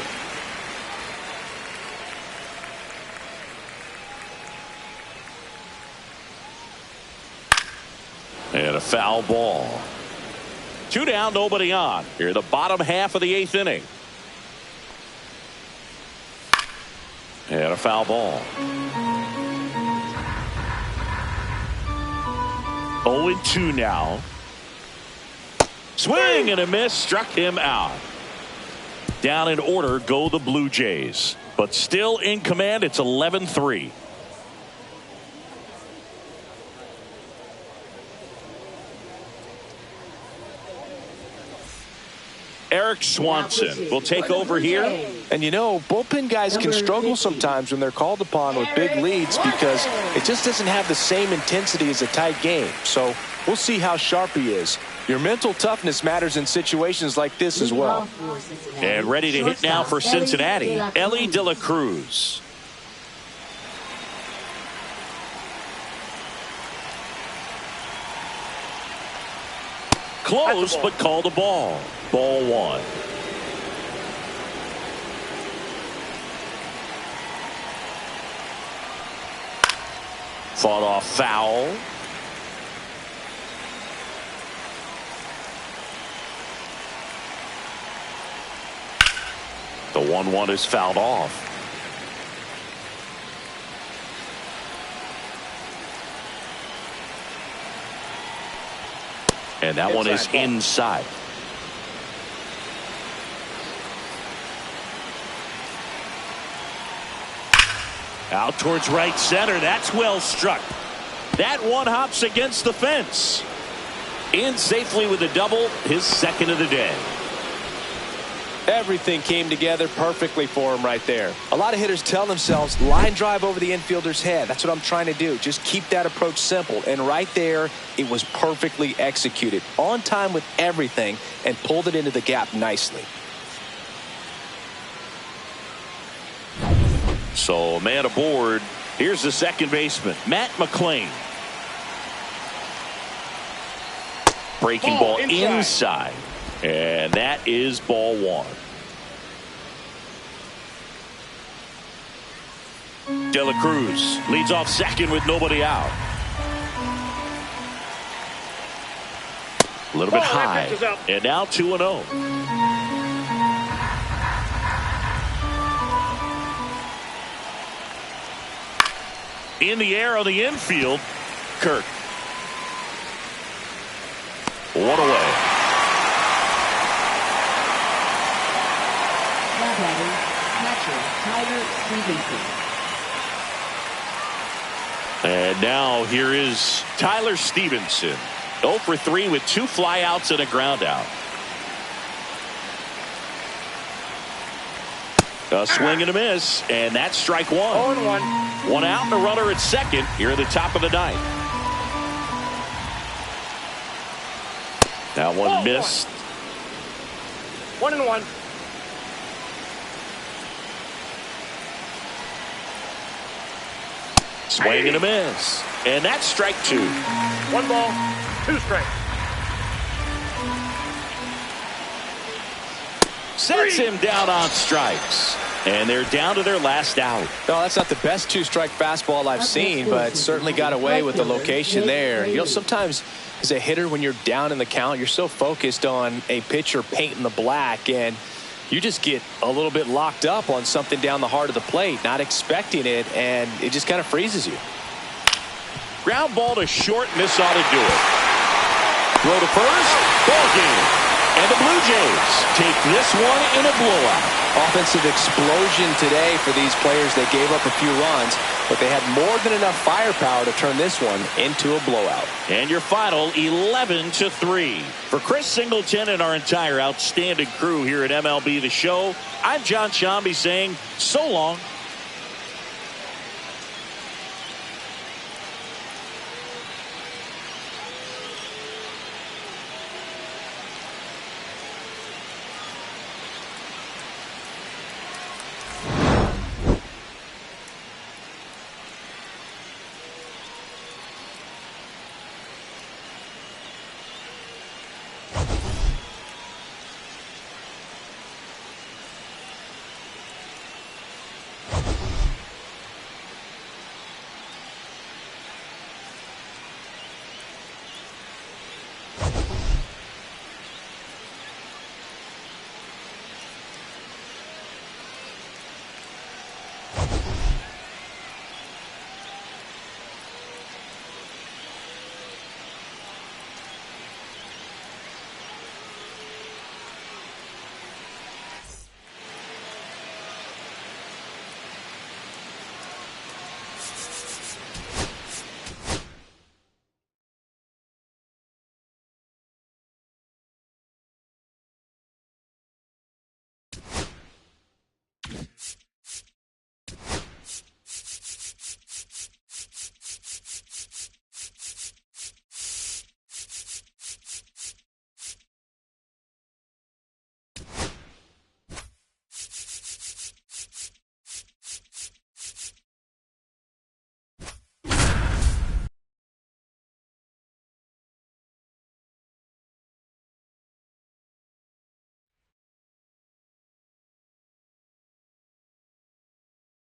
And a foul ball. 2 down, nobody on. Here, the bottom half of the 8th inning. And a foul ball. 0-2 now. Swing and a miss, struck him out. Down in order go the Blue Jays, but still in command. It's 11-3. Eric Swanson will take over here. And you know, bullpen guys can struggle sometimes when they're called upon with big leads because it just doesn't have the same intensity as a tight game. So we'll see how sharp he is. Your mental toughness matters in situations like this as well. And ready to hit now for Cincinnati, Ellie De La Cruz. Close, but called a ball. Ball 1. Fought off foul. The 1-1 is fouled off. And that one is inside. Out towards right center. That's well struck. That one hops against the fence. In safely with a double, his second of the day. Everything came together perfectly for him right there. A lot of hitters tell themselves, line drive over the infielder's head. That's what I'm trying to do. Just keep that approach simple. And right there, it was perfectly executed. On time with everything and pulled it into the gap nicely. So, man aboard. Here's the second baseman, Matt McClain. Breaking ball inside. And that is ball one. De La Cruz leads off second with nobody out. A little bit high. And now 2-0. In the air on the infield, Kirk. One away. And now here is Tyler Stevenson. 0 for 3 with 2 flyouts and a ground out. A swing and a miss, and that's strike one. 0-1. One out and a runner at second here at the top of the ninth. That one missed. 1-1. Swing and a miss. And that's strike two. 1 ball, 2 strikes. Sets him down on strikes. And they're down to their last out. No, that's not the best 2-strike fastball I've seen, but certainly got away with the location there. You know, sometimes as a hitter, when you're down in the count, you're so focused on a pitcher painting the black, and you just get a little bit locked up on something down the heart of the plate, not expecting it, and it just kind of freezes you. Ground ball to short, and this ought to do it. Throw to first, ball game. And the Blue Jays take this one in a blowout. Offensive explosion today for these players. They gave up a few runs, but they had more than enough firepower to turn this one into a blowout. And your final 11-3. For Chris Singleton and our entire outstanding crew here at MLB The Show, I'm John Shambi saying so long.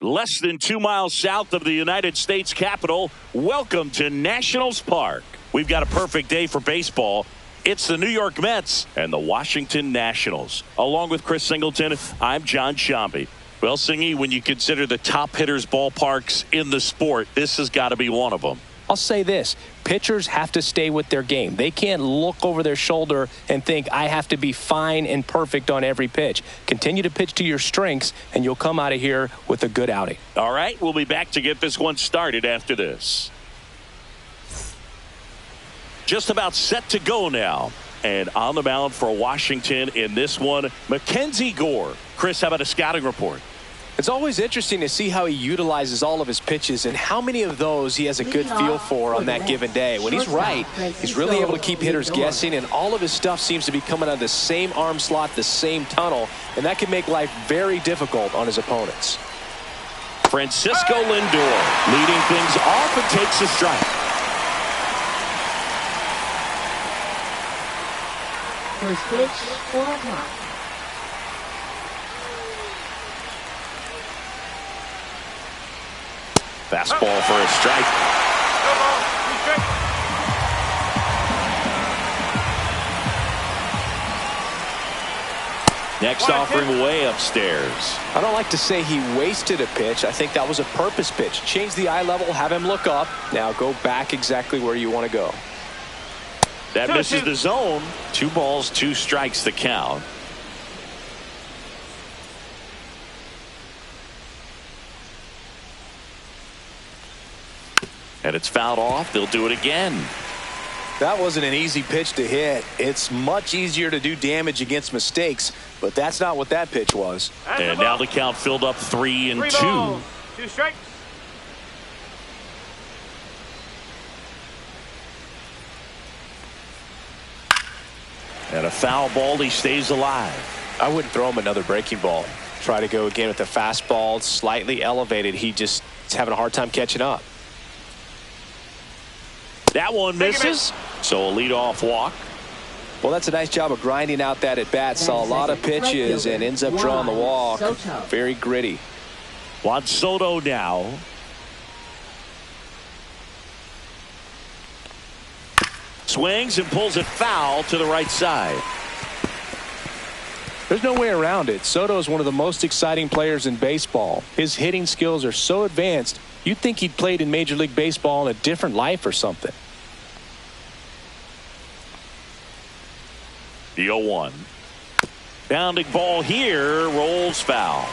Less than 2 miles south of the United States Capitol, welcome to Nationals Park. We've got a perfect day for baseball. It's the New York Mets and the Washington Nationals. Along with Chris Singleton, I'm John Shambi. Well, Singy, when you consider the top hitters' ballparks in the sport, this has got to be one of them. I'll say this. Pitchers have to stay with their game. They can't look over their shoulder and think, I have to be fine and perfect on every pitch. Continue to pitch to your strengths, and you'll come out of here with a good outing. All right, we'll be back to get this one started after this. Just about set to go now. And on the mound for Washington in this one, Mackenzie Gore. Chris, how about a scouting report? It's always interesting to see how he utilizes all of his pitches and how many of those he has a good feel for on that given day. When he's right, he's really able to keep hitters guessing, and all of his stuff seems to be coming out of the same arm slot, the same tunnel, and that can make life very difficult on his opponents. Francisco Lindor leading things off and takes a strike. First pitch, 4 o'clock. Fastball for a strike. Next offering way upstairs. I don't like to say he wasted a pitch. I think that was a purpose pitch. Change the eye level, have him look up. Now go back exactly where you want to go. That misses the zone. 2 balls, 2 strikes the count. And it's fouled off. They'll do it again. That wasn't an easy pitch to hit. It's much easier to do damage against mistakes, but that's not what that pitch was. And now the count filled up 3-2. 2 strikes. And a foul ball. He stays alive. I wouldn't throw him another breaking ball. Try to go again with the fastball, slightly elevated. He just is having a hard time catching up. That one misses. So a leadoff walk. Well, that's a nice job of grinding out that at bat. Saw a lot of pitches and ends up drawing the walk. Very gritty. Juan Soto now. Swings and pulls it foul to the right side. There's no way around it. Soto is one of the most exciting players in baseball. His hitting skills are so advanced, you'd think he'd played in Major League Baseball in a different life or something. The 0-1. Bounding ball here, rolls foul.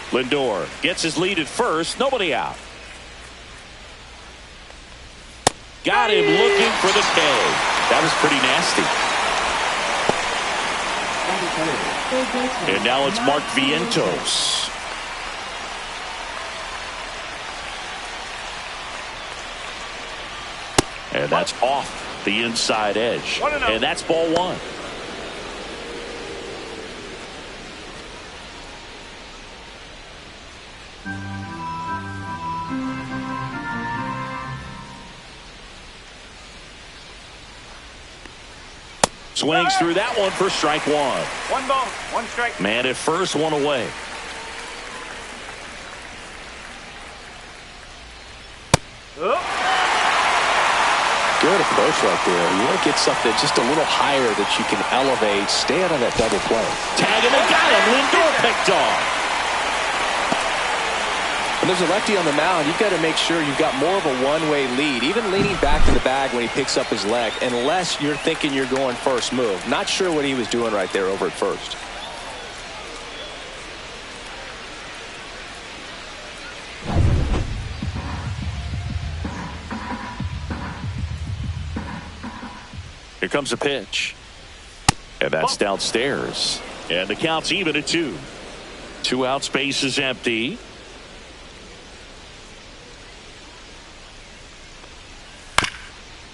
Lindor gets his lead at first, nobody out. Got him looking for the K. That was pretty nasty. And now it's Mark Vientos. And that's off the inside edge. And that's ball 1. Swings through that one for strike 1. 1 ball, 1 strike. Man at first, 1 away. Good approach right there. You want to get something just a little higher that you can elevate. Stay out of that double play. Tag him and got him. Lindor picked off. When there's a lefty on the mound, you've got to make sure you've got more of a one-way lead, even leaning back to the bag when he picks up his leg, unless you're thinking you're going first move. Not sure what he was doing right there over at first. Here comes a pitch. And that's downstairs. And the count's even at 2. 2 out, space is empty.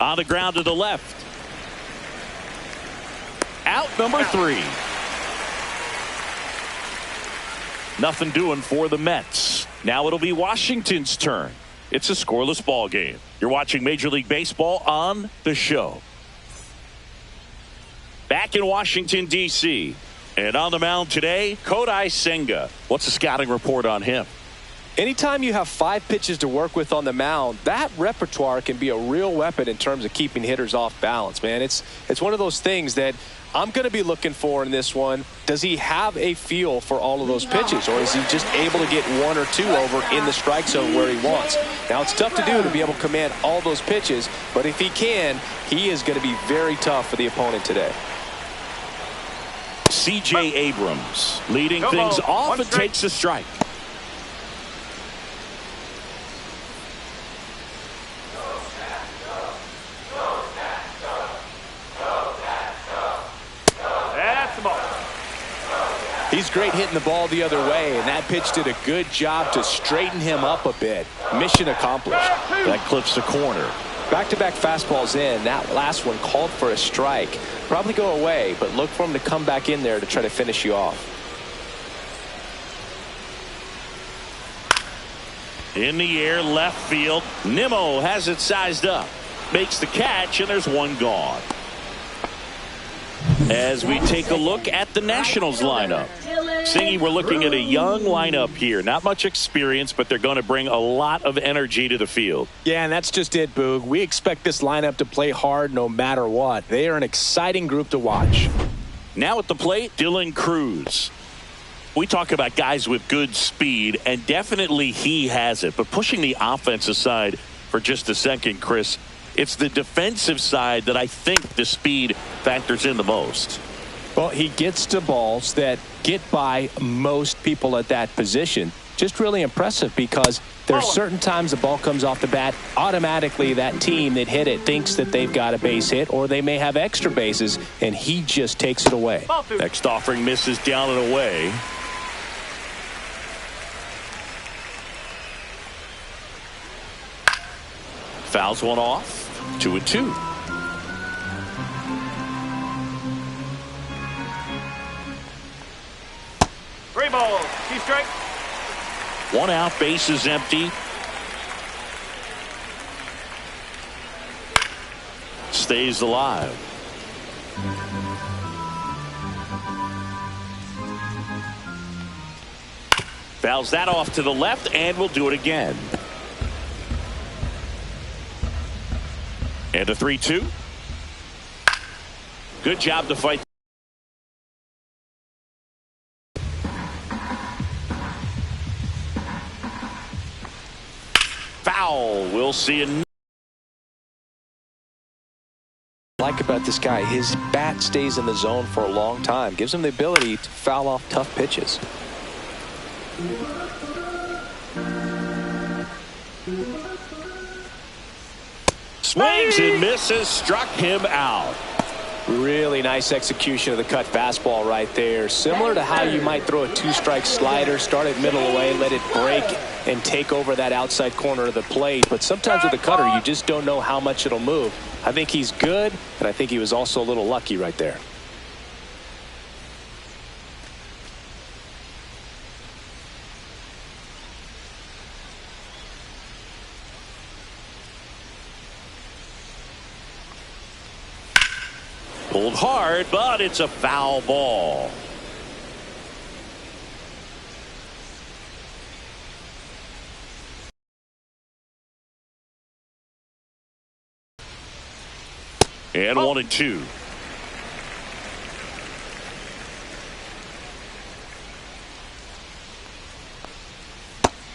On the ground to the left. Out number 3. Nothing doing for the Mets. Now it'll be Washington's turn. It's a scoreless ball game. You're watching Major League Baseball on the show. Back in Washington, D.C. And on the mound today, Kodai Senga. What's the scouting report on him? Anytime you have 5 pitches to work with on the mound, that repertoire can be a real weapon in terms of keeping hitters off balance, man. It's one of those things that I'm going to be looking for in this one. Does he have a feel for all of those pitches, or is he just able to get 1 or 2 over in the strike zone where he wants? Now, it's tough to do to be able to command all those pitches, but if he can, he is going to be very tough for the opponent today. C.J. Abrams leading things off and takes a strike. He's great hitting the ball the other way, and that pitch did a good job to straighten him up a bit. Mission accomplished. That clips the corner. Back-to-back fastballs in. That last one called for a strike. Probably go away, but look for him to come back in there to try to finish you off. In the air, left field. Nimmo has it sized up. Makes the catch, and there's one gone. As we take a look at the Nationals lineup. Singy, we're looking at a young lineup here. Not much experience, but they're going to bring a lot of energy to the field. Yeah, and that's just it, Boog. We expect this lineup to play hard no matter what. They are an exciting group to watch. Now at the plate, Dylan Cruz. We talk about guys with good speed, and definitely he has it. But pushing the offense aside for just a second, Chris, it's the defensive side that I think the speed factors in the most. Well, he gets to balls that get by most people at that position. Just really impressive because there's certain times the ball comes off the bat, automatically that team that hit it thinks that they've got a base hit or they may have extra bases, and he just takes it away. Next offering misses down and away. Fouls one off. 2-2. 3 balls. 2 strikes. 1 out, base is empty. Stays alive. Fouls that off to the left, and we'll do it again. And a 3-2. Good job to fight. Foul. We'll see a. Like about this guy, his bat stays in the zone for a long time. Gives him the ability to foul off tough pitches. Swings and misses, struck him out. Really nice execution of the cut fastball right there. Similar to how you might throw a 2-strike slider, start it middle away, let it break and take over that outside corner of the plate. But sometimes with the cutter, you just don't know how much it'll move. I think he's good, and I think he was also a little lucky right there. Pulled hard, but it's a foul ball. And 1-2.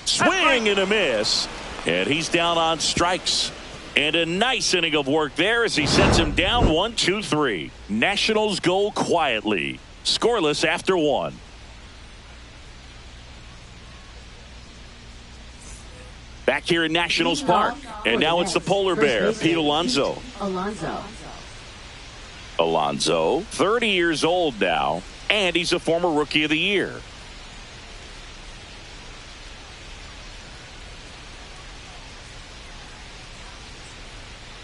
Swing and a miss. And he's down on strikes. And a nice inning of work there as he sets him down 1-2-3. Nationals go quietly. Scoreless after 1. Back here in Nationals Park. And now it's the polar bear, Pete Alonso. Alonso, 30 years old now, and he's a former Rookie of the Year.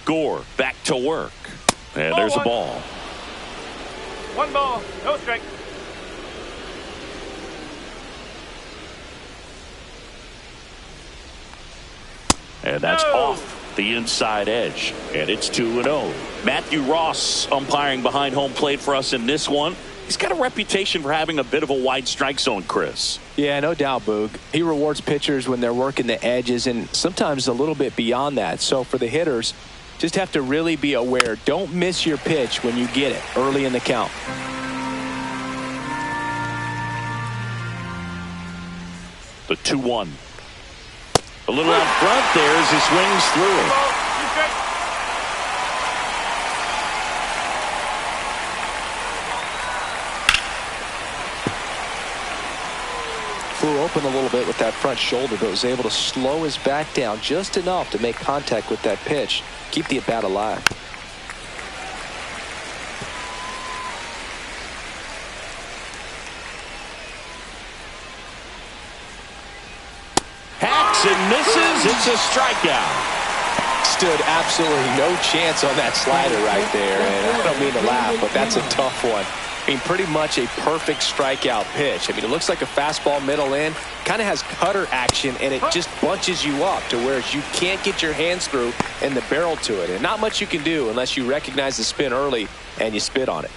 Gore back to work. And there's a ball. 1 ball, no strike. And that's off the inside edge. And it's 2-0. Matthew Ross umpiring behind home plate for us in this one. He's got a reputation for having a bit of a wide strike zone, Chris. Yeah, no doubt, Boog. He rewards pitchers when they're working the edges and sometimes a little bit beyond that. So for the hitters, just have to really be aware. Don't miss your pitch when you get it early in the count. The 2-1. A little out front there as he swings through it. Flew open a little bit with that front shoulder, but was able to slow his back down just enough to make contact with that pitch. Keep the at-bat alive. swings and misses. It's a strikeout. Stood absolutely no chance on that slider right there. And I don't mean to laugh, but that's a tough one. I mean, pretty much a perfect strikeout pitch. I mean, it looks like a fastball middle in. Kind of has cutter action, and it just bunches you up to where you can't get your hands through and the barrel to it. And not much you can do unless you recognize the spin early and you spit on it.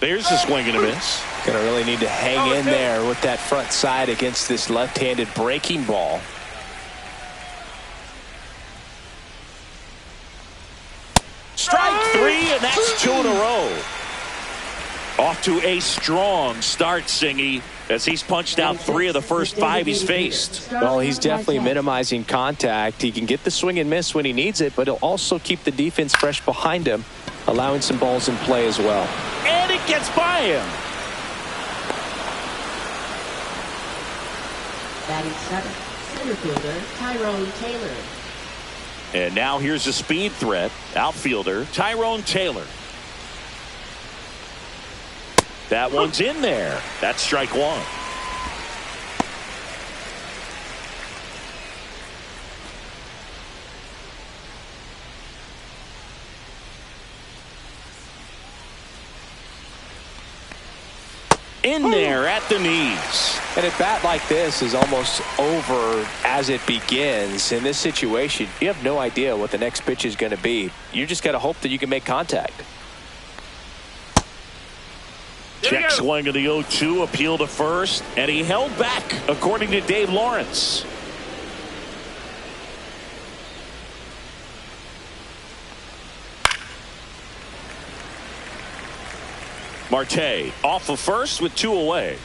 There's a swing and a miss. Going to really need to hang in there with that front side against this left-handed breaking ball. Strike three, and that's 2 in a row. Off to a strong start, Singy, as he's punched out 3 of the first 5 he's faced. Well, he's definitely minimizing contact. He can get the swing and miss when he needs it, but he'll also keep the defense fresh behind him, allowing some balls in play as well. And it gets by him. Batting 7th, center fielder Tyrone Taylor. And now here's a speed threat, outfielder Tyrone Taylor. That one's in there. That's strike 1. In there at the knees. And a bat like this is almost over as it begins. In this situation, you have no idea what the next pitch is going to be. You just got to hope that you can make contact. Check swing of the 0-2, appeal to first, and he held back, according to Dave Lawrence. Marte off of first with 2 away.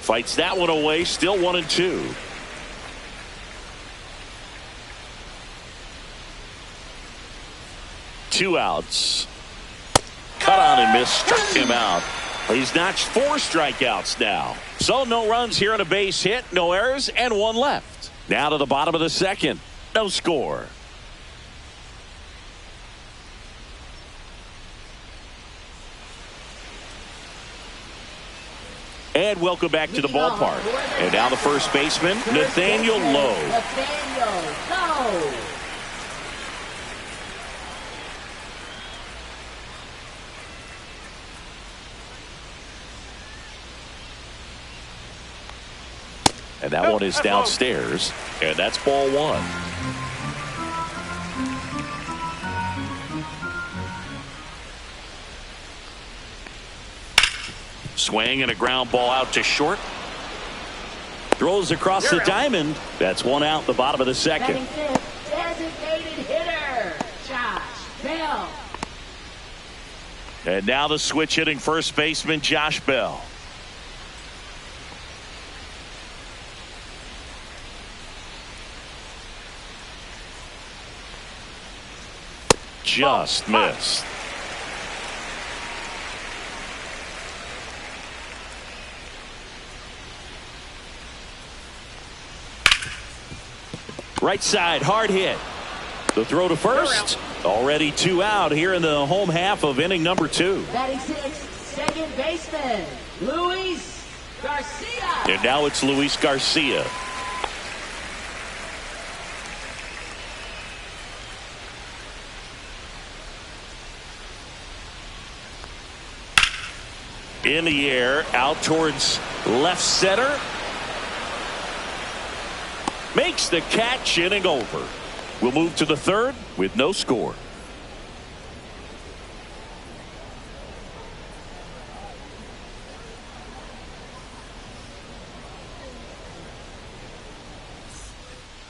Fights that one away, still 1-2. Two outs. Cut on and missed, struck him out. He's notched 4 strikeouts now. So no runs here on a base hit, no errors, and 1 left. Now to the bottom of the 2nd. No score. And welcome back to the ballpark. And now the first baseman, Nathaniel Lowe. Nathaniel Lowe. And that one is downstairs. And that's ball 1. Swing and a ground ball out to short. Throws across the diamond. That's 1 out, the bottom of the 2nd. Batting 5th, designated hitter Josh Bell. And now the switch hitting first baseman Josh Bell. Just missed. Right side, hard hit. The throw to first. Already 2 out here in the home half of inning number 2. Batting 6th, second baseman Luis Garcia. And now it's Luis Garcia. In the air, out towards left center. Makes the catch, inning over. We'll move to the 3rd with no score.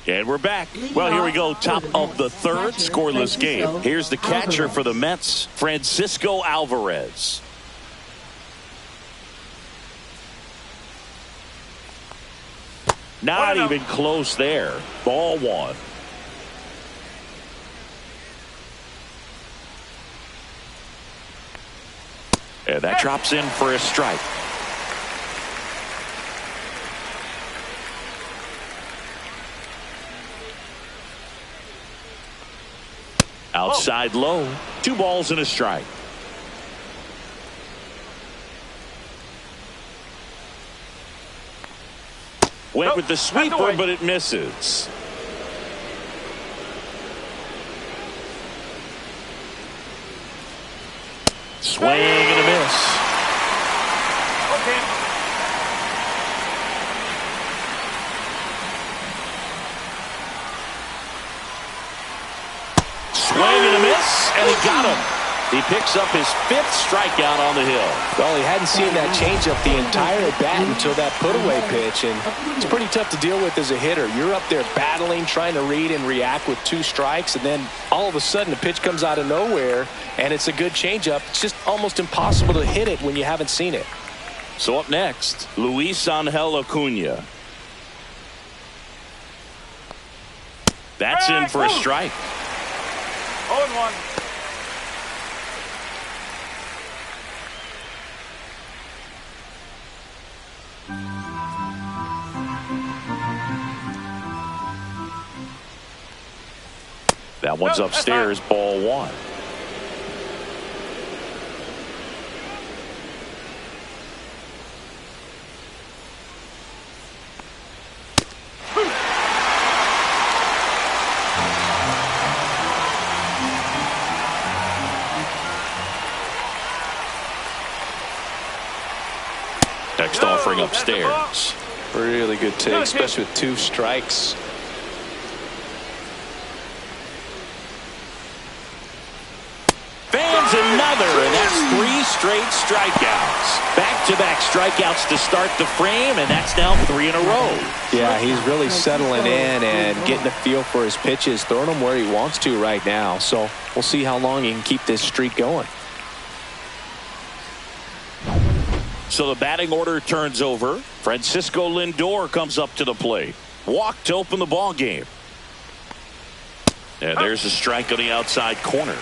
And we're back. Well, here we go. Top of the 3rd, scoreless game. Here's the catcher for the Mets, Francisco Alvarez. Not even close there. Ball 1. And that drops in for a strike. Outside low. 2 balls and a strike. Went with the sweeper, but it misses. Swing and a miss. Okay. Swing and a miss, and he got him. He picks up his 5th strikeout on the hill. Well, he hadn't seen that changeup the entire at bat until that put-away pitch, and it's pretty tough to deal with as a hitter. You're up there battling, trying to read and react with 2 strikes, and then all of a sudden the pitch comes out of nowhere, and it's a good changeup. It's just almost impossible to hit it when you haven't seen it. So up next, Luis Angel Acuna. That's in for a strike. 0-1. That one's upstairs, ball 1. Next offering upstairs. Really good take, especially with 2 strikes. Fans another, and that's 3 straight strikeouts. Back-to-back strikeouts to start the frame, and that's now 3 in a row. Yeah, he's really settling in and getting a feel for his pitches, throwing them where he wants to right now. So we'll see how long he can keep this streak going. So the batting order turns over. Francisco Lindor comes up to the plate. Walk to open the ball game. And there's a strike on the outside corner.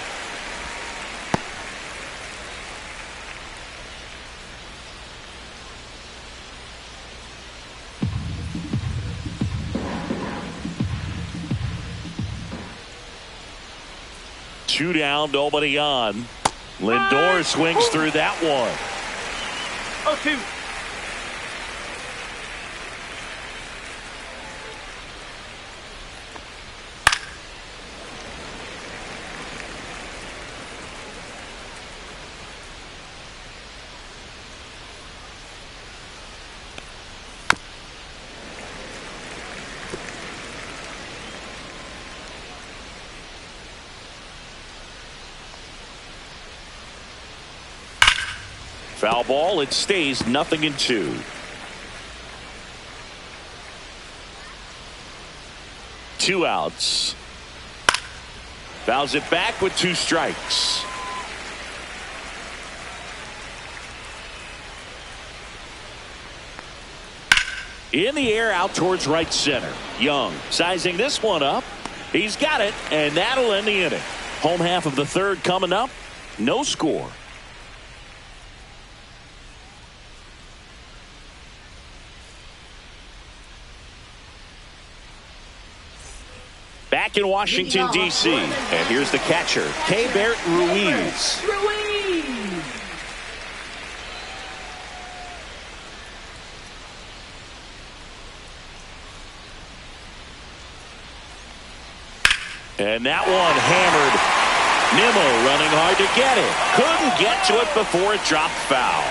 Two down, nobody on. Lindor swings through that one. 0-2. Foul ball. It stays 0-2. 2 outs. Fouls it back with 2 strikes. In the air out towards right center. Young sizing this one up. He's got it, and that'll end the inning. Home half of the 3rd coming up. No score. Back in Washington, D.C. And here's the catcher, Keibert Ruiz. And that one hammered. Nimmo running hard to get it. Couldn't get to it before it dropped foul.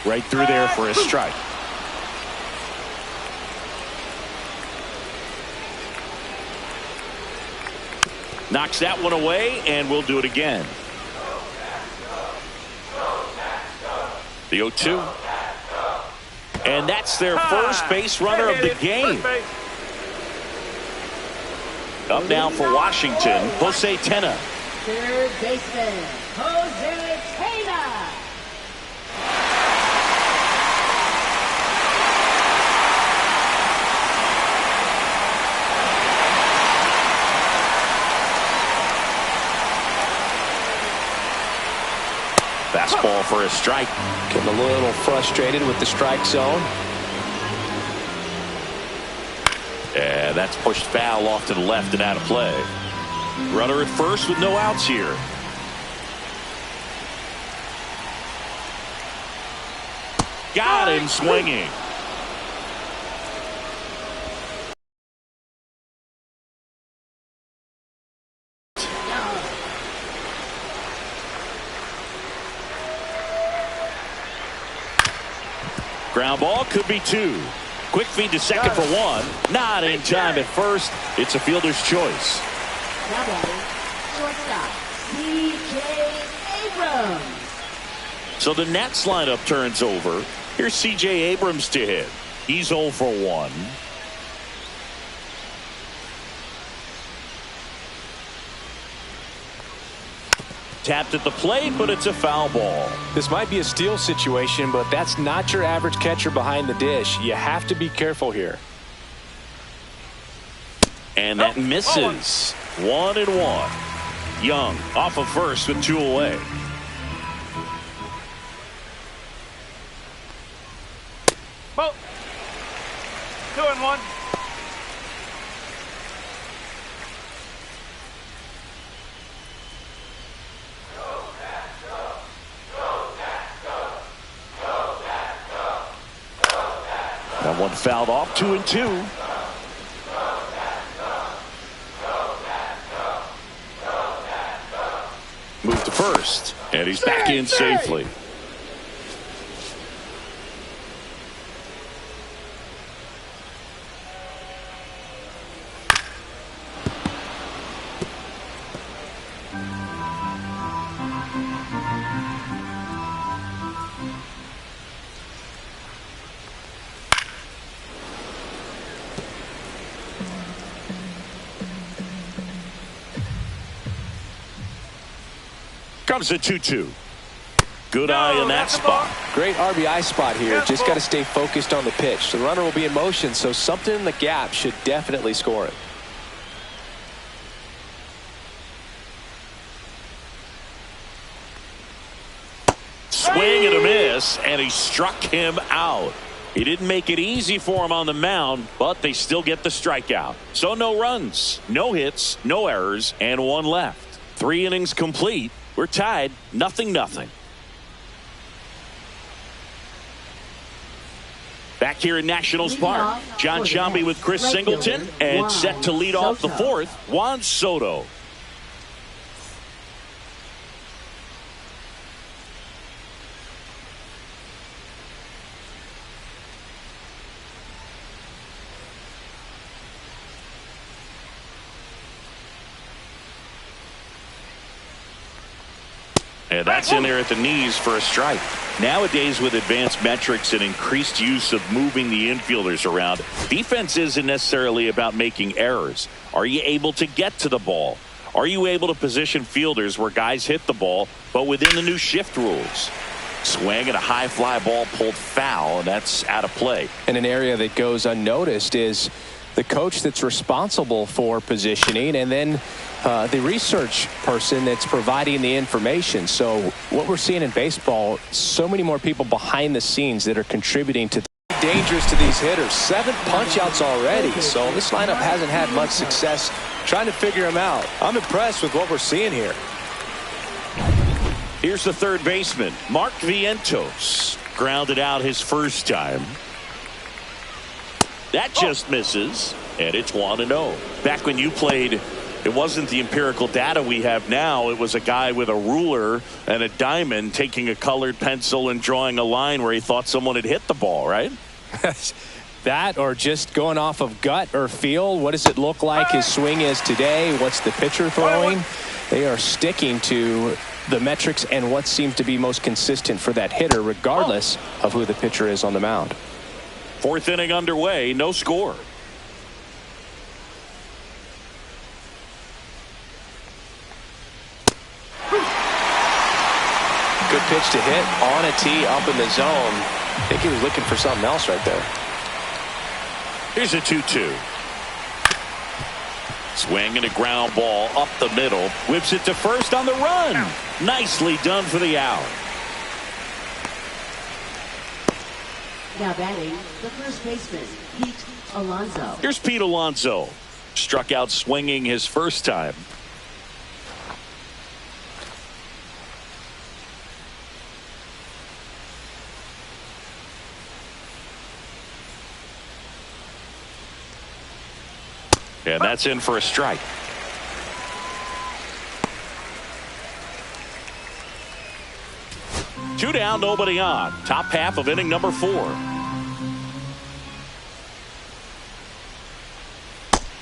Right through there for a strike. Knocks that one away, and we'll do it again. The 0-2. And that's their first base runner of the game. Up now for Washington, Jose Tena. Third baseman, Jose Tena. Fastball for a strike. Getting a little frustrated with the strike zone. And that's pushed foul off to the left and out of play. Runner at first with no outs here. Got him swinging. Ground ball, could be two. Quick feed to second for one. Not in time at first. It's a fielder's choice. Now batting, shortstop, C.J. Abrams. So the Nats lineup turns over. Here's C.J. Abrams to hit. He's 0 for 1. Tapped at the plate, but it's a foul ball. This might be a steal situation, but that's not your average catcher behind the dish. You have to be careful here. And that misses. 1-1. Young off of first with 2 away. Boat. 2-1. That one fouled off. 2-2. Move to first, and he's back in safely. Comes a 2-2. Good eye in that spot. Great RBI spot here. Just got to stay focused on the pitch. The runner will be in motion, so something in the gap should definitely score it. Swing and a miss, and he struck him out. He didn't make it easy for him on the mound, but they still get the strikeout. So no runs, no hits, no errors, and one left. 3 innings complete. We're tied, 0-0. Back here in Nationals Park, John Sciambi with Chris Singleton, and set to lead off the fourth, Juan Soto. And that's in there at the knees for a strike. Nowadays, with advanced metrics and increased use of moving the infielders around, defense isn't necessarily about making errors. Are you able to get to the ball? Are you able to position fielders where guys hit the ball, but within the new shift rules? Swing and a high fly ball pulled foul, and that's out of play. And an area that goes unnoticed is the coach that's responsible for positioning, and then the research person that's providing the information. So what we're seeing in baseball, so many more people behind the scenes that are contributing to dangerous to these hitters. 7 punch outs already. So this lineup hasn't had much success trying to figure them out. I'm impressed with what we're seeing here. Here's the third baseman, Mark Vientos. Grounded out his first time. That just misses, and it's 1-0. Back when you played, it wasn't the empirical data we have now. It was a guy with a ruler and a diamond taking a colored pencil and drawing a line where he thought someone had hit the ball, right? That, or just going off of gut or feel. What does it look like his swing is today? What's the pitcher throwing? They are sticking to the metrics and what seems to be most consistent for that hitter, regardless of who the pitcher is on the mound. Fourth inning underway, no score. Good pitch to hit on a tee up in the zone. I think he was looking for something else right there. Here's a 2-2. Swing and a ground ball up the middle. Whips it to first on the run. Nicely done for the out. Now batting, the first baseman, Pete Alonso. Here's Pete Alonso. Struck out swinging his first time. And that's in for a strike. Two down, nobody on. Top half of inning number 4.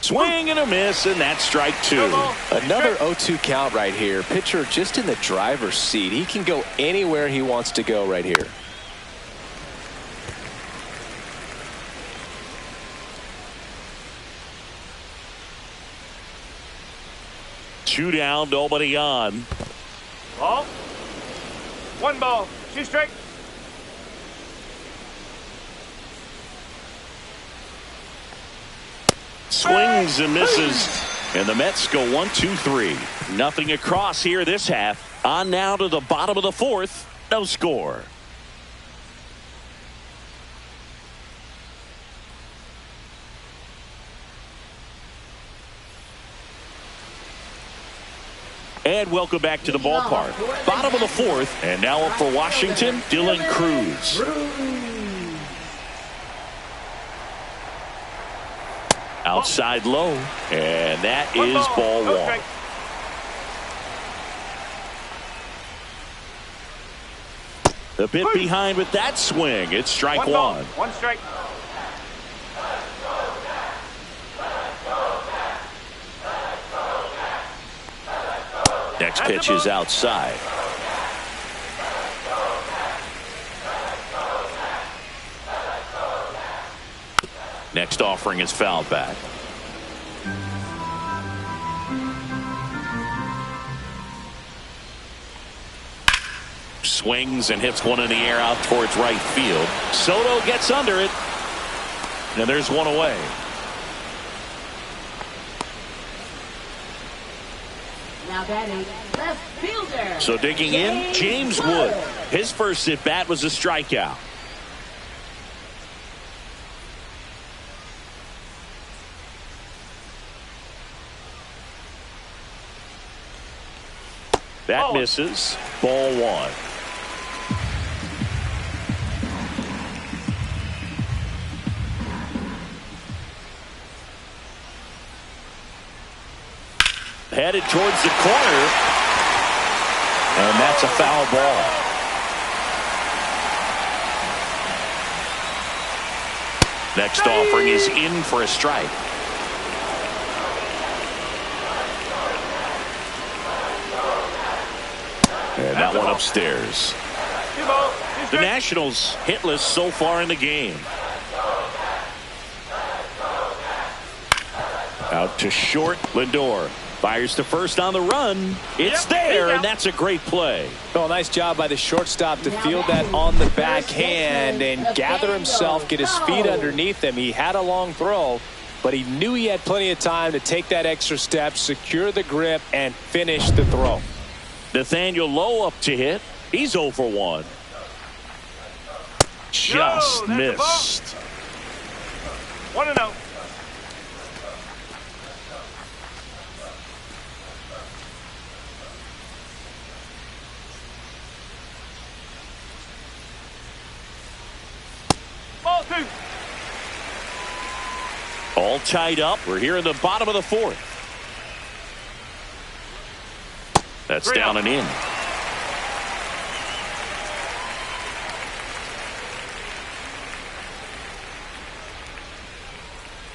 Swing and a miss, and that's strike 2. Another 0-2 count right here. Pitcher just in the driver's seat. He can go anywhere he wants to go right here. Two down, nobody on. Ball. 1 ball. 2 strikes. Swings and misses. And the Mets go 1-2-3. Nothing across here this half. On now to the bottom of the 4th. No score. And welcome back to the ballpark. Bottom of the 4th. And now up for Washington, Dylan Cruz. Outside low. And that is ball 1. A bit behind with that swing. It's strike 1. 1 strike. Next pitch is outside. Next offering is fouled back. Swings and hits one in the air out towards right field. Soto gets under it. And there's one away. Now batting, left fielder. So digging in, James Wood. His first at bat was a strikeout. That misses. Ball 1. Headed towards the corner. And that's a foul ball. Next offering is in for a strike. And that one upstairs. The Nationals hitless so far in the game. Out to short, Lindor. Fires to first on the run. It's there, and that's a great play. Well, nice job by the shortstop to field that on the backhand and gather himself, get his feet underneath him. He had a long throw, but he knew he had plenty of time to take that extra step, secure the grip, and finish the throw. Nathaniel Lowe up to hit. He's 0 for 1. Just missed. 1-0. Ball 2. All tied up. We're here in the bottom of the 4th. That's down and in.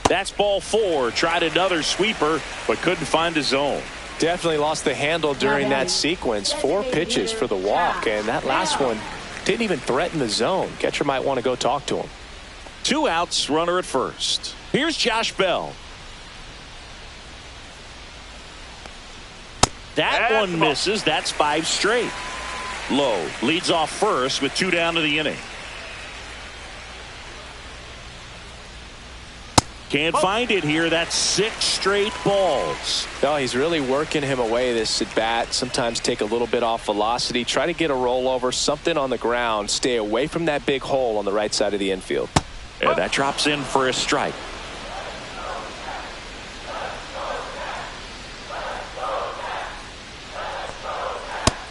That's ball 4. Tried another sweeper, but couldn't find a zone. Definitely lost the handle during that sequence. 4 pitches for the walk, and that last one didn't even threaten the zone. Catcher might want to go talk to him. 2 outs, runner at first. Here's Josh Bell. That one misses. That's 5 straight. Lowe leads off first with 2 down to the inning. Can't find it here. That's 6 straight balls. No, he's really working him away, this at bat. Sometimes take a little bit off velocity. Try to get a rollover, something on the ground. Stay away from that big hole on the right side of the infield. And that drops in for a strike.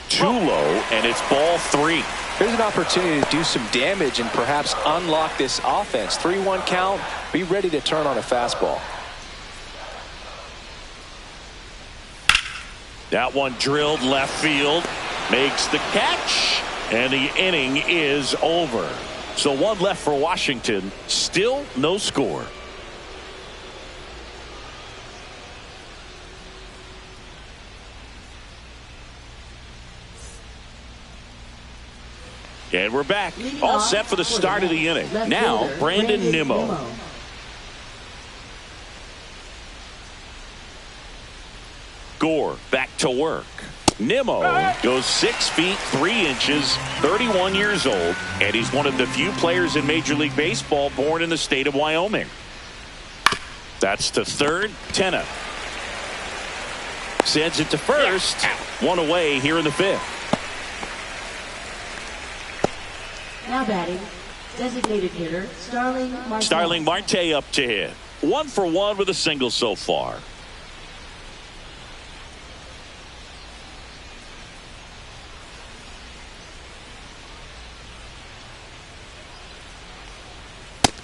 Too low, and it's ball 3. Here's an opportunity to do some damage and perhaps unlock this offense. 3-1 count. Be ready to turn on a fastball. That one drilled left field. Makes the catch. And the inning is over. So 1 left for Washington. Still no score. And we're back. All set for the start of the inning. Now, Brandon Nimmo. Gore back to work. Nimmo goes 6 feet 3 inches, 31 years old, and he's one of the few players in Major League Baseball born in the state of Wyoming. That's to third. Tenna sends it to first. 1 away here in the 5th. Now batting, designated hitter, Starling Marte. Starling Marte up to hit. 1 for 1 with a single so far.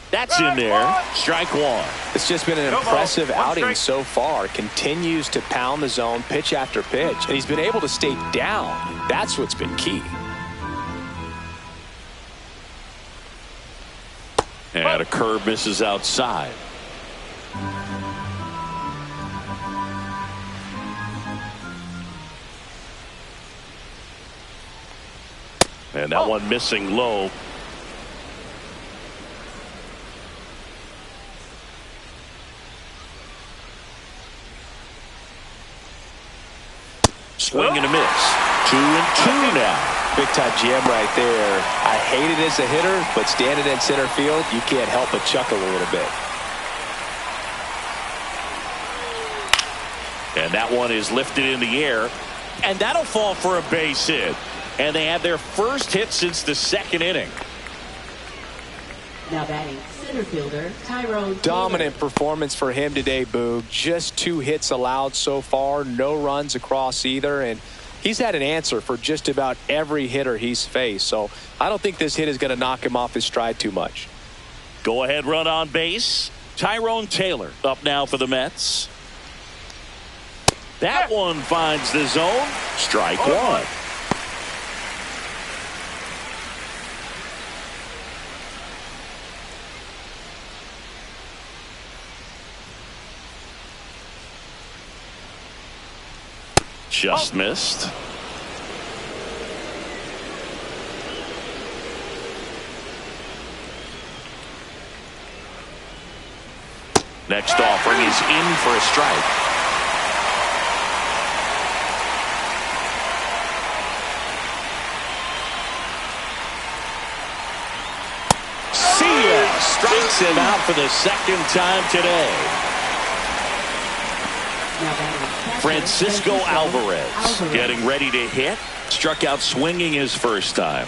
That's in there. Strike 1. It's just been an impressive outing so far. Continues to pound the zone pitch after pitch, and he's been able to stay down. That's what's been key. And a curve misses outside. And that one missing low. Swing and a miss. 2-2 now. Big time jam right there. I hate it as a hitter, but standing in center field, you can't help but chuckle a little bit. And that one is lifted in the air, and that'll fall for a base hit. And they had their first hit since the 2nd inning. Now batting, center fielder, Tyrone. Dominant performance for him today, Boog. Just 2 hits allowed so far, no runs across either, and he's had an answer for just about every hitter he's faced. So I don't think this hit is going to knock him off his stride too much. Go ahead run on base. Tyrone Taylor up now for the Mets. That one finds the zone. Strike 1. Just missed. Next offering is in for a strike. See ya! Strikes him out for the 2nd time today. Francisco Alvarez getting ready to hit. Struck out swinging his first time.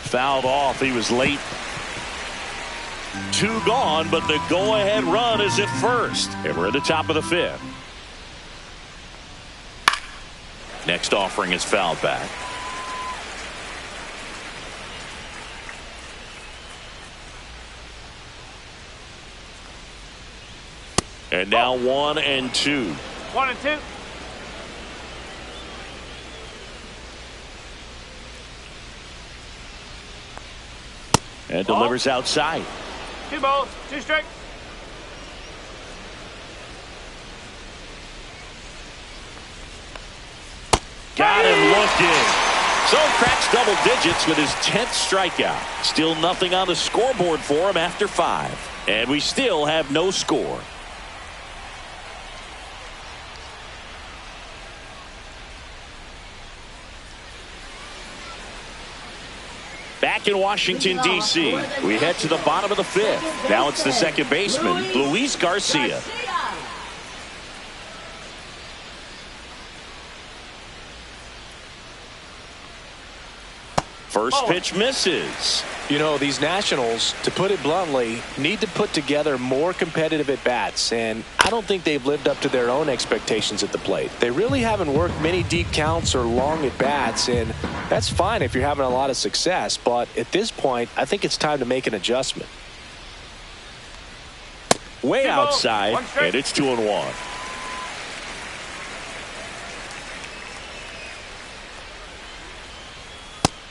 Fouled off. He was late. 2 gone, but the go-ahead run is at first. And we're at the top of the 5th. Next offering is fouled back. And now 1-2. 1-2. And delivers outside. 2 balls, 2 strikes. Got him looking. So cracks double digits with his 10th strikeout. Still nothing on the scoreboard for him after 5. And we still have no score. Back in Washington, D.C., we head to the bottom of the fifth. Now it's the second baseman, Luis Garcia. First pitch misses. You know, these Nationals, to put it bluntly, need to put together more competitive at-bats, and I don't think they've lived up to their own expectations at the plate. They really haven't worked many deep counts or long at-bats, and that's fine if you're having a lot of success, but at this point, I think it's time to make an adjustment. Way outside, and it's 2-1.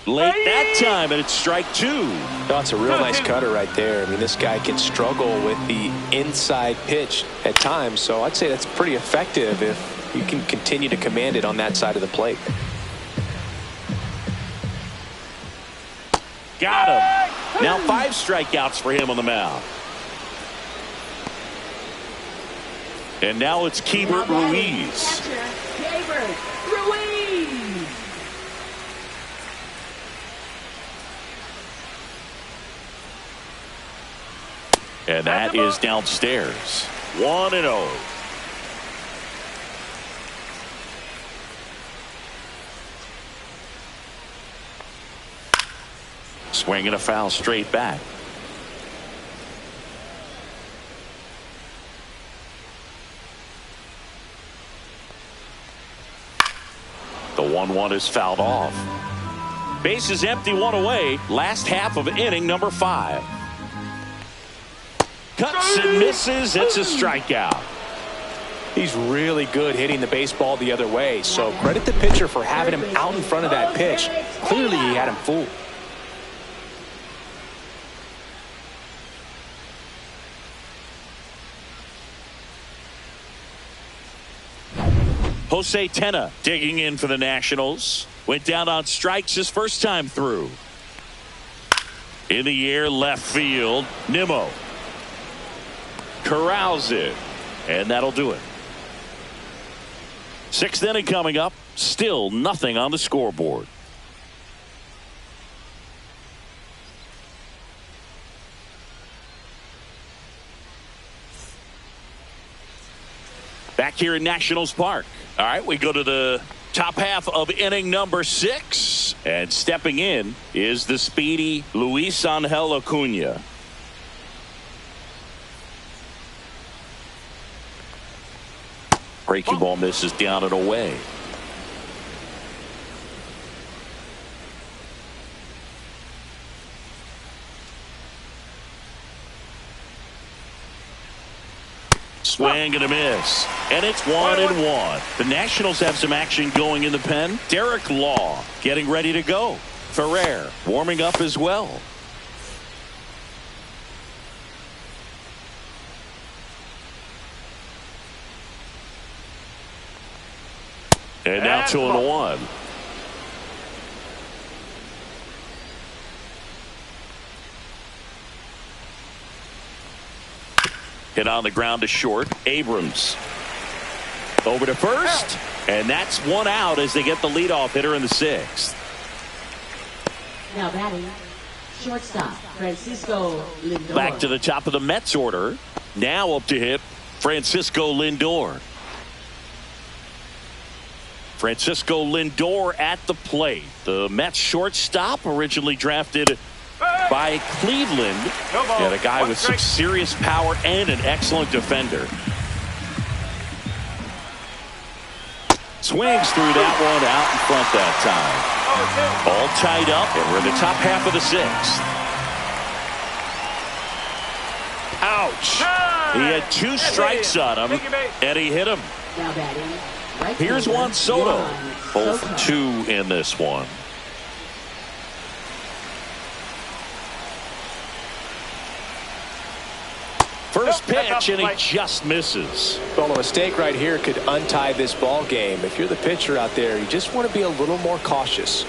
Late that time, and it's strike two. That's a real nice cutter right there. I mean, this guy can struggle with the inside pitch at times, so I'd say that's pretty effective if you can continue to command it on that side of the plate. Got him. Now 5 strikeouts for him on the mound. And now it's Keibert Ruiz. Keibert Ruiz. And that is downstairs. 1-0. Swinging a foul straight back. The 1-1 is fouled off. Base is empty, 1 away. Last half of inning number 5. Cuts and misses. It's a strikeout. He's really good hitting the baseball the other way, so credit the pitcher for having him out in front of that pitch. Clearly he had him fooled. Jose Tena digging in for the Nationals. Went down on strikes his first time through. In the air, left field. Nimmo corrals it, and that'll do it. 6th inning coming up. Still nothing on the scoreboard. Back here in Nationals Park. All right, we go to the top half of inning number 6, and stepping in is the speedy Luis Angel Acuna. Breaking ball misses down and away. Swing and a miss. And it's 1-1. The Nationals have some action going in the pen. Derek Law getting ready to go. Ferrer warming up as well. And now 2-1. Hit on the ground to short. Abrams over to first, and that's 1 out as they get the leadoff hitter in the 6th. Now batting, shortstop Francisco Lindor. Back to the top of the Mets order. Now up to hit Francisco Lindor. Francisco Lindor at the plate. The Mets shortstop, originally drafted by Cleveland, and a guy with some serious power and an excellent defender. Swings through that one out in front that time. All tied up, and we're in the top half of the 6th. Ouch. He had 2 strikes on him, and he hit him. Now batting, right Here's fielder, Juan Soto. Juan Both Soto. 2 in this one. First pitch, and he just misses. Well, a mistake right here could untie this ball game. If you're the pitcher out there, you just want to be a little more cautious.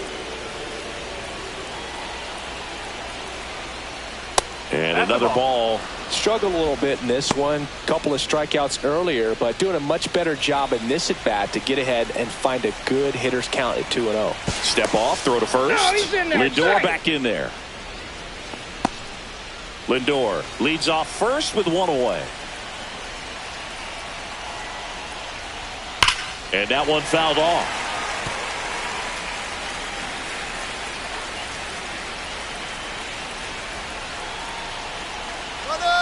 And another ball struggled a little bit in this one. Couple of strikeouts earlier, but doing a much better job in this at-bat to get ahead and find a good hitter's count at 2-0. Step off, throw to first. No, he's in there. Lindor back in there. Lindor leads off first with one away. And that one fouled off.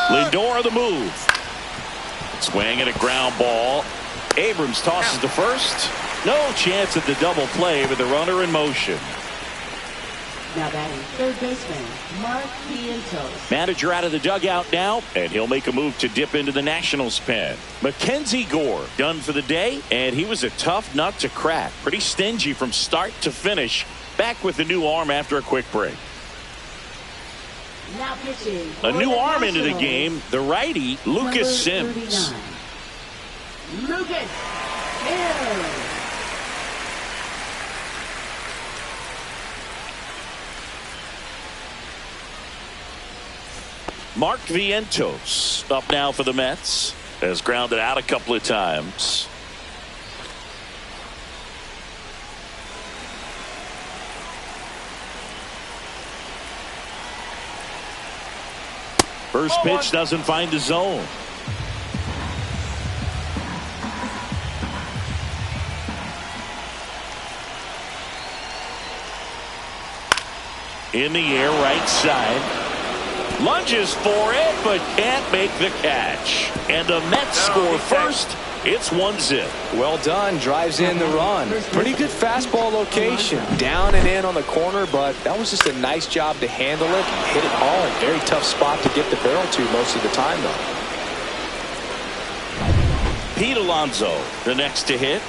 Lindor the move. Swing and a ground ball. Abrams tosses to first. No chance at the double play with the runner in motion. Now batting third baseman, Mark Vientos. Manager out of the dugout now, and he'll make a move to dip into the Nationals pen. Mackenzie Gore done for the day, and he was a tough nut to crack. Pretty stingy from start to finish. Back with the new arm after a quick break. Now pitching. A new arm into the game, the righty, Lucas Sims. 39. Lucas Sims. Mark Vientos up now for the Mets. Has grounded out a couple of times. First pitch doesn't find the zone. In the air, right side. Lunges for it, but can't make the catch. And the Mets score first. It's 1-0. Well done. Drives in the run. Pretty good fastball location. Down and in on the corner, but that was just a nice job to handle it. Hit it hard. Very tough spot to get the barrel to most of the time, though. Pete Alonso, the next to hit.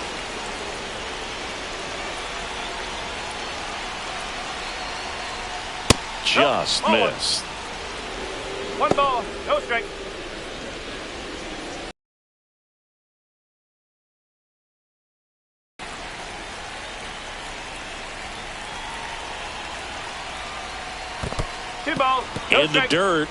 Just missed. One ball, no strike. Two balls, no In the strike. dirt.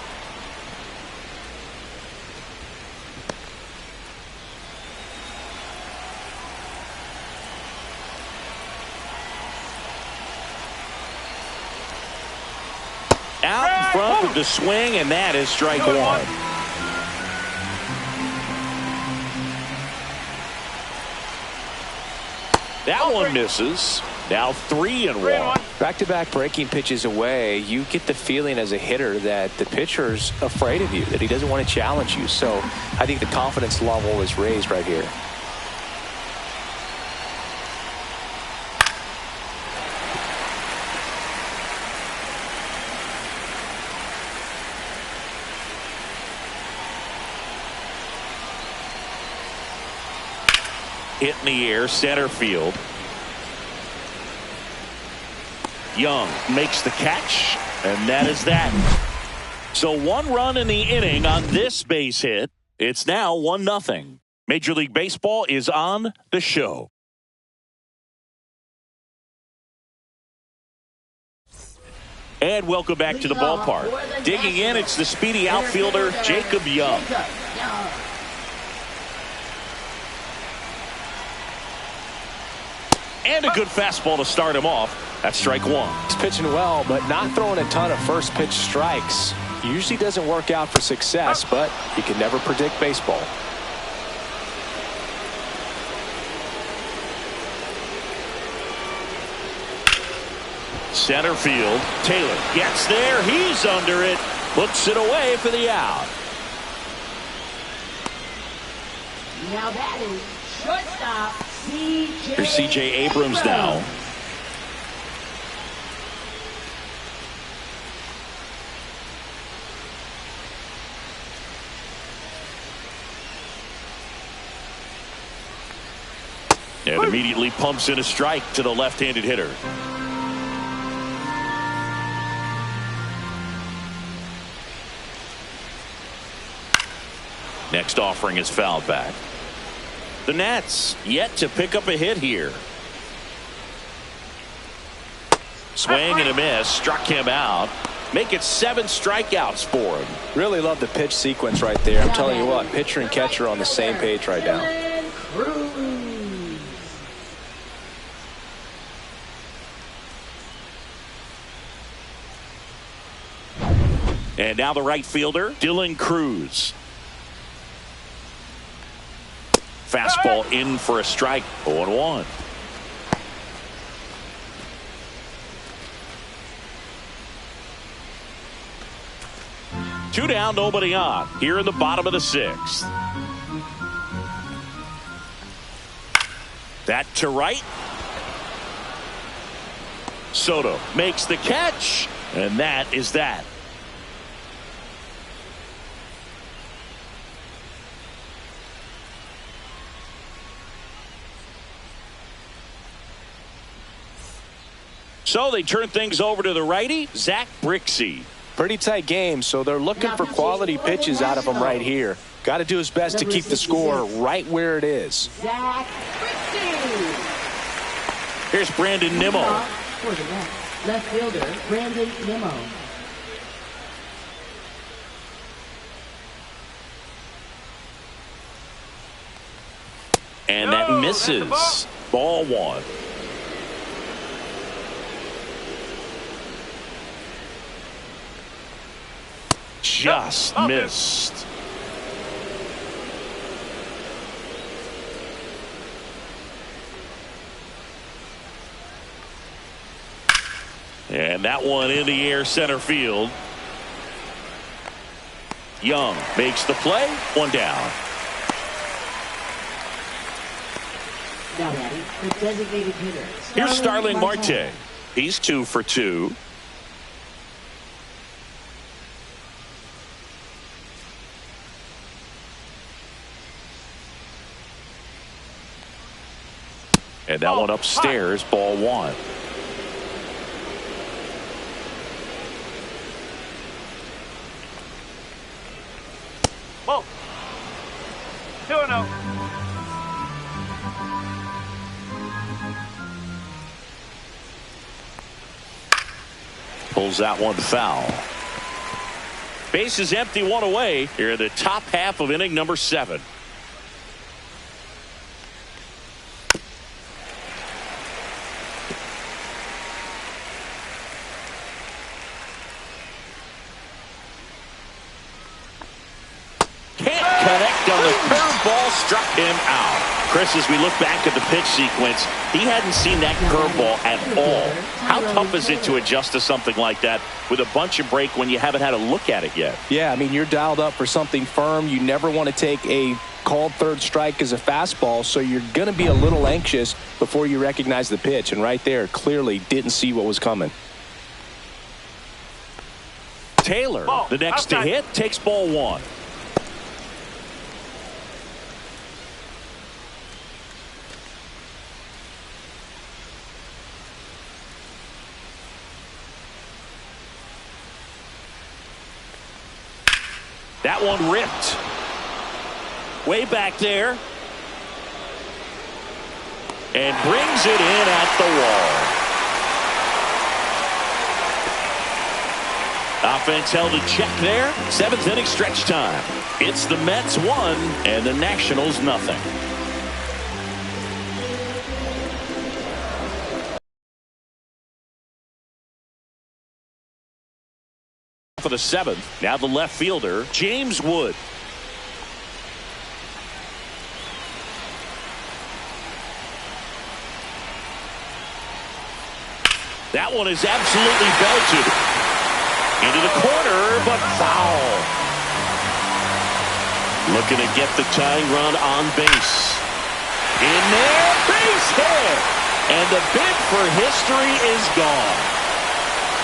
Out in front with the swing, and that is strike one. That one misses. Now 3-1. Back-to-back breaking pitches away, you get the feeling as a hitter that the pitcher's afraid of you, that he doesn't want to challenge you. So I think the confidence level is raised right here. Hit in the air, center field. Young makes the catch, and that is that. So 1 run in the inning on this base hit. It's now 1-0. Major League Baseball is on the show. And welcome back to the ballpark. Digging in, it's the speedy outfielder, Jacob Young. And a good fastball to start him off. That's strike one. He's pitching well, but not throwing a ton of first pitch strikes. Usually doesn't work out for success, but you can never predict baseball. Center field. Taylor gets there. He's under it. Looks it away for the out. Now that is shortstop C.J. Here's C.J. Abrams now. And immediately pumps in a strike to the left-handed hitter. Next offering is fouled back. The Nats yet to pick up a hit here. Swing and a miss. Struck him out. make it 7 strikeouts for him. Really love the pitch sequence right there. I'm telling you what, pitcher and catcher are on the same page right now. And now the right fielder, Dylan Cruz. Fastball in for a strike. 0-1. Two down, nobody on. Here in the bottom of the 6th. That to right. Soto makes the catch, and that is that. So they turn things over to the righty, Zach Brixey. Pretty tight game, so they're looking for quality pitches out of him right here. Got to do his best to keep the score right where it is. Zach Brixey. Here's Brandon Nimmo. For the left fielder, Brandon Nimmo. And that misses. Ball 1. Just missed. And that one in the air center field. Young makes the play. 1 down. Now batting, the designated hitter. Here's Starling Marte. He's 2 for 2. And that one upstairs, ball 1. Ball. 2-0. Pulls that one foul. Base is empty, 1 away here in the top half of inning number 7. Curveball struck him out. Chris, as we look back at the pitch sequence, he hadn't seen that curveball at all. How tough is it to adjust to something like that with a bunch of break when you haven't had a look at it yet? Yeah, I mean, you're dialed up for something firm. You never want to take a called third strike as a fastball, so you're going to be a little anxious before you recognize the pitch. And right there, clearly didn't see what was coming. Taylor, the next to hit, takes ball 1. That one ripped. Way back there. And brings it in at the wall. Offense held in check there. 7th inning stretch time. It's the Mets 1 and the Nationals nothing. For the 7th, now the left fielder, James Wood. That one is absolutely belted into the corner, but foul. Looking to get the tying run on base. In there, base hit, and the bid for history is gone.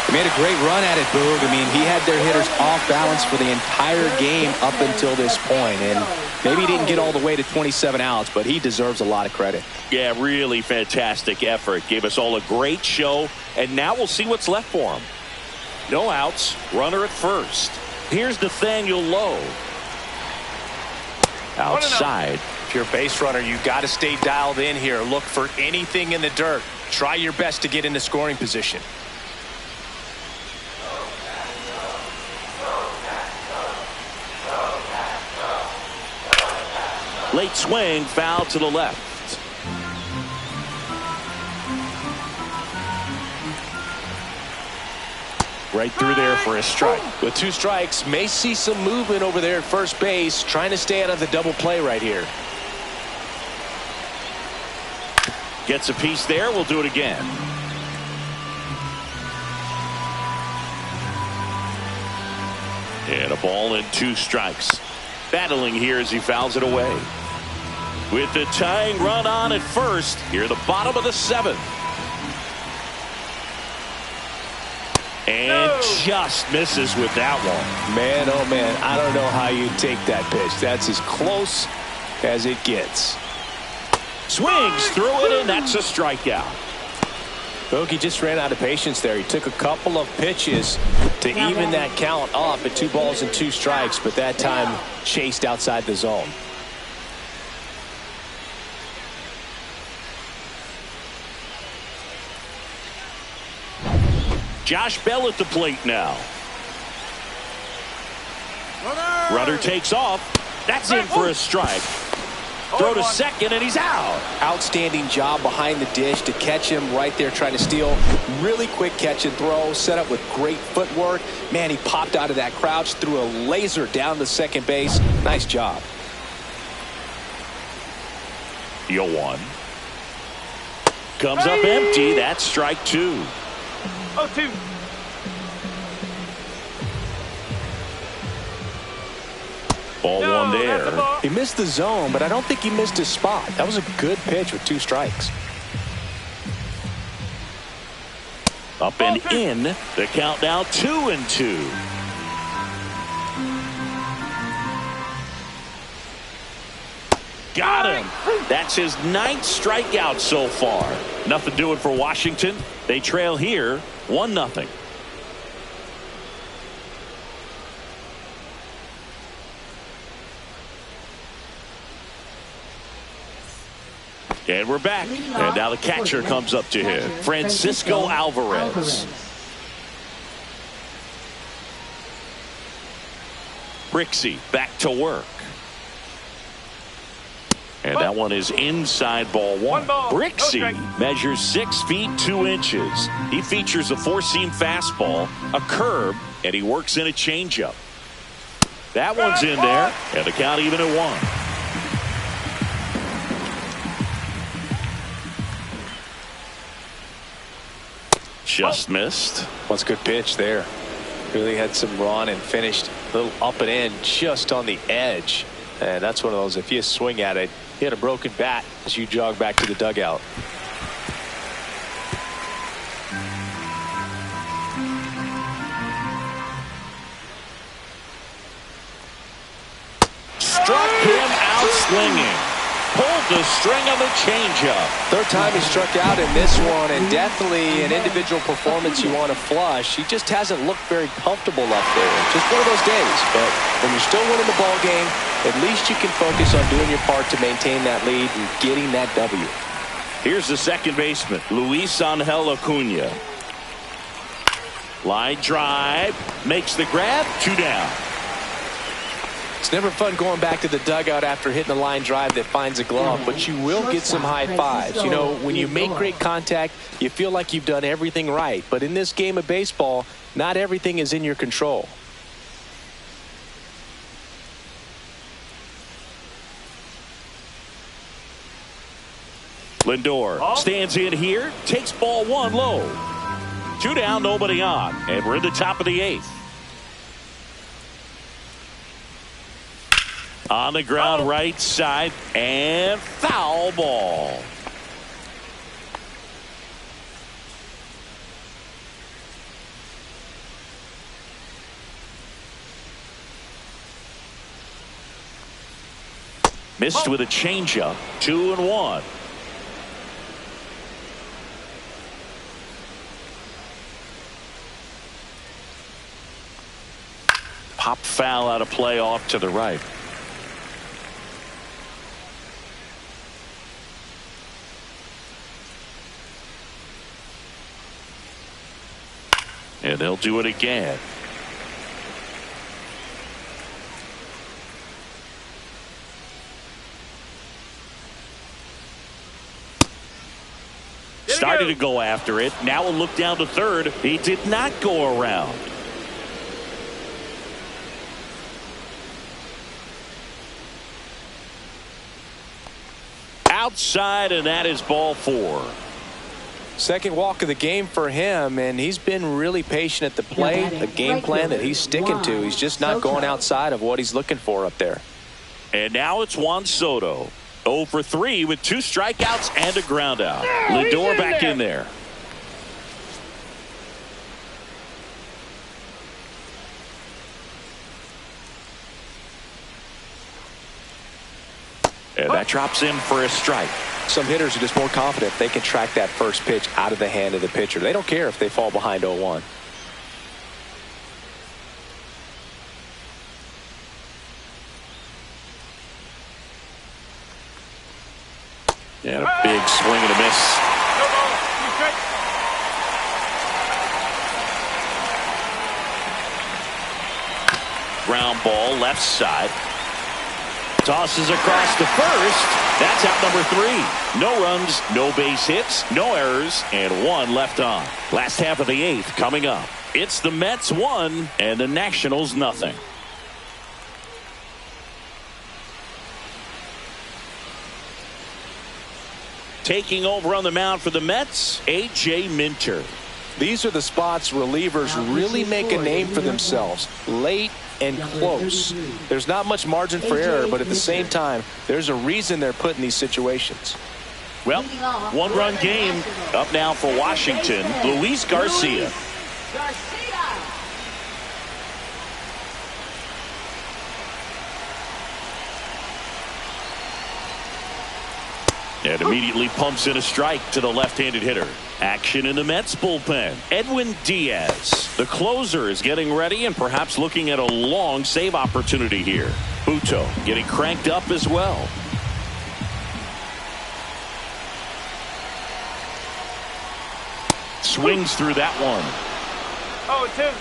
He made a great run at it, Boog. I mean, he had their hitters off balance for the entire game up until this point, and maybe he didn't get all the way to 27 outs, but he deserves a lot of credit. Yeah, really fantastic effort. Gave us all a great show, and now we'll see what's left for him. No outs, runner at first. Here's Nathaniel Lowe. Outside. If you're a base runner, you got to stay dialed in here. Look for anything in the dirt. Try your best to get into scoring position. Late swing, foul to the left. Right through there for a strike. With 2 strikes, may see some movement over there at first base, trying to stay out of the double play right here. Gets a piece there. We'll do it again. And a ball and 2 strikes. Battling here as he fouls it away. With the tying run on at first, here the bottom of the 7th. And just misses with that one. Man, oh man, I don't know how you take that pitch. That's as close as it gets. Swings through it, and that's a strikeout. Bogey just ran out of patience there. He took a couple of pitches to even that count up at 2 balls and 2 strikes, but that time chased outside the zone. Josh Bell at the plate now. Runner takes off. That's in for a strike. Throw to second, and he's out. Outstanding job behind the dish to catch him right there trying to steal. Really quick catch and throw, set up with great footwork. Man, he popped out of that crouch, threw a laser down to second base. Nice job. 0-1. Comes up empty. That's strike 2. 0-2. Ball 1 there. He missed the zone, but I don't think he missed his spot. That was a good pitch with 2 strikes. Up and in. The count now 2-2. Got him. That's his 9th strikeout so far. Nothing doing for Washington. They trail here 1-0. And we're back. And now the catcher comes up to him. Francisco Alvarez. Brixey back to work. And that one is inside ball 1. Brixey measures 6 feet 2 inches. He features a 4-seam fastball, a curve, and he works in a changeup. That one's in there, and the count even at 1. Just missed. That's a good pitch there. Really had some run and finished a little up and in just on the edge. And that's one of those, if you swing at it, you had a broken bat as you jog back to the dugout. Struck him out swinging. Pulled the string of a changeup. 3rd time he struck out in this one, and definitely an individual performance you want to flush. He just hasn't looked very comfortable up there. Just one of those days. But when you're still winning the ball game, at least you can focus on doing your part to maintain that lead and getting that W. Here's the second baseman, Luis Angel Acuna. Line drive, makes the grab, 2 down. It's never fun going back to the dugout after hitting a line drive that finds a glove, but you will get some high fives. You know, when you make great contact, you feel like you've done everything right. But in this game of baseball, not everything is in your control. Lindor stands in here, takes ball 1 low. 2 down, nobody on, and we're in the top of the 8th. On the ground, right side, and foul ball. Missed with a changeup, 2-1. Pop foul out of play off to the right. And they'll do it again. started to go after it. Now a look down to third. He did not go around. Outside, and that is ball 4. Second walk of the game for him, and he's been really patient at the plate. A game plan that he's sticking to. He's just not going outside of what he's looking for up there. And now it's Juan Soto. 0 for 3 with 2 strikeouts and a ground out. Lindor back in there. And that drops in for a strike. Some hitters are just more confident if they can track that first pitch out of the hand of the pitcher. They don't care if they fall behind 0-1. And a big swing and a miss. Ground ball left side. Tosses across to first. That's out number 3. No runs, no base hits, no errors, and 1 left on. Last half of the 8th coming up. It's the Mets 1 and the Nationals nothing. Taking over on the mound for the Mets, A.J. Minter. These are the spots relievers really make a name for themselves. Late and close. There's not much margin for error, but at the same time, there's a reason they're put in these situations. Well, 1-run game up now for Washington. Luis Garcia. And immediately pumps in a strike to the left-handed hitter. Action in the Mets bullpen. Edwin Diaz, the closer, is getting ready and perhaps looking at a long save opportunity here. Buto getting cranked up as well. Swings through that one. Oh, it's him.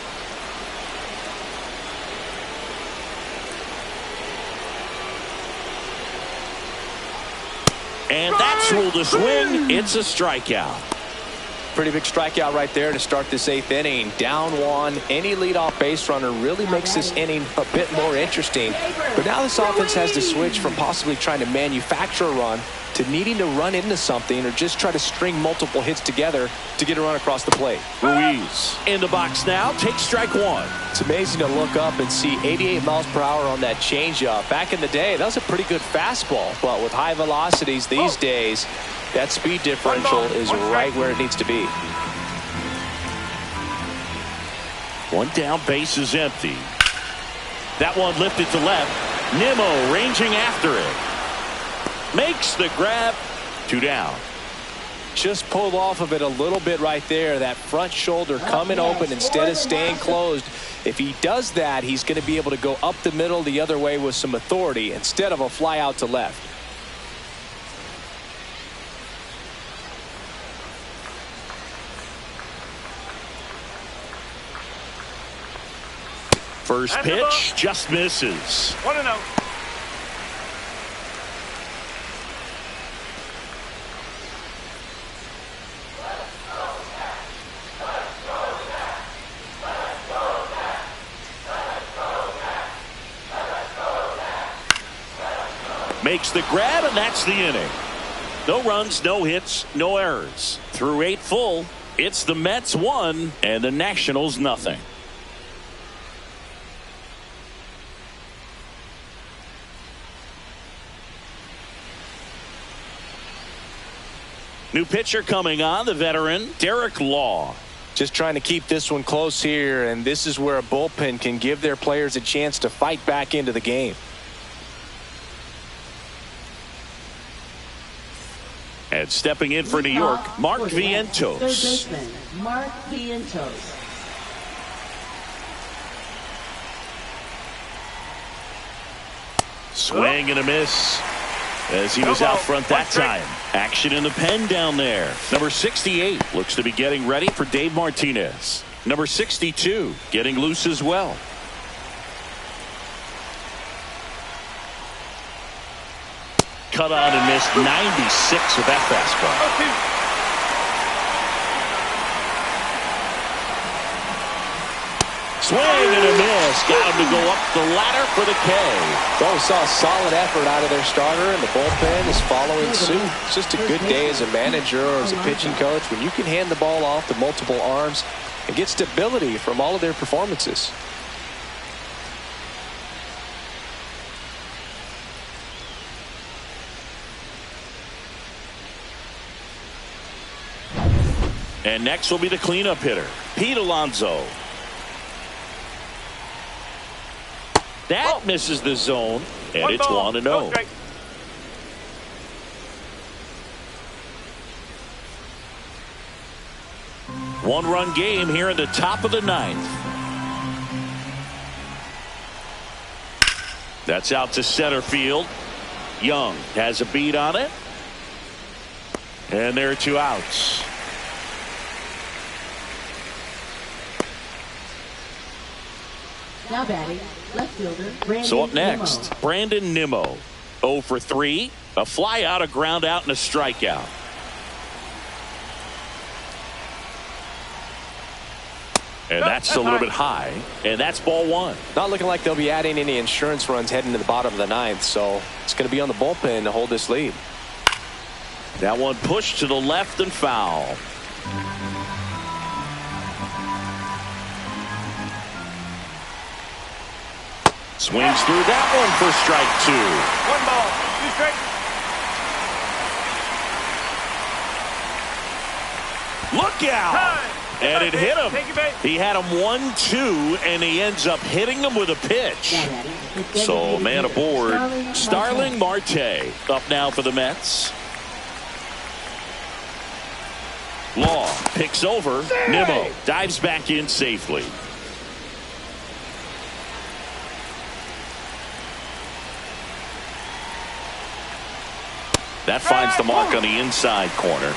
And that's ruled a swing. It's a strikeout. Pretty big strikeout right there to start this 8th inning. Down 1. Any leadoff base runner really makes this inning a bit more interesting. But now this offense has to switch from possibly trying to manufacture a run to needing to run into something or just try to string multiple hits together to get a run across the plate. Ruiz in the box now. Takes strike 1. It's amazing to look up and see 88 miles per hour on that changeup. Back in the day, that was a pretty good fastball. But with high velocities these days, that speed differential is right where it needs to be. 1 down, base is empty. That one lifted to left. Nimmo ranging after it. Makes the grab. 2 down. Just pulled off of it a little bit right there. That front shoulder coming open instead of staying closed. If he does that, he's going to be able to go up the middle the other way with some authority instead of a fly out to left. First pitch just misses. 1-0. Makes the grab, and that's the inning. No runs, no hits, no errors. Through 8 full, it's the Mets 1 and the Nationals nothing. New pitcher coming on, the veteran, Derek Law. Just trying to keep this one close here, and this is where a bullpen can give their players a chance to fight back into the game. And stepping in for New York, Mark Vientos. Third baseman, Mark Vientos. Swing and a miss as he was out front that time. Action in the pen down there. Number 68 looks to be getting ready for Dave Martinez. Number 62 getting loose as well. Cut on and missed 96 with that fastball. Swing and a miss. Got him to go up the ladder for the K. Well, we saw a solid effort out of their starter, and the bullpen is following suit. It's just a good day as a manager or as a pitching coach when you can hand the ball off to multiple arms and get stability from all of their performances. And next will be the cleanup hitter, Pete Alonso. That misses the zone, and it's 1-0. One-run game here in the top of the ninth. That's out to center field. Young has a beat on it. And there are 2 outs. Now batting, left fielder, Brandon So up next, Nimmo. Brandon Nimmo. 0 for 3. A fly out, a ground out, and a strikeout. And that's a little bit high. And that's ball 1. Not looking like they'll be adding any insurance runs heading to the bottom of the ninth, so it's going to be on the bullpen to hold this lead. That one pushed to the left and foul. Swings through that one for strike 2. 1 ball, 2 strikes. Look out! And it hit him. He had him 1-2, and he ends up hitting him with a pitch. So man aboard, Starling Marte up now for the Mets. Law picks over. Nimmo dives back in safely. That finds the mark on the inside corner.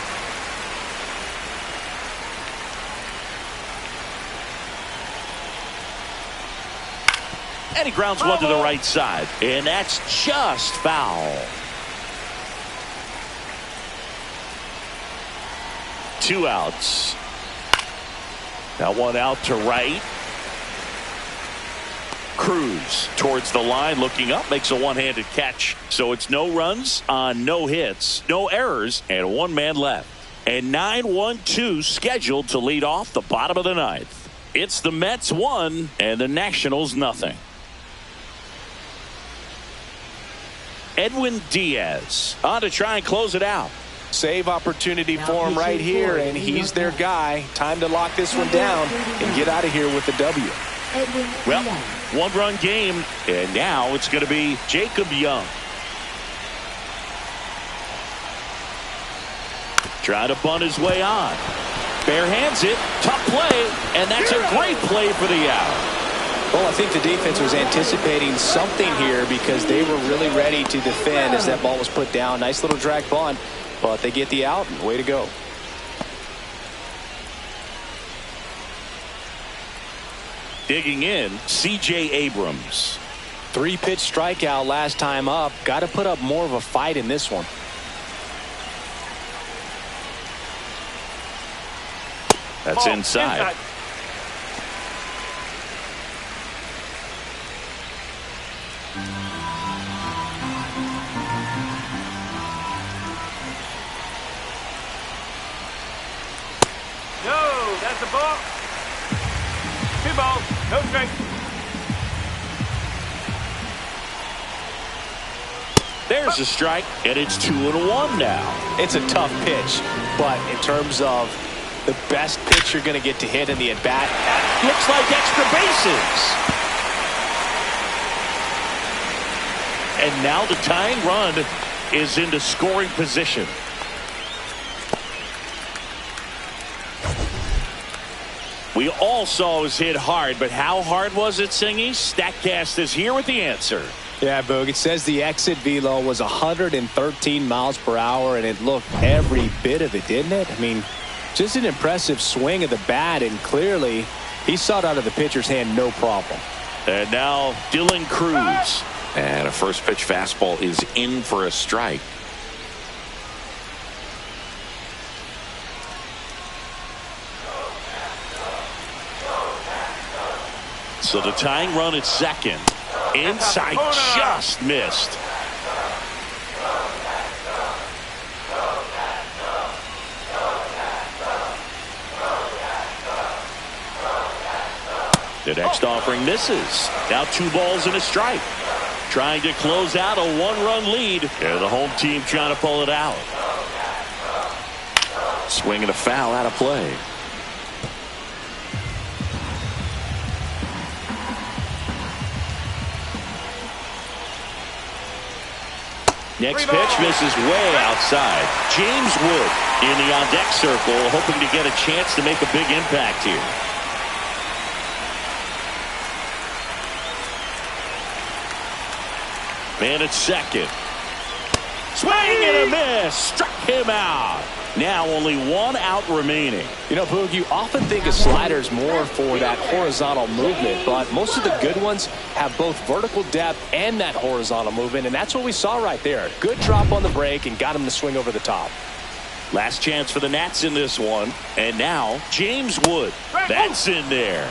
And he grounds one to the right side. And that's just foul. 2 outs. Now 1 out to right. Cruz towards the line, looking up, makes a one-handed catch. So it's no runs on no hits, no errors, and 1 man left. And 9-1-2 scheduled to lead off the bottom of the ninth. It's the Mets 1 and the Nationals nothing. Edwin Diaz on to try and close it out. Save opportunity for him right here, and he's their guy. Time to lock this one down and get out of here with the W. Well, 1-run game, and now it's going to be Jacob Young. Trying to bunt his way on. Bare hands it, tough play, and that's a great play for the out. Well, I think the defense was anticipating something here because they were really ready to defend as that ball was put down. Nice little drag bunt, but they get the out, and way to go. Digging in, C.J. Abrams. 3-pitch strikeout last time up. Got to put up more of a fight in this one. That's inside. No, that's a ball. 2 balls, no strikes. There's a strike, and it's 2-1 now. It's a tough pitch, but in terms of the best pitch you're going to get to hit in the at-bat, Looks like extra bases. And now the tying run is into scoring position. We all saw it was hit hard, but how hard was it, Singy? Statcast is here with the answer. Yeah, Boog, it says the exit velo was 113 miles per hour, and it looked every bit of it, didn't it? I mean, just an impressive swing of the bat, and clearly he saw it out of the pitcher's hand, no problem. And now Dylan Cruz. And a first pitch fastball is in for a strike. So the tying run at second. Inside, just missed. The next offering misses. Now 2 balls and a strike. Trying to close out a 1-run lead. Yeah, the home team trying to pull it out. Swing and a foul out of play. Next pitch misses way outside. James Wood in the on-deck circle, hoping to get a chance to make a big impact here. Man at second. Swing and a miss. Struck him out. Now only 1 out remaining. You know, Boog, you often think of sliders more for that horizontal movement, but most of the good ones have both vertical depth and that horizontal movement, and that's what we saw right there. Good drop on the break and got him to swing over the top. Last chance for the Nats in this one. And now James Wood. That's in there.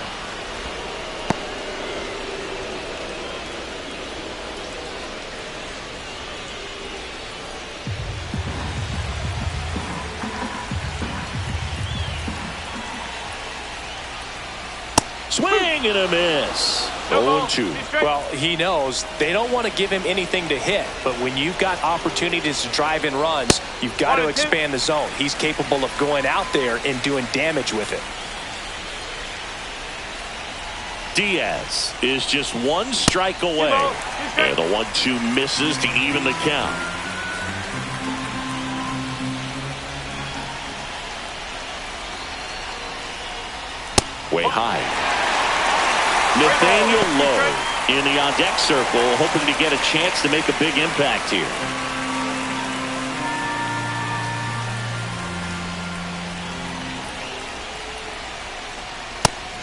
Swing and a miss. 0-2. Well, he knows they don't want to give him anything to hit, but when you've got opportunities to drive in runs, you've got to expand the zone. He's capable of going out there and doing damage with it. Diaz is just 1 strike away. And the 1-2 misses to even the count. Way high. Nathaniel Lowe in the on-deck circle, hoping to get a chance to make a big impact here.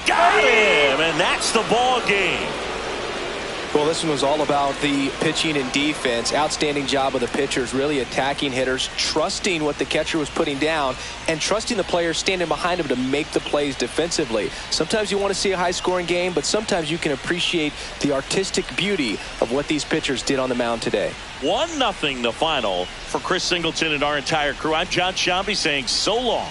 Got him, and that's the ball game. Well, this one was all about the pitching and defense. Outstanding job of the pitchers, really attacking hitters, trusting what the catcher was putting down, and trusting the players standing behind him to make the plays defensively. Sometimes you want to see a high-scoring game, but sometimes you can appreciate the artistic beauty of what these pitchers did on the mound today. 1-0 the final. For Chris Singleton and our entire crew, I'm John Shambi saying so long.